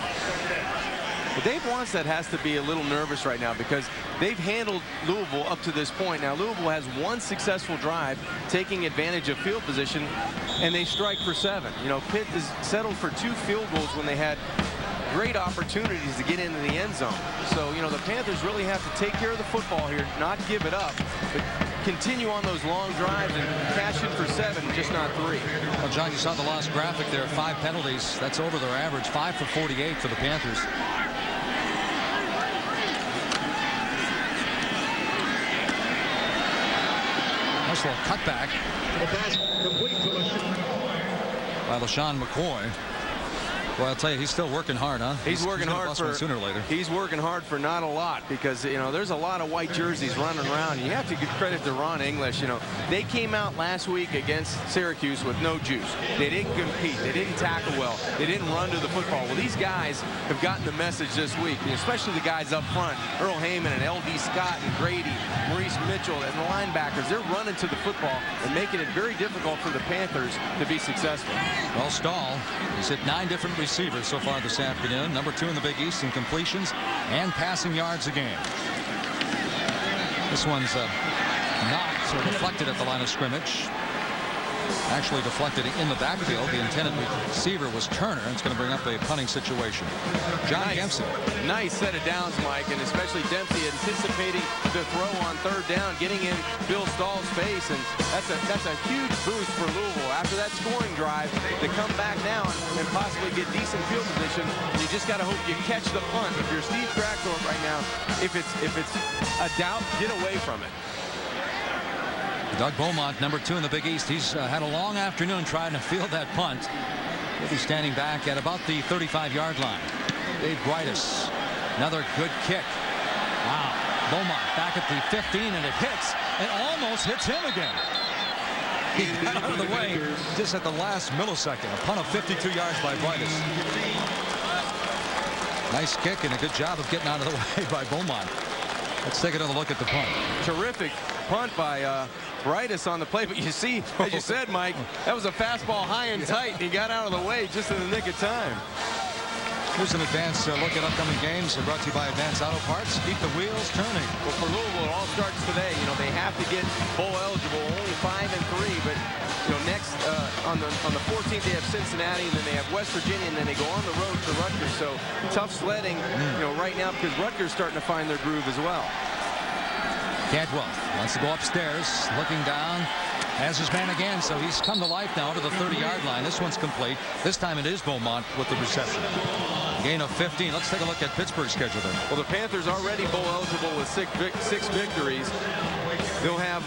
Well, Dave Wannstedt has to be a little nervous right now because they've handled Louisville up to this point. Now, Louisville has 1 successful drive taking advantage of field position, and they strike for 7. You know, Pitt has settled for 2 field goals when they had great opportunities to get into the end zone. So, you know, the Panthers really have to take care of the football here, not give it up, but continue on those long drives and cash in for 7, just not 3. Well, John, you saw the last graphic there. 5 penalties. That's over their average. 5 for 48 for the Panthers. Nice little cutback by LaShawn McCoy. Well, I'll tell you, he's still working hard, huh? He's working hard for sooner or later. He's working hard for not a lot because, you know, there's a lot of white jerseys running around. You have to give credit to Ron English. You know, they came out last week against Syracuse with no juice. They didn't compete. They didn't tackle well. They didn't run to the football. Well, these guys have gotten the message this week, especially the guys up front, Earl Heyman and L.D. Scott and Grady, Maurice Mitchell, and the linebackers. They're running to the football and making it very difficult for the Panthers to be successful. Well, Stahl, he's hit 9 different receivers so far this afternoon. #2 in the Big East in completions and passing yards a game. This one's knocked or deflected at the line of scrimmage. Actually deflected in the backfield. The intended receiver was Turner. It's going to bring up a punting situation. John Dempsey. Nice set of downs, Mike, and especially Dempsey anticipating the throw on 3rd down, getting in Bill Stahl's face, and that's a huge boost for Louisville. After that scoring drive, to come back now and possibly get decent field position, you just got to hope you catch the punt. If you're Steve Kragthorpe right now, if it's a doubt, get away from it. Doug Beaumont, #2 in the Big East. He's had a long afternoon trying to field that punt. He'll be standing back at about the 35-yard line. Dave Brightus, another good kick. Wow. Beaumont back at the 15, and it hits, and almost hits him again. He got out of the way just at the last millisecond. A punt of 52 yards by Brightus. Nice kick and a good job of getting out of the way by Beaumont. Let's take another look at the punt. Terrific punt by Brightus on the play, but you see, as you said, Mike, that was a fastball high and tight, and he got out of the way just in the nick of time. Here's an advance look at upcoming games brought to you by Advanced Auto Parts. Keep the wheels turning. Well, for Louisville, it all starts today. You know, they have to get bowl eligible, only 5-3, but you know, next on the 14th they have Cincinnati, and then they have West Virginia, and then they go on the road to Rutgers. So tough sledding, you know, right now because Rutgers starting to find their groove as well. Cantwell wants to go upstairs, looking down. Has his man again, so he's come to life now to the 30-yard line. This one's complete. This time it is Beaumont with the reception. Gain of 15. Let's take a look at Pittsburgh's schedule then. Well, the Panthers already bowl eligible with six victories. They'll have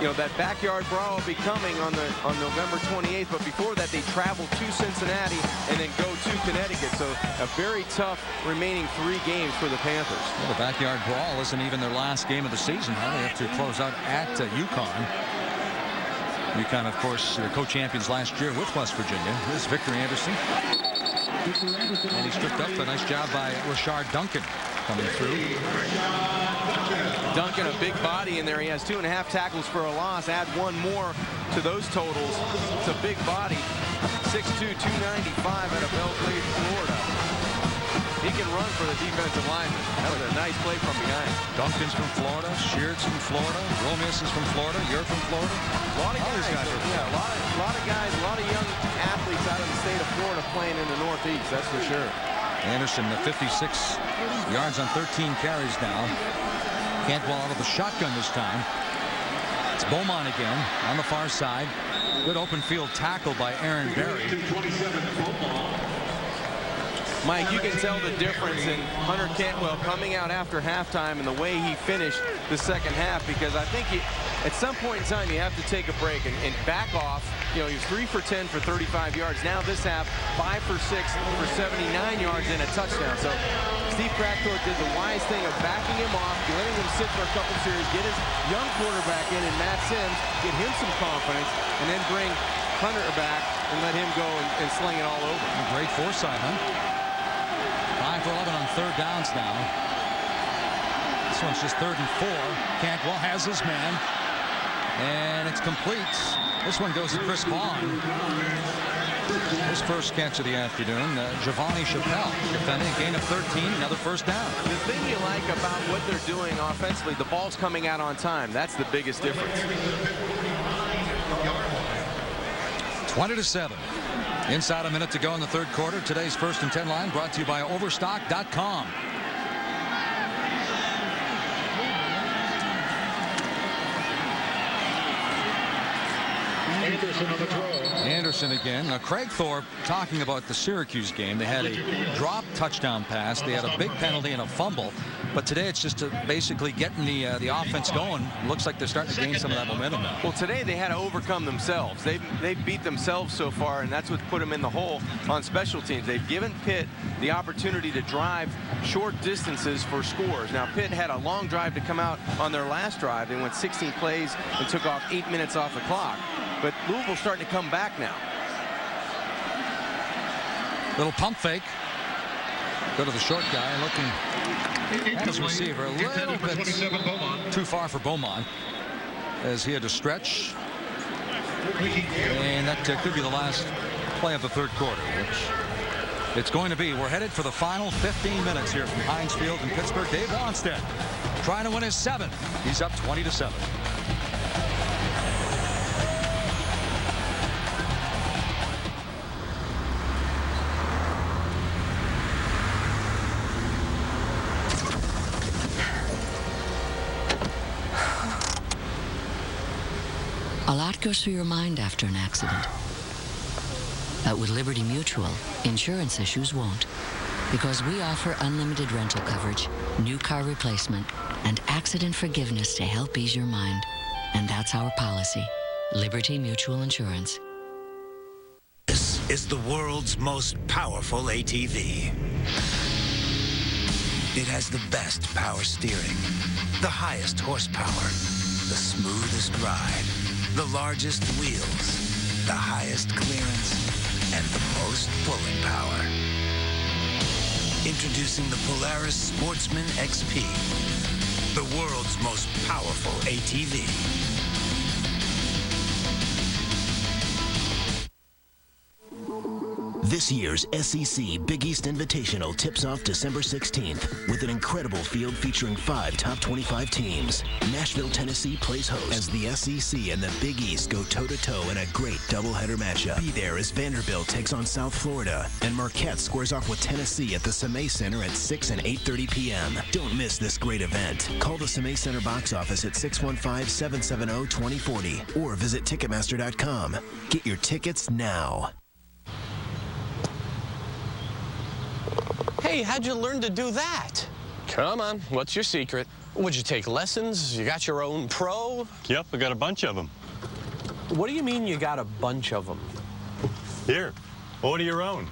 you know, that backyard brawl will be coming on November 28th, but before that they travel to Cincinnati and then go to Connecticut. So a very tough remaining 3 games for the Panthers. Well, the backyard brawl isn't even their last game of the season. Now they have to close out at UConn. UConn, of course, co-champions last year with West Virginia. Here's Victor Anderson. And he's stripped up. A nice job by Rashard Duncan coming through. Duncan, a big body in there. He has 2.5 tackles for a loss. Add 1 more to those totals. It's a big body. 6'2", 295 out of Belgrade, Florida. He can run for the defensive lineman. That was a nice play from behind. Duncan's from Florida. Sheard's from Florida. Romius is from Florida. You're from Florida. A lot of guys. Yeah, a lot of guys, a lot of young athletes out of the state of Florida playing in the Northeast. That's for sure. Anderson, 56 yards on 13 carries now. Cantwell out of the shotgun this time. It's Beaumont again on the far side. Good open field tackle by Aaron Berry. Mike, you can tell the difference in Hunter Cantwell coming out after halftime and the way he finished the second half, because I think at some point in time you have to take a break and back off. You know, he was 3 for 10 for 35 yards. Now this half, 5 for 6 for 79 yards and a touchdown. So Steve Kragthorpe did the wise thing of backing him off, letting him sit for a couple series, get his young quarterback in and Matt Sims, get him some confidence, and then bring Hunter back and let him go and sling it all over. Great foresight, huh? 5 for 11 on 3rd downs now. This one's just 3rd and 4. Cantwell has his man. And it's complete. This one goes to Chris Vaughn. His first catch of the afternoon. Giovanni Chappelle defending a gain of 13. Another first down. The thing you like about what they're doing offensively, the ball's coming out on time. That's the biggest difference. 20-7. Inside a minute to go in the 3rd quarter. Today's 1st and 10 line brought to you by Overstock.com. Anderson on the throw. Anderson again. Now, Kragthorpe talking about the Syracuse game. They had a drop touchdown pass. They had a big penalty and a fumble. But today it's just basically getting the offense going. Looks like they're starting to gain some of that momentum now. Well, today they had to overcome themselves. They've beat themselves so far, and that's what put them in the hole on special teams. They've given Pitt the opportunity to drive short distances for scores. Now, Pitt had a long drive to come out on their last drive. They went 16 plays and took off 8 minutes off the clock. But Louisville's starting to come back now. Little pump fake. Go to the short guy looking at his receiver. A little bit too far for Beaumont as he had to stretch. And that could be the last play of the 3rd quarter, which it's going to be. We're headed for the final 15 minutes here from Heinz Field in Pittsburgh. Dave Wanstead trying to win his 7th. He's up 20-7. A lot goes through your mind after an accident. But with Liberty Mutual, insurance issues won't. Because we offer unlimited rental coverage, new car replacement, and accident forgiveness to help ease your mind. And that's our policy. Liberty Mutual Insurance. This is the world's most powerful ATV. It has the best power steering, the highest horsepower, the smoothest ride, the largest wheels, the highest clearance, and the most pulling power. Introducing the Polaris Sportsman XP, the world's most powerful ATV. This year's SEC Big East Invitational tips off December 16th with an incredible field featuring 5 top 25 teams. Nashville, Tennessee plays host as the SEC and the Big East go toe-to-toe in a great doubleheader matchup. Be there as Vanderbilt takes on South Florida and Marquette squares off with Tennessee at the Semay Center at 6 and 8:30 p.m. Don't miss this great event. Call the Semay Center box office at 615-770-2040 or visit Ticketmaster.com. Get your tickets now. Hey, how'd you learn to do that? Come on, what's your secret? Would you take lessons? You got your own pro? Yep, I got a bunch of them. What do you mean you got a bunch of them? Here, order your own.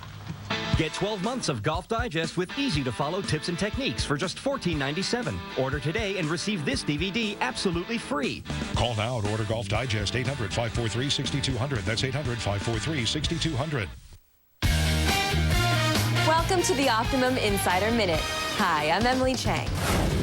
Get 12 months of Golf Digest with easy-to-follow tips and techniques for just $14.97. Order today and receive this DVD absolutely free. Call now to order Golf Digest, 800-543-6200. That's 800-543-6200. Welcome to the Optimum Insider Minute. Hi, I'm Emily Chang.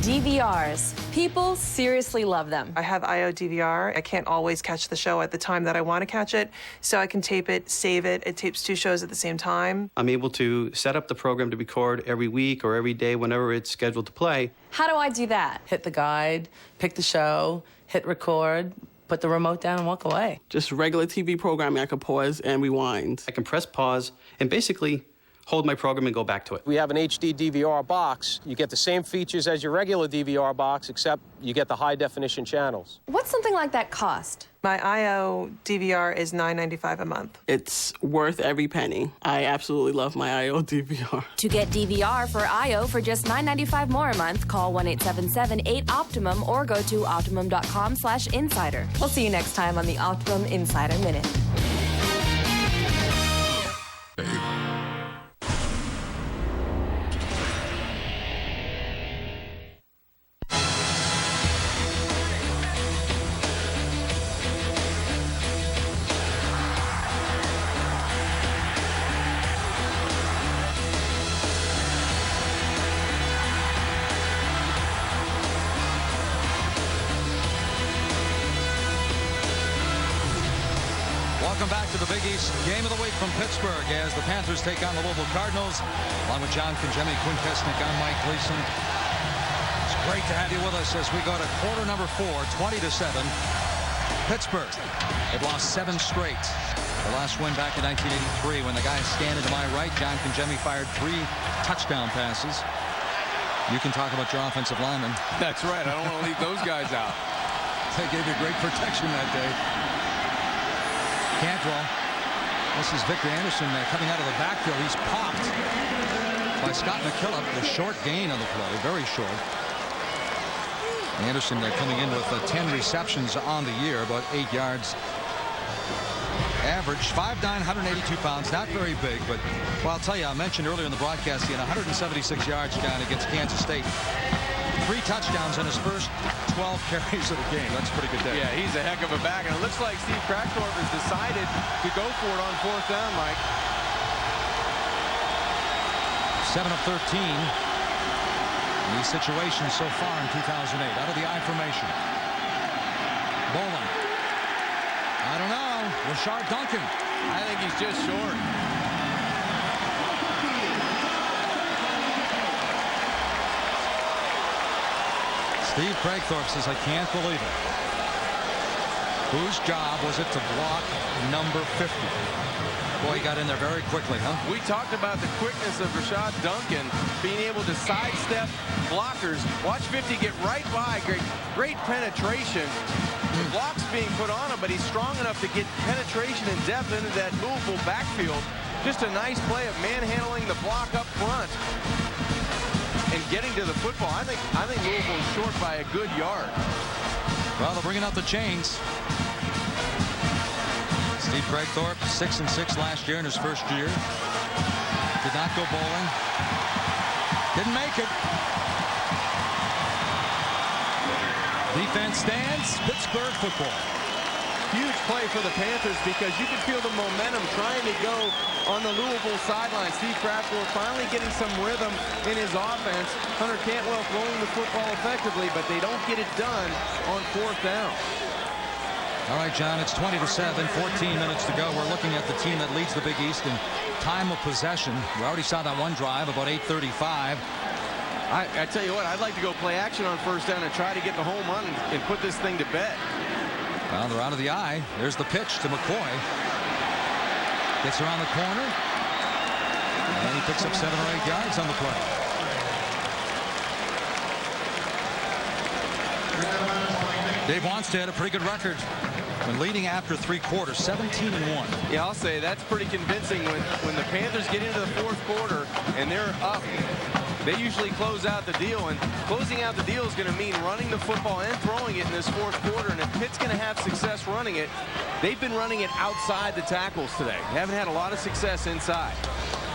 DVRs. People seriously love them. I have IO DVR. I can't always catch the show at the time that I want to catch it, so I can tape it, save it. It tapes 2 shows at the same time. I'm able to set up the program to record every week or every day whenever it's scheduled to play. How do I do that? Hit the guide, pick the show, hit record, put the remote down and walk away. Just regular TV programming, I can pause and rewind. I can press pause and basically hold my program and go back to it. We have an HD DVR box. You get the same features as your regular DVR box, except you get the high-definition channels. What's something like that cost? My IO DVR is $9.95 a month. It's worth every penny. I absolutely love my IO DVR. To get DVR for IO for just $9.95 more a month, call 1-877-8-OPTIMUM or go to optimum.com/insider. We'll see you next time on the Optimum Insider Minute. Welcome back to the Big East Game of the Week from Pittsburgh as the Panthers take on the Louisville Cardinals. Along with John Congemi, Quinn Kesnick, I'm Mike Gleason. It's great to have you with us as we go to quarter number 4, 20-7. Pittsburgh, they've lost 7 straight. The last win back in 1983 when the guy standing to my right, John Congemi, fired 3 touchdown passes. You can talk about your offensive linemen. That's right. I don't want to leave those guys out. They gave you great protection that day. Cantwell. This is Victor Anderson coming out of the backfield. He's popped by Scott McKillop. The short gain on the play, very short. Anderson coming in with 10 receptions on the year, about 8 yards average. 5'9", 182 pounds, not very big, but well, I'll tell you, I mentioned earlier in the broadcast he had 176 yards down against Kansas State. 3 touchdowns in his first 12 carries of the game. That's a pretty good day. Yeah, he's a heck of a back, and it looks like Steve Kragthorpe has decided to go for it on 4th down, Mike. 7 of 13 in these situations so far in 2008. Out of the I formation. Bowling. I don't know. Rashard Duncan. I think he's just short. Steve Kragthorpe says, I can't believe it. Whose job was it to block number 50? Boy, he got in there very quickly, huh? We talked about the quickness of Rashad Duncan being able to sidestep blockers. Watch 50 get right by. Great penetration. The block's being put on him, but he's strong enough to get penetration and depth into that Louisville backfield. Just a nice play of manhandling the block up front and getting to the football. I think Louisville is short by a good yard. Well, they're bringing out the chains. Steve Kragthorpe, 6-6 last year in his first year. Did not go bowling. Didn't make it. Defense stands. Pittsburgh football. Huge play for the Panthers because you can feel the momentum trying to go on the Louisville sideline. Steve Kragthorpe finally getting some rhythm in his offense. Hunter Cantwell throwing the football effectively, but they don't get it done on 4th down. All right, John, it's 20-7, 14 minutes to go. We're looking at the team that leads the Big East in time of possession. We already saw that one drive, about 8:35. I tell you what, I'd like to go play action on first down and try to get the home run and put this thing to bed. Well, they're out of the eye. There's the pitch to McCoy. Gets around the corner. And he picks up 7 or 8 yards on the play. Dave Wanstead had a pretty good record when leading after 3 quarters, 17-1. Yeah, I'll say that's pretty convincing when the Panthers get into the 4th quarter and they're up. They usually close out the deal, and closing out the deal is going to mean running the football and throwing it in this 4th quarter. And if Pitt's going to have success running it, they've been running it outside the tackles today. They haven't had a lot of success inside.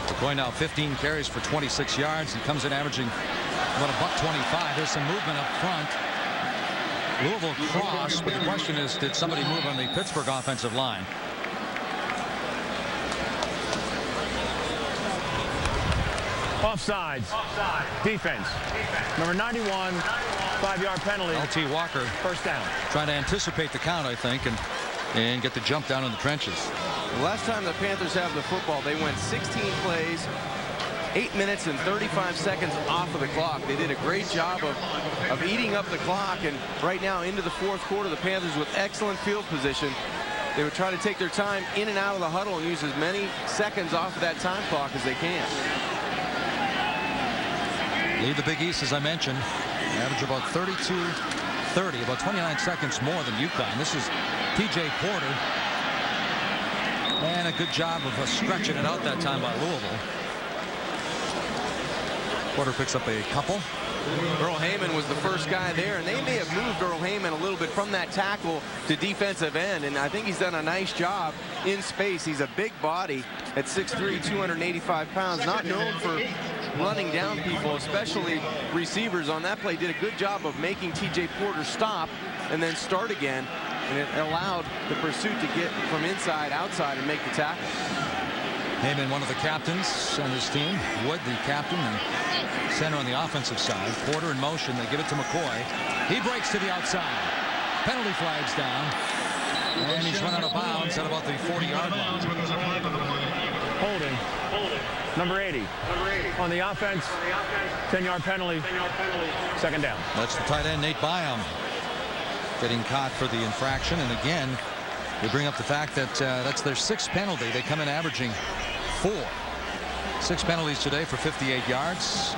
McCoy now 15 carries for 26 yards. He comes in averaging about $125. There's some movement up front. Louisville cross, but the question is, did somebody move on the Pittsburgh offensive line? Offsides. Defense. Number 91, 5-yard penalty. LT Walker. First down. Trying to anticipate the count, I think, and get the jump down in the trenches. The last time the Panthers have the football, they went 16 plays, 8 minutes and 35 seconds off of the clock. They did a great job of eating up the clock, and right now into the 4th quarter, the Panthers with excellent field position. They would try to take their time in and out of the huddle and use as many seconds off of that time clock as they can. Lead the Big East, as I mentioned, average about 32-30, about 29 seconds more than UConn. This is TJ Porter. And a good job of stretching it out that time by Louisville. Porter picks up a couple. Earl Heyman was the first guy there, and they may have moved Earl Heyman a little bit from that tackle to defensive end, and I think he's done a nice job in space. He's a big body at 6'3", 285 pounds, not known for running down people, especially receivers. On that play, did a good job of making TJ Porter stop and then start again, and it allowed the pursuit to get from inside outside and make the tackle. Heyman, one of the captains on his team. Wood, the captain and center on the offensive side. Porter in motion. They give it to McCoy. He breaks to the outside. Penalty flags down. And he's run out of bounds at about the 40-yard line. Holding. Number 80. On the offense, 10-yard penalty. Second down. That's the tight end, Nate Byam, getting caught for the infraction. And again, we bring up the fact that that's their 6th penalty. They come in averaging 4. 6 penalties today for 58 yards.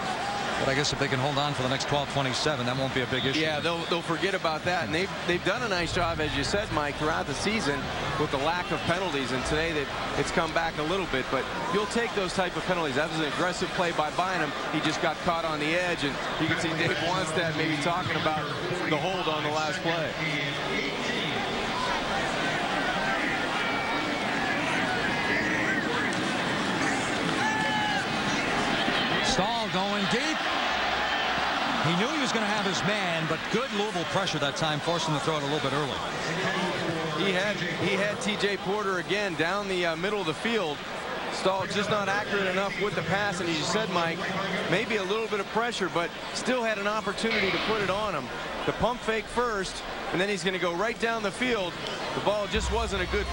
But I guess if they can hold on for the next 12-27, that won't be a big issue. Yeah, they'll forget about that. And they've done a nice job, as you said, Mike, throughout the season with the lack of penalties. And today it's come back a little bit. But you'll take those type of penalties. That was an aggressive play by Bynum. He just got caught on the edge. And you can see Dave Wanstead maybe talking about the hold on the last play. Stahl going deep. He knew he was going to have his man, but good Louisville pressure that time forced him to throw it a little bit early. He had TJ Porter again down the middle of the field. Stahl just not accurate enough with the pass, and as you said, Mike, maybe a little bit of pressure, but still had an opportunity to put it on him. The pump fake first, and then he's going to go right down the field. The ball just wasn't a good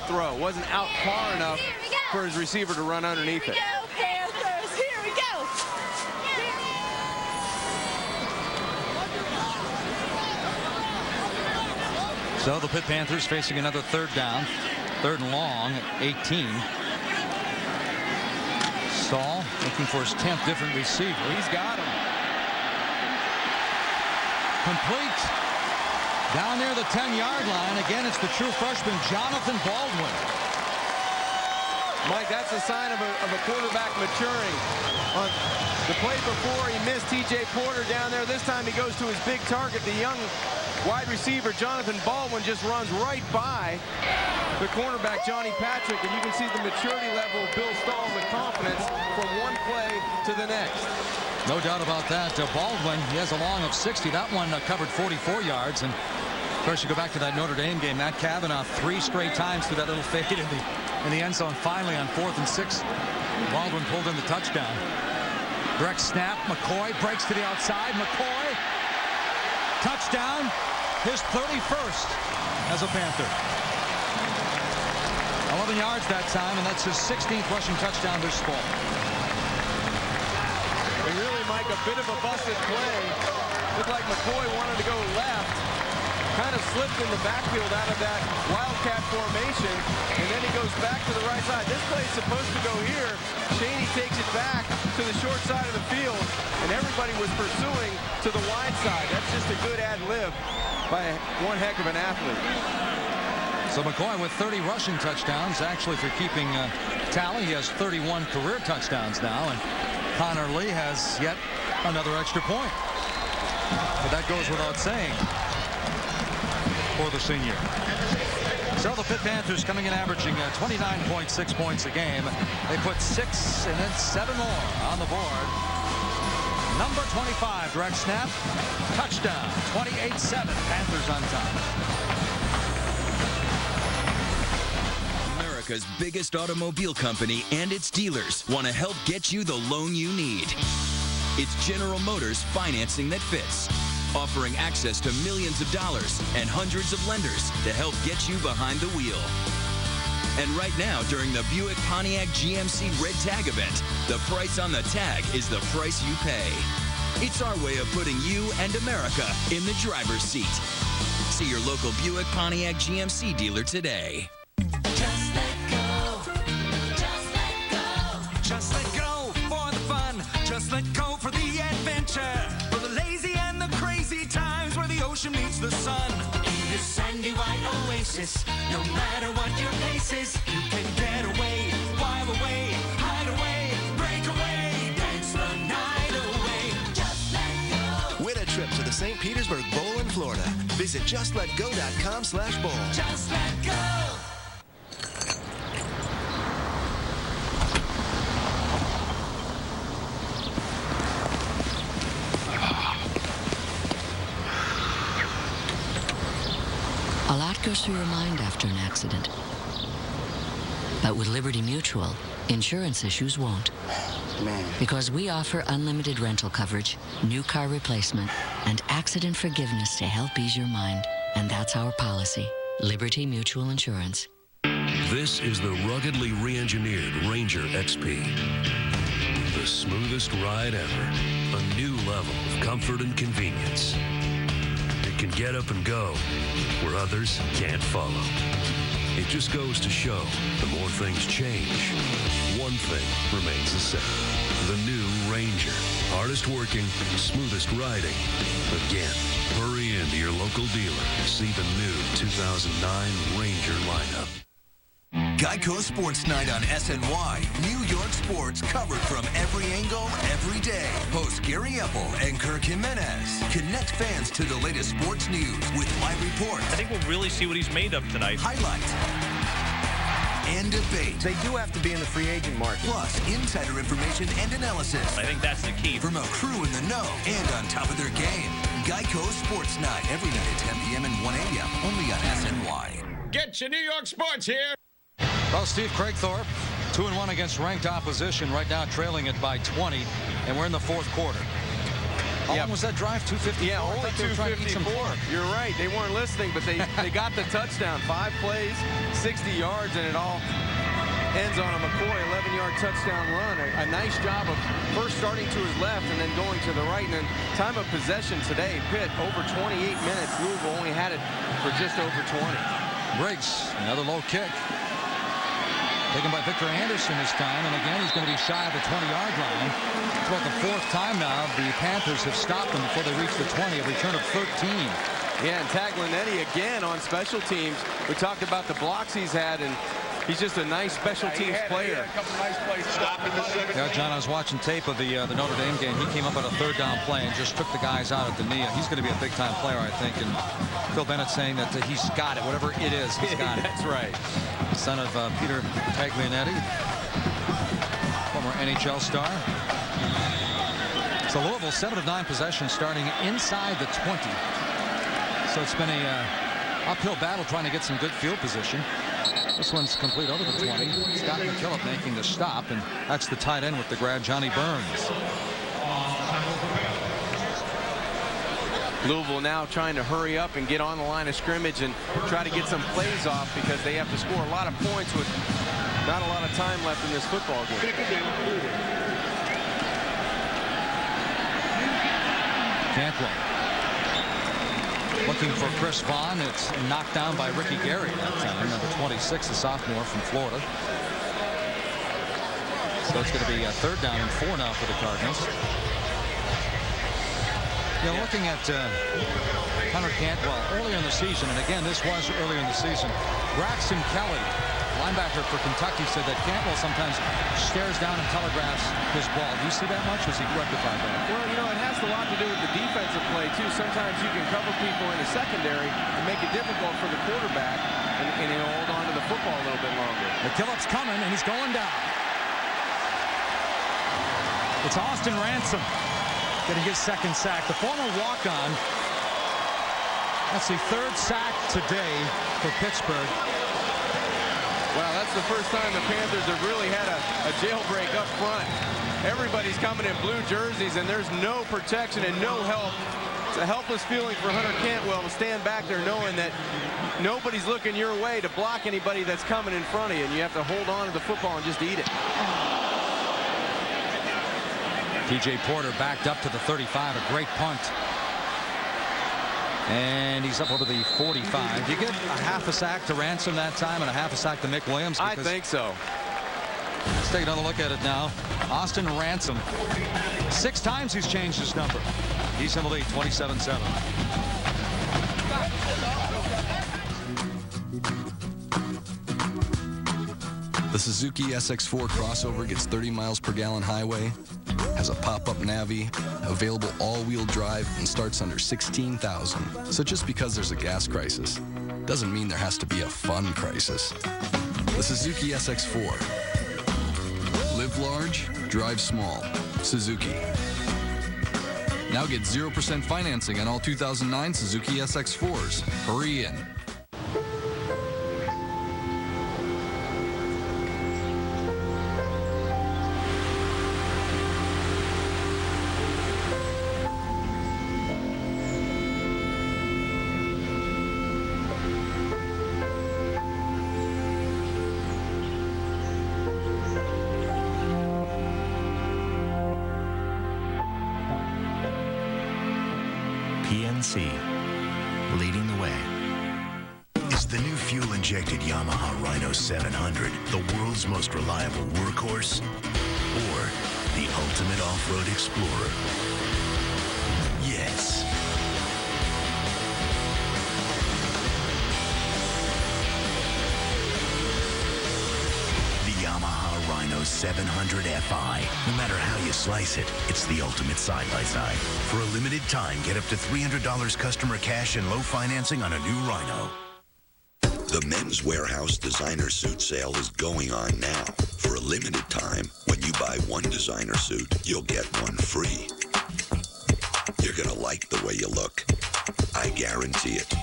throw. It wasn't out far enough for his receiver to run underneath it. So the Pitt Panthers facing another 3rd down, 3rd and long, 18. Stahl looking for his 10th different receiver. He's got him. Complete. Down near the 10-yard line. Again, it's the true freshman, Jonathan Baldwin. Mike, that's a sign of a quarterback maturing. On the play before, he missed TJ Porter down there. This time he goes to his big target, the young wide receiver Jonathan Baldwin just runs right by the cornerback Johnny Patrick, and you can see the maturity level of Bill Stahl with confidence from one play to the next. No doubt about that. Baldwin, he has a long of 60. That one covered 44 yards. And of course, you go back to that Notre Dame game. Matt Cavanaugh 3 straight times through that little fade in the end zone. Finally, on 4th and 6, Baldwin pulled in the touchdown. Direct snap. McCoy breaks to the outside. McCoy. Touchdown. his 31st as a Panther. 11 yards that time, and that's his 16th rushing touchdown this fall. And really, Mike, a bit of a busted play. Looked like McCoy wanted to go left. Kind of slipped in the backfield out of that wildcat formation, and then he goes back to the right side. This play is supposed to go here. Chaney takes it back to the short side of the field, and everybody was pursuing to the wide side. That's just a good ad-lib by one heck of an athlete. So McCoy with 30 rushing touchdowns. Actually, if you're keeping tally, he has 31 career touchdowns now, and Connor Lee has yet another extra point. But that goes without saying for the senior. So the Pitt Panthers coming in averaging 29.6 points a game. They put 6 and then 7 more on the board. Number 25, direct snap, touchdown, 28-7, Panthers on top. America's biggest automobile company and its dealers want to help get you the loan you need. It's General Motors financing that fits, offering access to millions of dollars and hundreds of lenders to help get you behind the wheel. And right now, during the Buick Pontiac GMC Red Tag event, the price on the tag is the price you pay. It's our way of putting you and America in the driver's seat. See your local Buick Pontiac GMC dealer today. Just let go. Just let go. Just let go for the fun. Just let go for the adventure. For the lazy and the crazy times where the ocean meets the sun. In this sandy white oasis, no matter what your pace is, you can get away, while away, hide away, break away, dance the night away. Just let go. Win a trip to the St. Petersburg Bowl in Florida. Visit justletgo.com/bowl. Just let go. A lot goes through your mind after an accident. But with Liberty Mutual, insurance issues won't. Man. Because we offer unlimited rental coverage, new car replacement, and accident forgiveness to help ease your mind. And that's our policy. Liberty Mutual Insurance. This is the ruggedly re-engineered Ranger XP. The smoothest ride ever. A new level of comfort and convenience. It can get up and go where others can't follow. It just goes to show the more things change, one thing remains the same. The new Ranger. Hardest working, smoothest riding. Again, hurry into your local dealer to see the new 2009 Ranger lineup. Geico Sports Night on SNY. New York sports covered from every angle, every day. Hosts Gary Epple and Kirk Jimenez. Connect fans to the latest sports news with live reports. I think we'll really see what he's made of tonight. Highlights. And debate. They do have to be in the free agent market. Plus, insider information and analysis. I think that's the key. From a crew in the know and on top of their game. Geico Sports Night. Every night at 10 p.m. and 1 a.m. Only on SNY. Get your New York sports here. Well, Steve Craigthorpe, 2-1 against ranked opposition, right now trailing it by 20, and we're in the fourth quarter. How long was that drive? 254? Yeah, only 254. You're right. They weren't listening, but they got the touchdown. 5 plays, 60 yards, and it all ends on a McCoy 11-yard touchdown run. A nice job of first starting to his left and then going to the right. And then time of possession today, Pitt over 28 minutes. Louisville only had it for just over 20. Briggs, another low kick. Taken by Victor Anderson this time, and again he's going to be shy of the 20-yard line. It's about the 4th time now the Panthers have stopped them before they reach the 20, a return of 13. Yeah, and Taglinetti again on special teams. We talked about the blocks he's had, and he's just a nice special teams player. A couple nice plays stopping the 7. Yeah, John, I was watching tape of the Notre Dame game. He came up on a 3rd down play and just took the guys out at the knee. He's going to be a big-time player, I think. And Phil Bennett saying that he's got it. Whatever it is, he's got it. That's right. Son of Peter Taglianetti, former NHL star. So Louisville 7 of 9 possessions starting inside the 20. So it's been a uphill battle trying to get some good field position. This one's complete over the 20. Scott McKillop making the stop, and that's the tight end with the grab, Johnny Burns. Louisville now trying to hurry up and get on the line of scrimmage and try to get some plays off because they have to score a lot of points with not a lot of time left in this football game. Cantwell looking for Chris Vaughn. It's knocked down by Ricky Gary that time, number 26, the sophomore from Florida. So it's going to be a 3rd down and 4 now for the Cardinals. You know, looking at Hunter Cantwell earlier in the season, and again, this was earlier in the season, Braxton Kelly, linebacker for Kentucky, said that Cantwell sometimes stares down and telegraphs his ball. Do you see that much? Has he rectified that? Well, you know, it has a lot to do with the defensive play, too. Sometimes you can cover people in the secondary and make it difficult for the quarterback and he'll hold on to the football a little bit longer. McKillop's coming, and he's going down. It's Austin Ransom getting his 2nd sack. The former walk-on. That's the 3rd sack today for Pittsburgh. Wow, that's the first time the Panthers have really had a jailbreak up front. Everybody's coming in blue jerseys, and there's no protection and no help. It's a helpless feeling for Hunter Cantwell to stand back there knowing that nobody's looking your way to block anybody that's coming in front of you, and you have to hold on to the football and just eat it. T.J. Porter backed up to the 35, a great punt. And he's up over the 45. Do you get a half a sack to Ransom that time and a half a sack to Mick Williams? I think so. Let's take another look at it now. Austin Ransom. 6 times he's changed his number. He's in the lead, 27-7. The Suzuki SX4 crossover gets 30 miles per gallon highway, has a pop-up Navi, available all-wheel drive, and starts under $16,000. So just because there's a gas crisis doesn't mean there has to be a fun crisis. The Suzuki SX4. Live large, drive small. Suzuki. Now get 0% financing on all 2009 Suzuki SX4s. Hurry in. PNC, leading the way. Is the new fuel-injected Yamaha Rhino 700 the world's most reliable workhorse? Or the ultimate off-road explorer? Yes. The Yamaha Rhino 700 Fi. No matter how you slice it, it's the ultimate side-by-side. For a limited time, get up to $300 customer cash and low financing on a new Rhino. The Men's Warehouse designer suit sale is going on now. For a limited time, when you buy one designer suit, you'll get one free. You're gonna like the way you look. I guarantee it.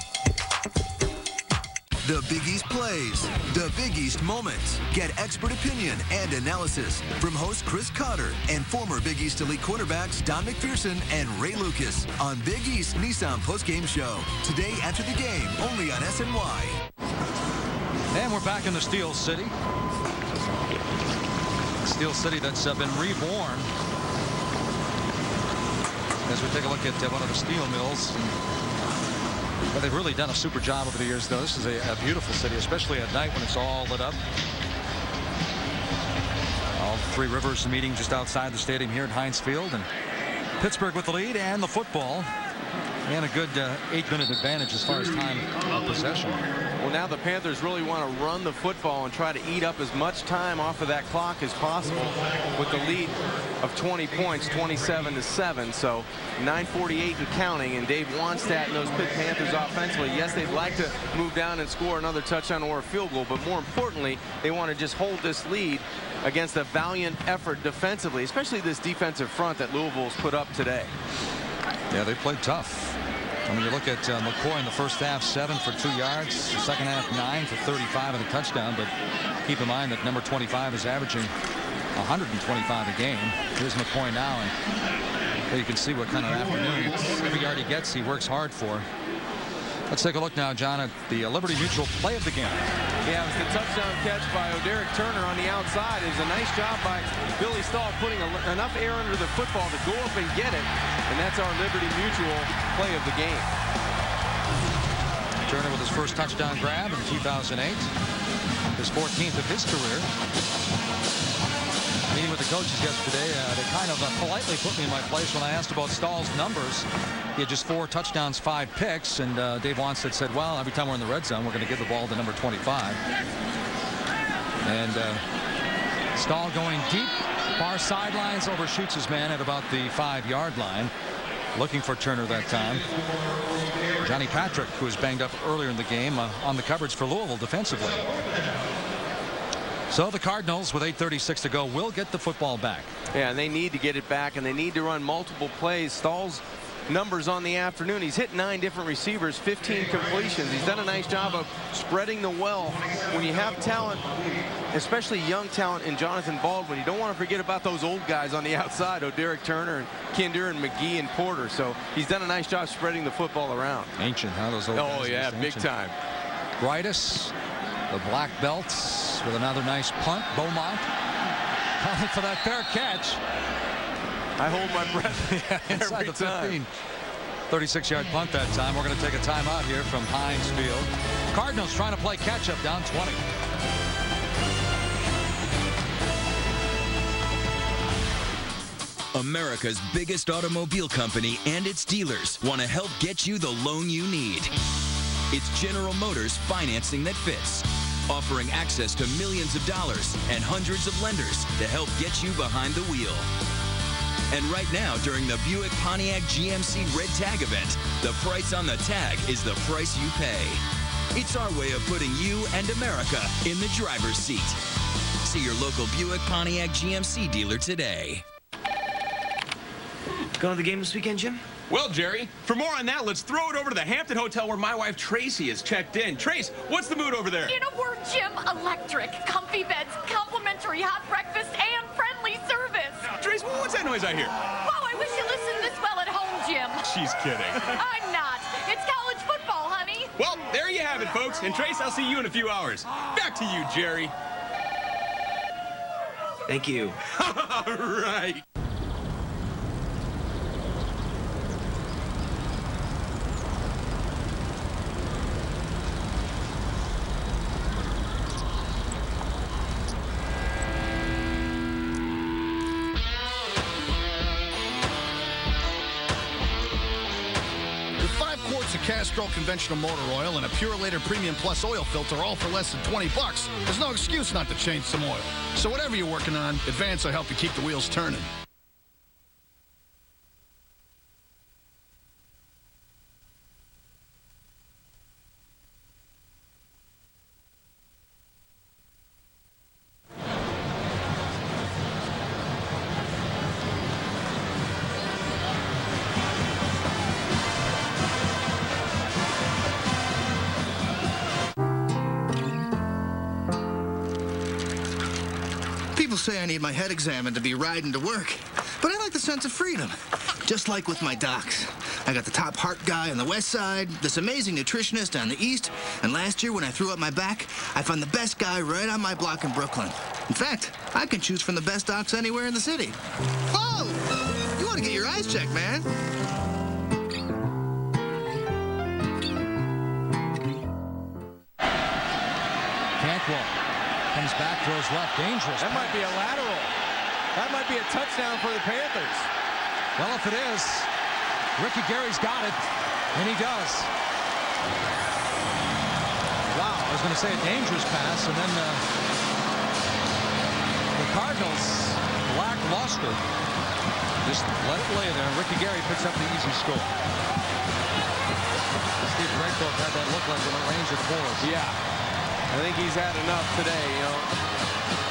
The Big East plays, the Big East moments. Get expert opinion and analysis from host Chris Cotter and former Big East elite quarterbacks Don McPherson and Ray Lucas on Big East Nissan postgame show. Today after the game, only on SNY. And we're back in the Steel City. Steel City that's been reborn. As we take a look at one of the steel mills. Well, they've really done a super job over the years, though. This is a beautiful city, especially at night when it's all lit up. All three rivers meeting just outside the stadium here at Heinz Field. And Pittsburgh with the lead and the football. And a good 8-minute advantage as far as time of possession. Well, now the Panthers really want to run the football and try to eat up as much time off of that clock as possible with the lead of 20 points, 27-7. So 9:48 and counting. And Dave Wannstedt and those Pitt Panthers offensively, yes, they'd like to move down and score another touchdown or a field goal, but more importantly, they want to just hold this lead against a valiant effort defensively, especially this defensive front that Louisville's put up today. Yeah, they played tough. I mean, you look at McCoy in the first half, 7 for 2 yards. The second half, 9 for 35 and a touchdown. But keep in mind that number 25 is averaging 125 a game. Here's McCoy now. And Well, you can see what kind of afternoon. Every yard he gets, he works hard for. Let's take a look now, John, at the Liberty Mutual play of the game. Yeah, it was the touchdown catch by Oderick Turner on the outside. It was a nice job by Billy Stahl putting enough air under the football to go up and get it. And that's our Liberty Mutual play of the game. Turner with his first touchdown grab in 2008. His 14th of his career. Meeting with the coaches yesterday, they kind of politely put me in my place when I asked about Stahl's numbers. He had just 4 touchdowns, 5 picks, and Dave Wanstead said, well, every time we're in the red zone, we're going to give the ball to number 25. And Stahl going deep, far sidelines, overshoots his man at about the 5-yard line. Looking for Turner that time. Johnny Patrick, who was banged up earlier in the game, on the coverage for Louisville defensively. So the Cardinals, with 8:36 to go, will get the football back. Yeah, and they need to get it back, and they need to run multiple plays. Stahl's numbers on the afternoon, he's hit 9 different receivers, 15 completions. He's done a nice job of spreading the wealth. When you have talent, especially young talent in Jonathan Baldwin, you don't want to forget about those old guys on the outside, Oderick Turner and Kinder and McGee and Porter. So he's done a nice job spreading the football around. Ancient, huh? Those old guys. Oh, yeah, big time. Brightus, the black belts, with another nice punt. Beaumont calling for that fair catch. I hold my breath. Yeah, inside the 15. 36-yard punt that time. We're going to take a timeout here from Heinz Field. Cardinals trying to play catch-up, down 20. America's biggest automobile company and its dealers want to help get you the loan you need. It's General Motors financing that fits, offering access to millions of dollars and hundreds of lenders to help get you behind the wheel. And right now, during the Buick Pontiac GMC Red Tag event, the price on the tag is the price you pay. It's our way of putting you and America in the driver's seat. See your local Buick Pontiac GMC dealer today. Going to the game this weekend, Jim? Well, Jerry, for more on that, let's throw it over to the Hampton Hotel where my wife Tracy is checked in. Trace, what's the mood over there? In a word, Jim, electric. Comfy beds, complimentary hot breakfast, and friendly service. Trace, what's that noise I hear? Wow, I wish you listened this well at home, Jim. She's kidding. I'm not. It's college football, honey. Well, there you have it, folks. And Trace, I'll see you in a few hours. Back to you, Jerry. Thank you. All right. Castrol conventional motor oil and a Purelator Premium Plus oil filter, all for less than $20. There's no excuse not to change some oil. So whatever you're working on, Advance will help you keep the wheels turning. People say I need my head examined to be riding to work, but I like the sense of freedom. Just like with my docs. I got the top heart guy on the west side, this amazing nutritionist on the east, and last year when I threw up my back, I found the best guy right on my block in Brooklyn. In fact, I can choose from the best docs anywhere in the city. Whoa! You want to get your eyes checked, man. Cantwell comes back, throws left, dangerous. That might be a lateral. That might be a touchdown for the Panthers. Well, if it is, Ricky Gary's got it, and he does. Wow, I was going to say a dangerous pass, and then the Cardinals, lackluster, just let it lay there. Ricky Gary picks up the easy score. Steve Raycroft had that look like an arranged for us. Yeah. I think he's had enough today, you know.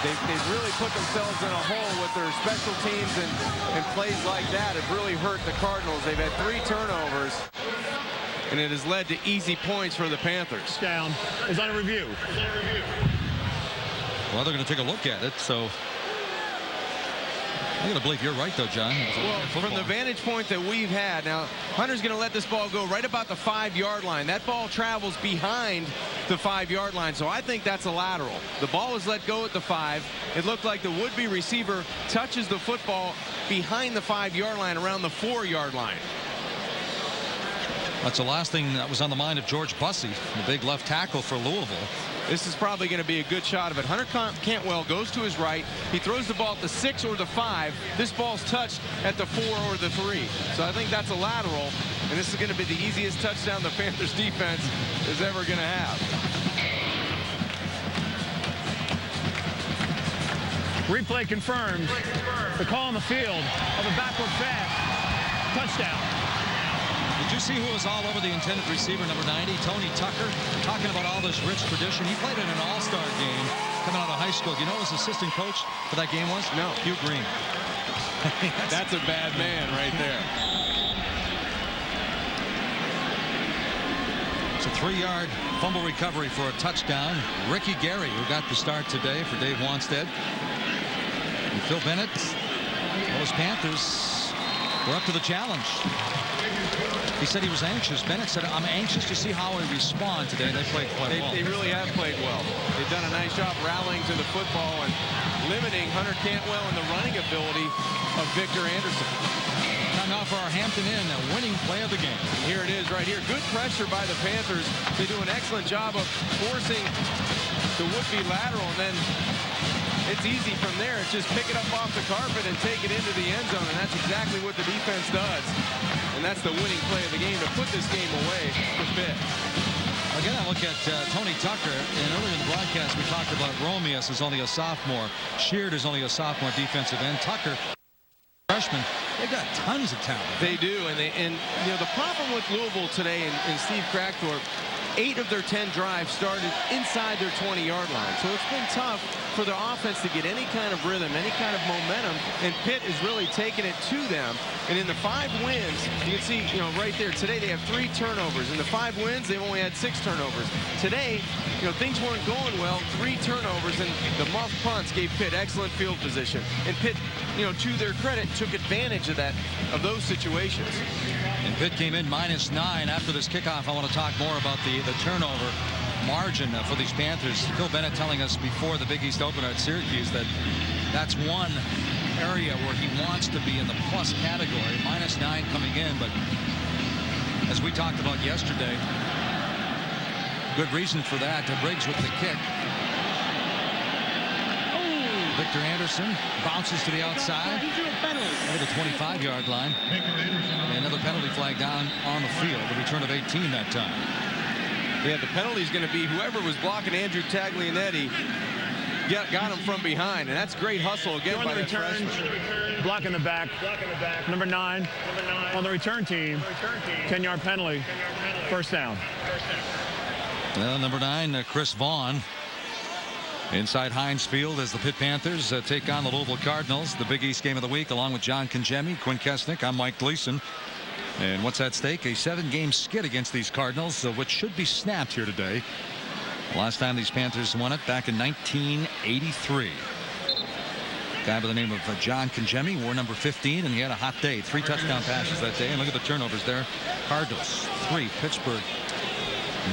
They've really put themselves in a hole with their special teams, and plays like that have really hurt the Cardinals. They've had 3 turnovers, and it has led to easy points for the Panthers. Down is on a review. Well, they're going to take a look at it, so I'm going to believe you're right, though, John. Well, from the vantage point that we've had, now Hunter's going to let this ball go right about the 5-yard line. That ball travels behind the 5-yard line, so I think that's a lateral. The ball is let go at the 5. It looked like the would-be receiver touches the football behind the 5-yard line, around the 4-yard line. That's the last thing that was on the mind of George Bussey, the big left tackle for Louisville. This is probably going to be a good shot of it. Hunter Cantwell goes to his right. He throws the ball at the 6 or the 5. This ball's touched at the 4 or the 3. So I think that's a lateral. And this is going to be the easiest touchdown the Panthers defense is ever going to have. Replay confirmed. The call on the field of a backward pass. Touchdown. Did you see who was all over the intended receiver, number 90, Tony Tucker, talking about all this rich tradition? He played in an all-star game coming out of high school. Do you know who his assistant coach for that game was? No. Hugh Green. That's a bad man right there. It's a 3-yard fumble recovery for a touchdown. Ricky Gary, who got the start today for Dave Wanstead. And Phil Bennett, those Panthers were up to the challenge. He said he was anxious. Bennett said, I'm anxious to see how we respond today. They played quite well. They really have played well. They've done a nice job rallying to the football and limiting Hunter Cantwell and the running ability of Victor Anderson. Time out for our Hampton Inn, a winning play of the game. And here it is right here. Good pressure by the Panthers. They do an excellent job of forcing the would-be lateral, and then it's easy from there. It's just pick it up off the carpet and take it into the end zone, and that's exactly what the defense does. And that's the winning play of the game to put this game away for Pitt. Again, I look at Tony Tucker, and earlier in the broadcast we talked about Romius is only a sophomore. Sheard is only a sophomore defensive end. Tucker, freshman, they've got tons of talent. They do, and you know the problem with Louisville today and Steve Crackthorpe, 8 of their 10 drives started inside their 20-yard line. So it's been tough for their offense to get any kind of rhythm, any kind of momentum, and Pitt is really taking it to them. And in the 5 wins, you can see, right there, today they have 3 turnovers. In the 5 wins, they've only had 6 turnovers. Today, things weren't going well, 3 turnovers, and the muff punts gave Pitt excellent field position. And Pitt, to their credit, took advantage of those situations. And Pitt came in -9 after this kickoff. I want to talk more about the turnover margin for these Panthers. Phil Bennett telling us before the Big East opener at Syracuse that that's one area where he wants to be in the plus category. -9 coming in, but as we talked about yesterday, good reason for that. Briggs with the kick. Victor Anderson bounces to the outside over the 25-yard line. And another penalty flag down on the field. The return of 18 that time. Yeah, the penalty is going to be whoever was blocking Andrew Taglianetti got him from behind, and that's great hustle again by the return. Block in the back. Number 9 on the return team. 10-yard penalty. First down. Well, number 9, Chris Vaughn. Inside Heinz Field as the Pitt Panthers take on the Louisville Cardinals. The Big East game of the week, along with John Congemi, Quinn Kesnick. I'm Mike Gleason. And what's at stake? A 7-game skid against these Cardinals, which should be snapped here today. Last time these Panthers won it back in 1983. Guy by the name of John Congemi wore number 15, and he had a hot day. 3 touchdown passes that day. And look at the turnovers there. Cardinals 3, Pittsburgh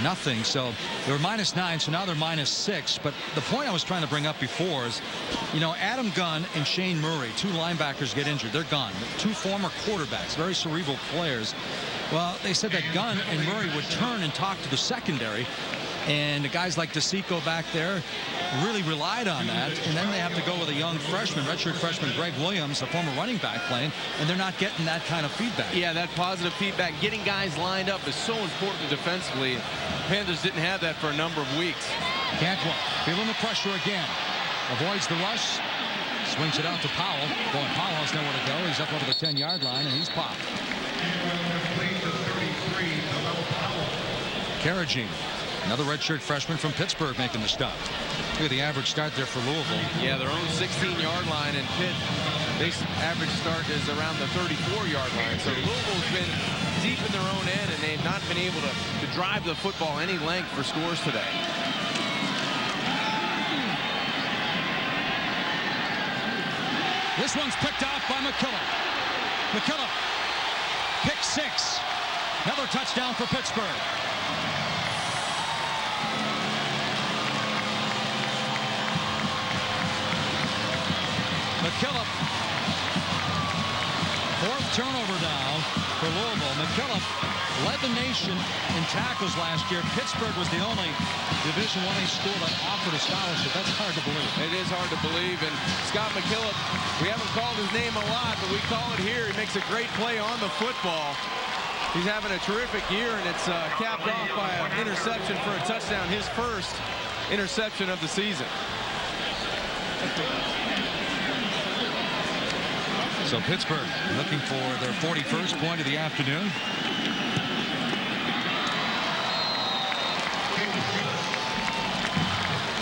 nothing. So they were -9, so now they're -6. But the point I was trying to bring up before is, Adam Gunn and Shane Murray, 2 linebackers, get injured. They're gone. 2 former quarterbacks, very cerebral players. Well, they said that Gunn and Murray would turn and talk to the secondary. And the guys like DeSico back there really relied on that. And then they have to go with a young freshman, redshirt freshman Greg Williams, a former running back playing, and they're not getting that kind of feedback. Yeah, that positive feedback, getting guys lined up is so important defensively. Panthers didn't have that for a number of weeks. Cantwell feeling the pressure again. Avoids the rush. Swings it out to Powell. Boy, Powell has nowhere to go. He's up over the 10-yard line, and he's popped. Caragine. Another redshirt freshman from Pittsburgh making the stop. Look at the average start there for Louisville. Yeah, their own 16-yard line, and Pitt, their average start is around the 34-yard line. So Louisville's been deep in their own end, and they've not been able to drive the football any length for scores today. This one's picked off by McKillop. McKillop, pick 6. Another touchdown for Pittsburgh. McKillop, 4th turnover now for Louisville. McKillop led the nation in tackles last year. Pittsburgh was the only Division I school that offered a scholarship. That's hard to believe. It is hard to believe. And Scott McKillop, we haven't called his name a lot, but we call it here. He makes a great play on the football. He's having a terrific year, and it's capped off by an interception for a touchdown, his first interception of the season. So Pittsburgh looking for their 41st point of the afternoon.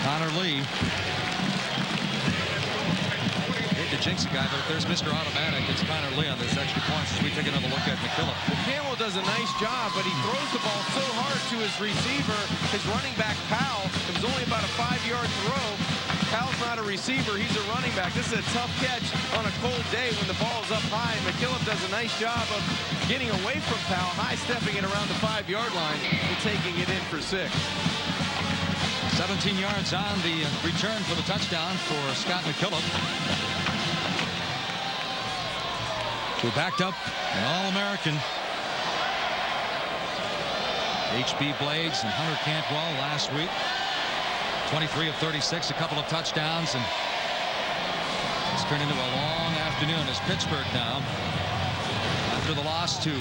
Connor Lee. Hate to jinx a guy, but if there's Mr. Automatic, it's Connor Lee on this extra points as we take another look at McKillop. Well, Campbell does a nice job, but he throws the ball so hard to his receiver, his running back, Powell. It was only about a 5-yard throw. Powell's not a receiver, he's a running back. This is a tough catch on a cold day when the ball's up high. McKillop does a nice job of getting away from Powell, high-stepping it around the 5-yard line and taking it in for 6. 17 yards on the return for the touchdown for Scott McKillop. Who backed up an All-American. H.B. Blades and Hunter Cantwell last week. 23 of 36, a couple of touchdowns, and it's turned into a long afternoon as Pittsburgh now, after the loss to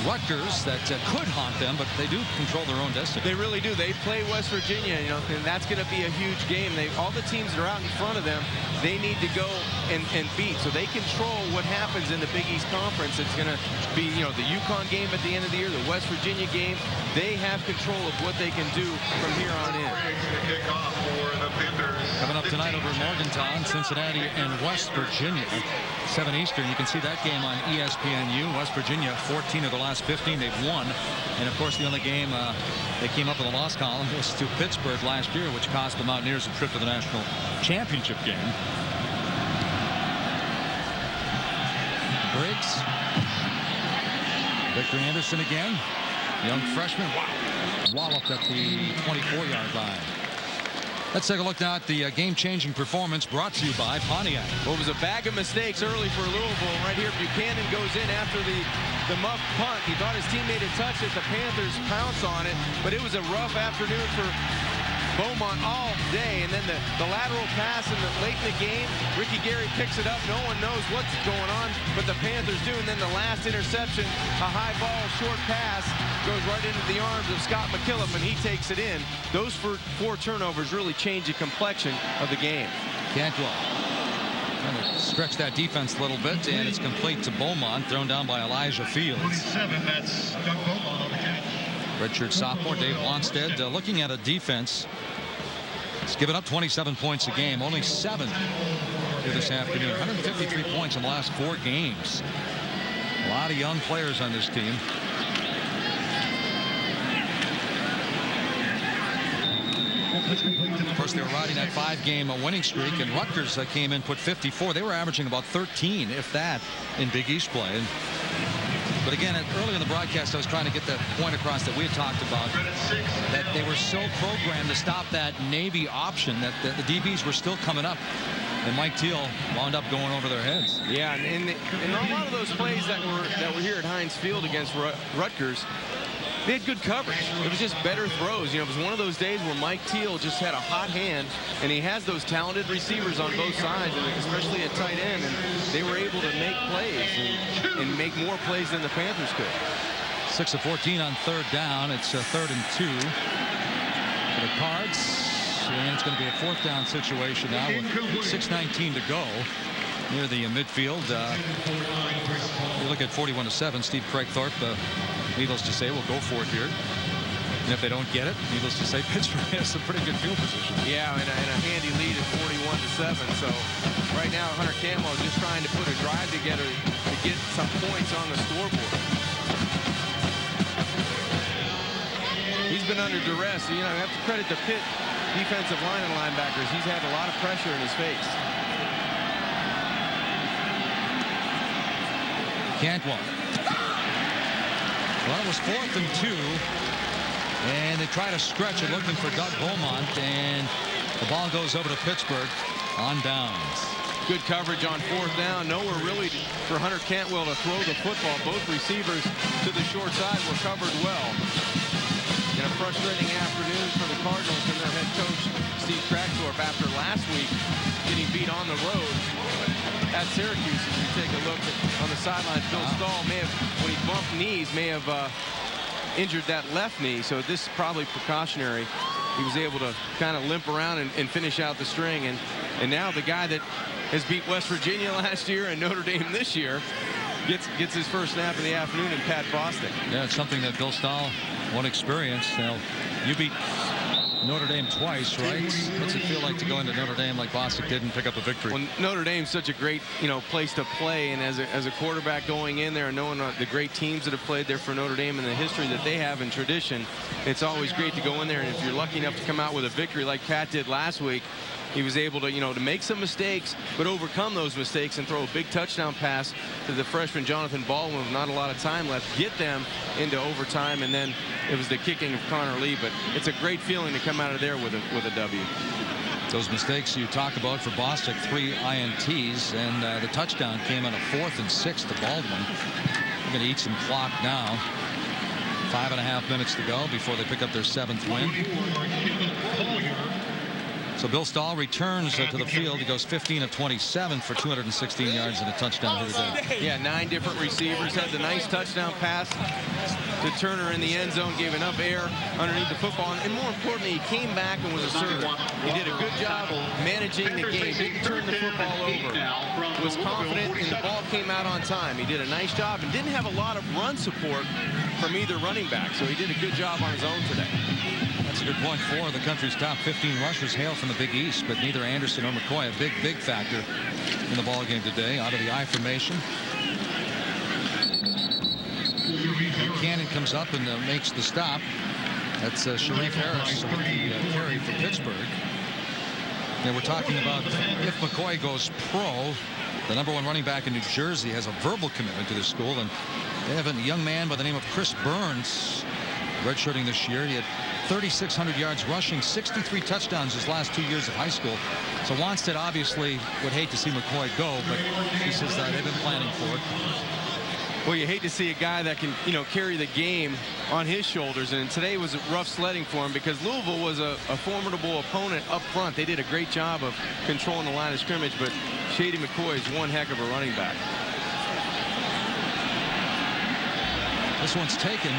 Rutgers that could haunt them, but they do control their own destiny. They really do. They play West Virginia, you know, and that's going to be a huge game. All the teams that are out in front of them, they need to go and beat. So they control what happens in the Big East Conference. It's going to be, you know, the UConn game at the end of the year, the West Virginia game. They have control of what they can do from here on in. Coming up tonight over in Morgantown, Cincinnati and West Virginia. 7 Eastern. You can see that game on ESPNU. West Virginia, 14 of the last 15 they've won. And, of course, the only game they came up in the loss column was to Pittsburgh last year, which cost the Mountaineers a trip to the national championship game. Briggs. Victor Anderson again. Young freshman. Wow. Walloped at the 24-yard line. Let's take a look now at the game-changing performance brought to you by Pontiac. Well, it was a bag of mistakes early for Louisville. Right here, Buchanan goes in after the muff punt. He thought his teammate had touched it. The Panthers pounce on it, but it was a rough afternoon for Beaumont all day. And then the lateral pass late in the game, Ricky Gary picks it up. No one knows what's going on, but the Panthers do. And then the last interception, a high ball, short pass, goes right into the arms of Scott McKillop, and he takes it in. Those 4 turnovers really change the complexion of the game. Cantwell trying to stretch that defense a little bit, and it's complete to Beaumont, thrown down by Elijah Fields. 27, that's Doug Beaumont on the catch. Redshirt sophomore Dave Longstead looking at a defense. It's given up 27 points a game, only 7 here this afternoon. 153 points in the last 4 games. A lot of young players on this team. Of course, they were riding that 5-game winning streak, and Rutgers came in, put 54. They were averaging about 13, if that, in Big East play. But again, early in the broadcast, I was trying to get that point across that we had talked about, that they were so programmed to stop that Navy option that the DBs were still coming up. And Mike Teal wound up going over their heads. Yeah, and a lot of those plays that were here at Heinz Field against Rutgers, they had good coverage. It was just better throws. You know, it was one of those days where Mike Teal just had a hot hand, and he has those talented receivers on both sides, and especially at tight end, and they were able to make plays and make more plays than the Panthers could. 6 of 14 on 3rd down. It's 3rd and 2 for the Cards, and it's going to be a 4th down situation now with 6:19 to go near the midfield. We look at 41-7. Steve Craigthorpe, needless to say, will go for it here. And if they don't get it, needless to say, Pittsburgh has a pretty good field position. Yeah, and a handy lead at 41-7. So right now, Hunter Cantwell is just trying to put a drive together to get some points on the scoreboard. He's been under duress. You know, I have to credit the Pitt defensive line and linebackers. He's had a lot of pressure in his face. Cantwell. Well, it was 4th and 2. And they try to stretch it looking for Doug Beaumont. And the ball goes over to Pittsburgh on downs. Good coverage on 4th down. Nowhere really for Hunter Cantwell to throw the football. Both receivers to the short side were covered well. And a frustrating afternoon for the Cardinals and their head coach, Steve Kragthorpe, after last week getting beat on the road at Syracuse. If you take a look on the sidelines, Bill Stahl may have, when he bumped knees, may have injured that left knee. So this is probably precautionary. He was able to kind of limp around and finish out the string. And now the guy that has beat West Virginia last year and Notre Dame this year gets his first snap in the afternoon in Pat Bostic. Yeah, it's something that Bill Stahl won't experience. Now, you beat Notre Dame twice, right? What's it feel like to go into Notre Dame like Bostic did and pick up a victory? Well, Notre Dame's such a great, place to play, and as a quarterback going in there and knowing the great teams that have played there for Notre Dame and the history that they have in tradition, it's always great to go in there. And if you're lucky enough to come out with a victory like Pat did last week, he was able to, to make some mistakes, but overcome those mistakes and throw a big touchdown pass to the freshman Jonathan Baldwin with not a lot of time left, get them into overtime, and then it was the kicking of Connor Lee. But it's a great feeling to come out of there with a W. Those mistakes you talk about for Bostic, 3 INTs, and the touchdown came on a 4th and 6 to Baldwin. We're going to eat some clock now. 5.5 minutes to go before they pick up their 7th win. So Bill Stahl returns to the field. He goes 15 of 27 for 216 yards and a touchdown here today. Yeah, 9 different receivers. Had the nice touchdown pass to Turner in the end zone. Gave enough air underneath the football. And more importantly, he came back and was assertive. He did a good job managing the game. Didn't turn the football over. Was confident, and the ball came out on time. He did a nice job and didn't have a lot of run support from either running back. So he did a good job on his own today. That's a good point. 4 of the country's top 15 rushers hail from the Big East, but neither Anderson or McCoy a big factor in the ball game today. Out of the I formation. Cannon comes up and makes the stop. That's Sharif Harris with the carry for Pittsburgh. And we're talking about if McCoy goes pro, the #1 running back in New Jersey has a verbal commitment to this school, and they have a young man by the name of Chris Burns redshirting this year. He had 3,600 yards rushing, 63 touchdowns his last 2 years of high school. So Wanstead obviously would hate to see McCoy go, but he says they've been planning for it. Well, you hate to see a guy that can, carry the game on his shoulders. And today was rough sledding for him because Louisville was a formidable opponent up front. They did a great job of controlling the line of scrimmage, but Shady McCoy is one heck of a running back. This one's taken.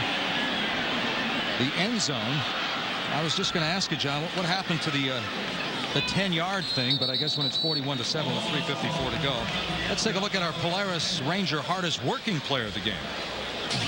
The end zone. I was just going to ask you, John, what happened to the 10-yard thing, but I guess when it's 41-7 with 3:54 to go. Let's take a look at our Polaris Ranger hardest working player of the game.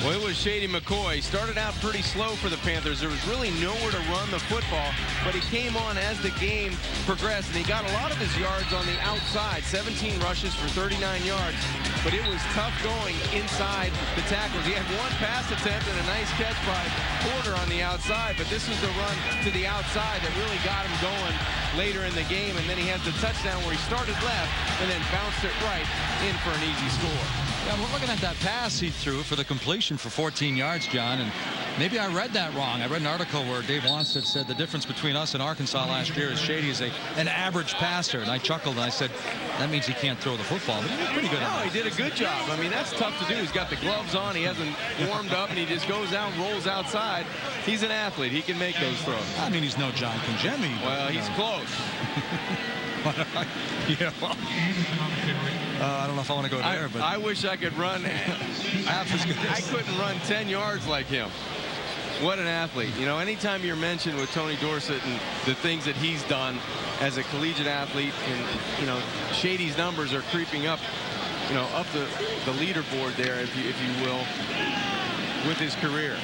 Well, it was Shady McCoy. Started out pretty slow for the Panthers. There was really nowhere to run the football, but he came on as the game progressed, and he got a lot of his yards on the outside. 17 rushes for 39 yards, but it was tough going inside the tackles. He had one pass attempt and a nice catch by Porter on the outside, but this was the run to the outside that really got him going later in the game, and then he has the touchdown where he started left and then bounced it right in for an easy score. Yeah, I'm looking at that pass he threw for the completion for 14 yards, John, and maybe I read that wrong. I read an article where Dave Wanstead said the difference between us and Arkansas last year is Shady is an average passer, and I chuckled and I said that means he can't throw the football, but he did pretty good. No, he did a good job. I mean, that's tough to do. He's got the gloves on, he hasn't warmed up, and he just goes out and rolls outside. He's an athlete. He can make those throws. I mean, he's no John Congemi. Well, he's close. Yeah, well, I don't know if I want to go there, but I wish I could run half as good. I couldn't run 10 yards like him. What an athlete. Anytime you're mentioned with Tony Dorsett and the things that he's done as a collegiate athlete, and, Shady's numbers are creeping up, up the leaderboard there, if you will, with his career.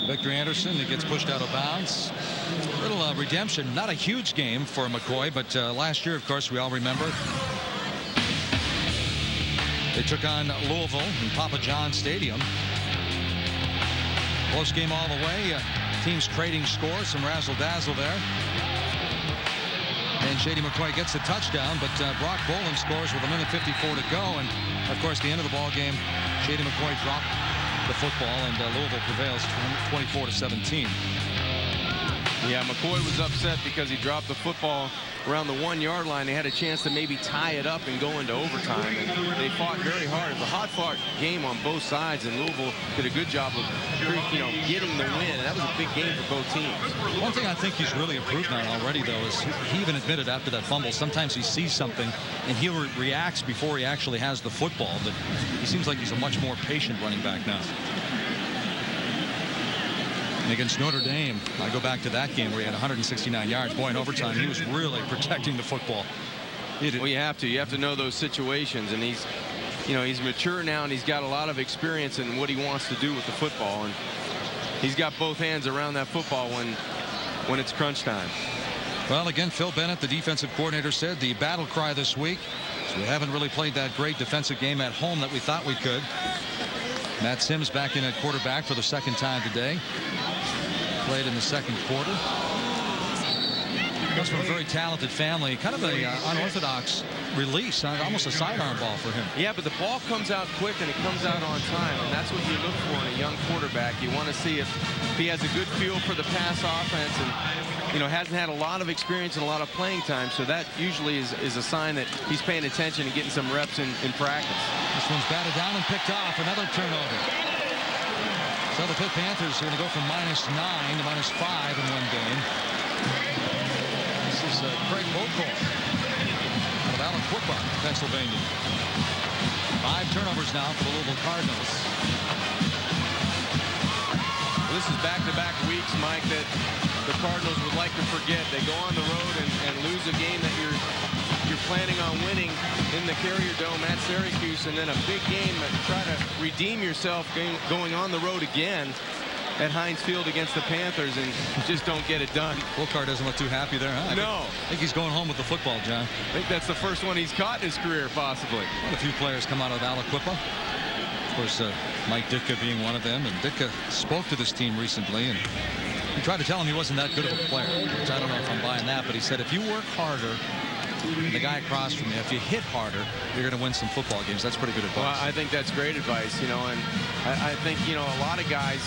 Victor Anderson, that gets pushed out of bounds. A little redemption. Not a huge game for McCoy, but last year, of course, we all remember. They took on Louisville in Papa John Stadium. Close game all the way. Teams trading scores, some razzle-dazzle there. And Shady McCoy gets a touchdown, but Brock Boland scores with 1:54 to go. And, of course, the end of the ball game, Shady McCoy dropped the football, and Louisville prevails 24-17. Yeah, McCoy was upset because he dropped the football around the 1-yard line. They had a chance to maybe tie it up and go into overtime, and they fought very hard. It was a hard-fought game on both sides, and Louisville did a good job of, getting the win. And that was a big game for both teams. One thing I think he's really improved on already, though, is he even admitted after that fumble, sometimes he sees something and he reacts before he actually has the football. But he seems like he's a much more patient running back now. And against Notre Dame, I go back to that game where he had 169 yards. Boy, in overtime, he was really protecting the football. Well, you have to know those situations, and he's mature now, and he's got a lot of experience in what he wants to do with the football, and he's got both hands around that football when it's crunch time. Well, again, Phil Bennett, the defensive coordinator, said the battle cry this week is we haven't really played that great defensive game at home that we thought we could. Matt Sims back in at quarterback for the second time today. Played in the second quarter. Comes from a very talented family. Kind of an unorthodox release, almost a sidearm ball for him. Yeah, but the ball comes out quick and it comes out on time, and that's what you look for in a young quarterback. You want to see if he has a good feel for the pass offense, and hasn't had a lot of experience and a lot of playing time, so that usually is a sign that he's paying attention and getting some reps in practice. This one's batted down and picked off. Another turnover. So the Pitt Panthers are going to go from -9 to -5 in one game. This is Craig Bocor out of Aliquippa, Pennsylvania. 5 turnovers now for the Louisville Cardinals. Well, this is back-to-back weeks, Mike, that the Cardinals would like to forget. They go on the road and lose a game that you're planning on winning in the Carrier Dome at Syracuse, and then a big game and try to redeem yourself going on the road again at Heinz Field against the Panthers, and just don't get it done. Wilcar doesn't look too happy there, huh? No. I think he's going home with the football, John. I think that's the first one he's caught in his career, possibly. A few players come out of Aliquippa. Of course, Mike Ditka being one of them, and Ditka spoke to this team recently, and he tried to tell him he wasn't that good of a player, which I don't know if I'm buying that, but he said if you work harder, the guy across from you, if you hit harder, you're going to win some football games. That's pretty good advice. Well, I think that's great advice, and I think, a lot of guys,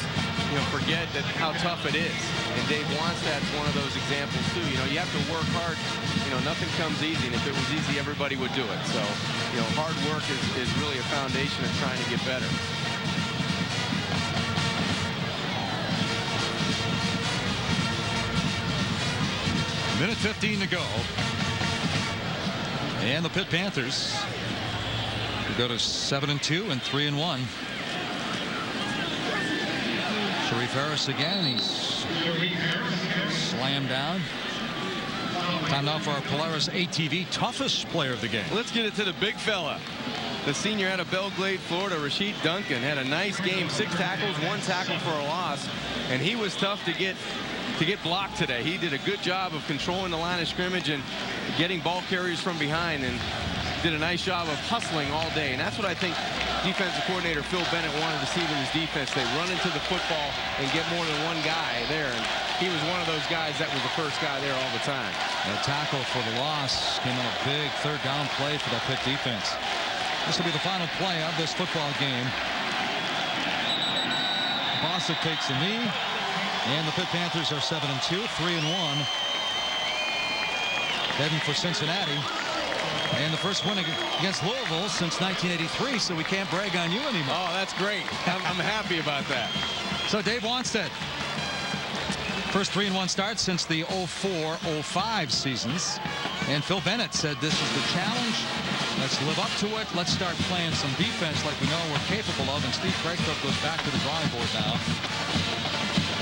forget that how tough it is. And Dave Wannstedt's one of those examples, too. You have to work hard. Nothing comes easy, and if it was easy, everybody would do it. So, hard work is really a foundation of trying to get better. Minute 15 to go. And the Pitt Panthers will go to 7-2 and 3-1. Sharif Harris again. He's slammed down. Time now for our Polaris ATV toughest player of the game. Let's get it to the big fella. The senior out of Belglade, Florida, Rashid Duncan, had a nice game. 6 tackles, 1 tackle for a loss, and he was tough to get blocked today. He did a good job of controlling the line of scrimmage and getting ball carriers from behind, and did a nice job of hustling all day. And that's what I think defensive coordinator Phil Bennett wanted to see with his defense. They run into the football and get more than one guy there, and he was one of those guys that was the first guy there all the time. A tackle for the loss came on a big 3rd down play for that Pitt defense. This will be the final play of this football game. Bostic takes a knee, and the Pitt Panthers are 7-2, 3-1. Heading for Cincinnati. And the first win against Louisville since 1983, so we can't brag on you anymore. Oh, that's great. I'm happy about that. So Dave Wannstedt. First 3-1 start since the 04-05 seasons. And Phil Bennett said this is the challenge. Let's live up to it. Let's start playing some defense like we know we're capable of. And Steve Craigcook goes back to the drawing board now,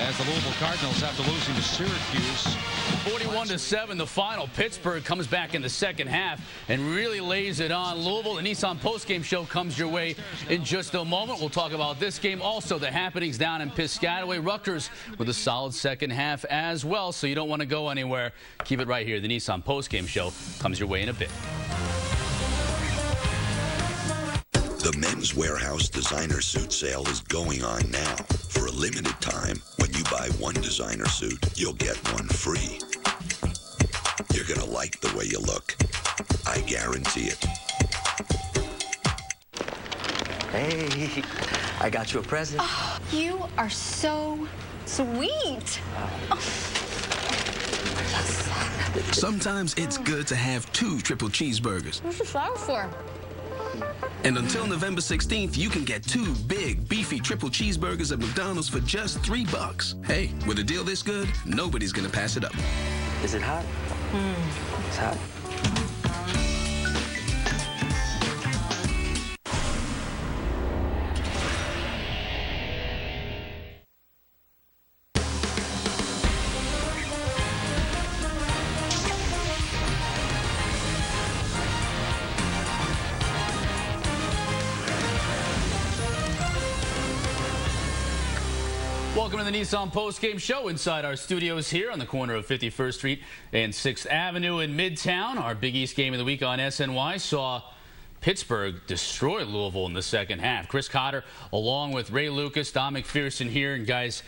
as the Louisville Cardinals, after losing to Syracuse, 41-7, the final. Pittsburgh comes back in the second half and really lays it on Louisville. The Nissan postgame show comes your way in just a moment. We'll talk about this game, also the happenings down in Piscataway. Rutgers with a solid second half as well, so you don't want to go anywhere. Keep it right here. The Nissan postgame show comes your way in a bit. The Men's Warehouse designer suit sale is going on now. For a limited time, when you buy one designer suit, you'll get one free. You're going to like the way you look. I guarantee it. Hey, I got you a present. Oh, you are so sweet. Sometimes it's good to have 2 triple cheeseburgers. What's the flour for? And until November 16th, you can get 2 big, beefy triple cheeseburgers at McDonald's for just $3. Hey, with a deal this good, nobody's gonna pass it up. Is it hot? It's hot. Welcome to the Nissan Postgame Show inside our studios here on the corner of 51st Street and 6th Avenue in Midtown. Our Big East game of the week on SNY saw Pittsburgh destroy Louisville in the second half. Chris Cotter along with Ray Lucas, Don McPherson here. And guys,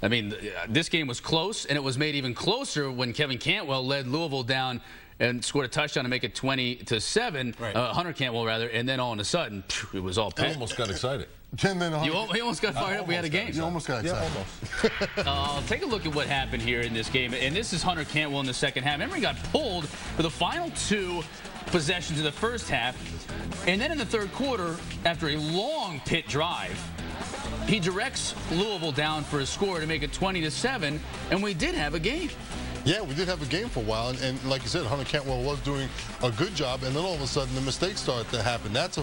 I mean, this game was close, and it was made even closer when Kevin Cantwell led Louisville down and scored a touchdown to make it 20-7. Right. Hunter Cantwell, rather, and then all of a sudden, it was all Pitt. I almost got excited. He almost got fired up. We had a game. You almost got excited. Take a look at what happened here in this game. And this is Hunter Cantwell in the second half. Remember, he got pulled for the final 2 possessions in the first half. And then in the third quarter, after a long Pitt drive, he directs Louisville down for a score to make it 20-7. And we did have a game. Yeah, we did have a game for a while, and like you said, Hunter Cantwell was doing a good job, and then all of a sudden the mistakes started to happen. That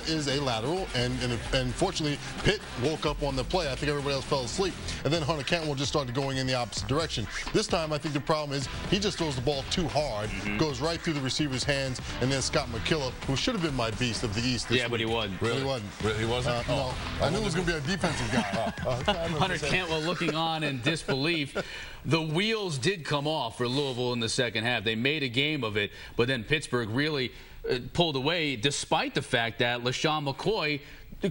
is a lateral, and fortunately Pitt woke up on the play. I think everybody else fell asleep, and then Hunter Cantwell just started going in the opposite direction. This time I think the problem is he just throws the ball too hard, goes right through the receiver's hands, and then Scott McKillop, who should have been my beast of the East this week. But he wasn't. Really? He wasn't. He wasn't? No. I knew it was going to be a defensive guy. Hunter Cantwell looking on in disbelief. The wheels did come off for Louisville in the second half. They made a game of it, but then Pittsburgh really pulled away despite the fact that LaShawn McCoy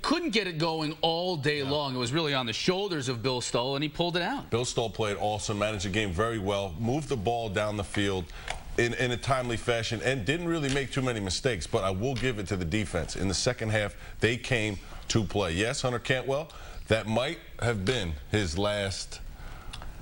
couldn't get it going all day long. It was really on the shoulders of Bill Stull, and he pulled it out. Bill Stull played awesome, managed the game very well, moved the ball down the field in a timely fashion, and didn't really make too many mistakes, but I will give it to the defense. In the second half, they came to play. Yes, Hunter Cantwell, that might have been his last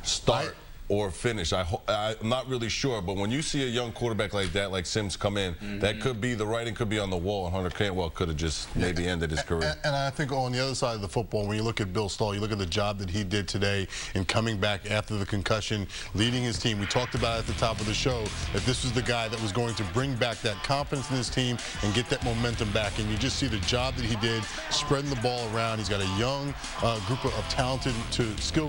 start or finish. I'm not really sure, but when you see a young quarterback like that, like Sims, come in, that could be the writing could be on the wall, and Hunter Cantwell could have just maybe ended his career. And I think on the other side of the football, when you look at Bill Stull, you look at the job that he did today in coming back after the concussion, leading his team. We talked about at the top of the show that this was the guy that was going to bring back that confidence in his team and get that momentum back. And you just see the job that he did, spreading the ball around. He's got a young group of talented skill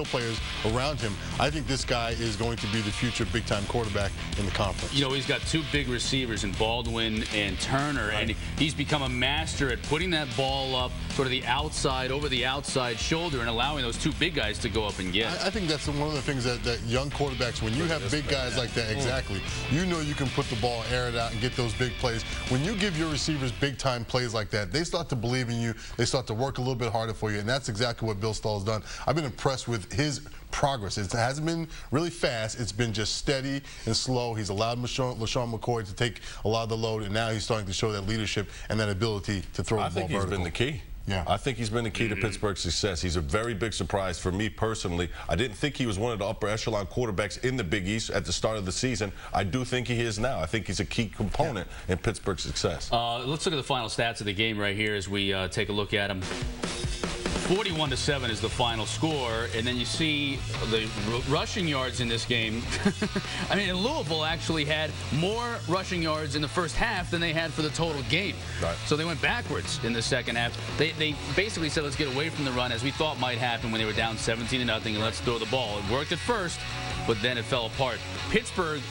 players around him. I think this guy is going to be the future big-time quarterback in the conference. You know, he's got 2 big receivers in Baldwin and Turner, and he's become a master at putting that ball up sort of the outside, over the outside shoulder, and allowing those 2 big guys to go up and get it. I think that's one of the things that young quarterbacks, when you have big guys like that, exactly, you know you can put the ball, air it out, and get those big plays. When you give your receivers big-time plays like that, they start to believe in you. They start to work a little bit harder for you, and that's exactly what Bill Stull has done. I've been impressed with his progress. It hasn't been really fast. It's been just steady and slow. He's allowed LaShawn McCoy to take a lot of the load, and now he's starting to show that leadership and that ability to throw the ball vertical. I think he's been the key. Yeah. I think he's been the key to Pittsburgh's success. He's a very big surprise for me personally. I didn't think he was one of the upper echelon quarterbacks in the Big East at the start of the season. I do think he is now. I think he's a key component in Pittsburgh's success. Let's look at the final stats of the game right here as we take a look at them. 41-7 is the final score, and then you see the rushing yards in this game. I mean, Louisville actually had more rushing yards in the first half than they had for the total game. Right. So they went backwards in the second half. They basically said, let's get away from the run, as we thought might happen when they were down 17-0, and let's throw the ball. It worked at first, but then it fell apart. Pittsburgh,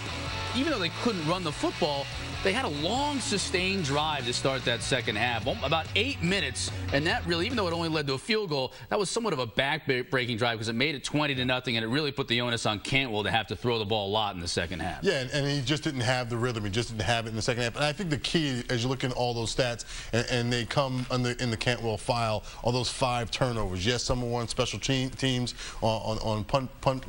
even though they couldn't run the football, they had a long, sustained drive to start that second half, about 8 minutes, and that really, even though it only led to a field goal, that was somewhat of a back-breaking drive because it made it 20-0, and it really put the onus on Cantwell to have to throw the ball a lot in the second half. Yeah, and he just didn't have the rhythm. He just didn't have it in the second half. And I think the key, as you look at all those stats, and they come in the Cantwell file, all those 5 turnovers. Yes, some were on special teams, on punt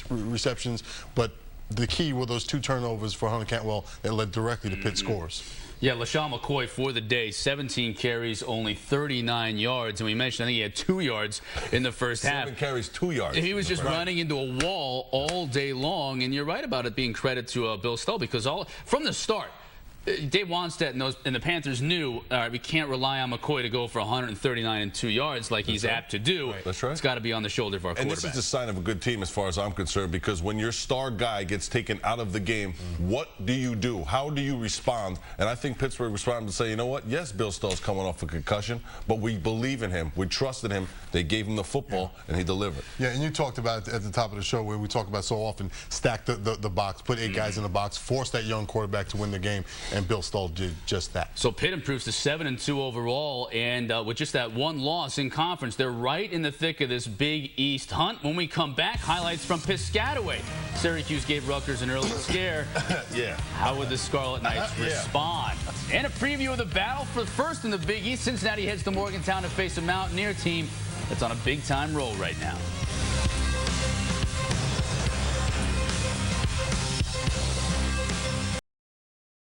receptions, but the key were those 2 turnovers for Hunter Cantwell that led directly to Pitt scores. Yeah, LaShawn McCoy for the day, 17 carries, only 39 yards. And we mentioned, I think he had 2 yards in the first half. 7 carries, 2 yards. He was just running into a wall all day long. And you're right about it being credit to Bill Stull, because from the start, Dave Wanstead and the Panthers knew, all right, we can't rely on McCoy to go for 139 and 2 yards like he's apt to do. That's right. It's got to be on the shoulder of our quarterback. And this is a sign of a good team as far as I'm concerned, because when your star guy gets taken out of the game, what do you do? How do you respond? And I think Pittsburgh responded to say, you know what? Yes, Bill Stull's coming off a concussion, but we believe in him. We trusted him. They gave him the football, and he delivered. Yeah, and you talked about at the top of the show where we talk about so often, stack the box, put 8 guys in the box, force that young quarterback to win the game, and Bill Stull did just that. So Pitt improves to 7-2 overall, and with just that 1 loss in conference, they're right in the thick of this Big East hunt. When we come back, highlights from Piscataway. Syracuse gave Rutgers an early scare. Yeah. How would the Scarlet Knights respond? And a preview of the battle for first in the Big East. Cincinnati heads to Morgantown to face a Mountaineer team that's on a big-time roll right now.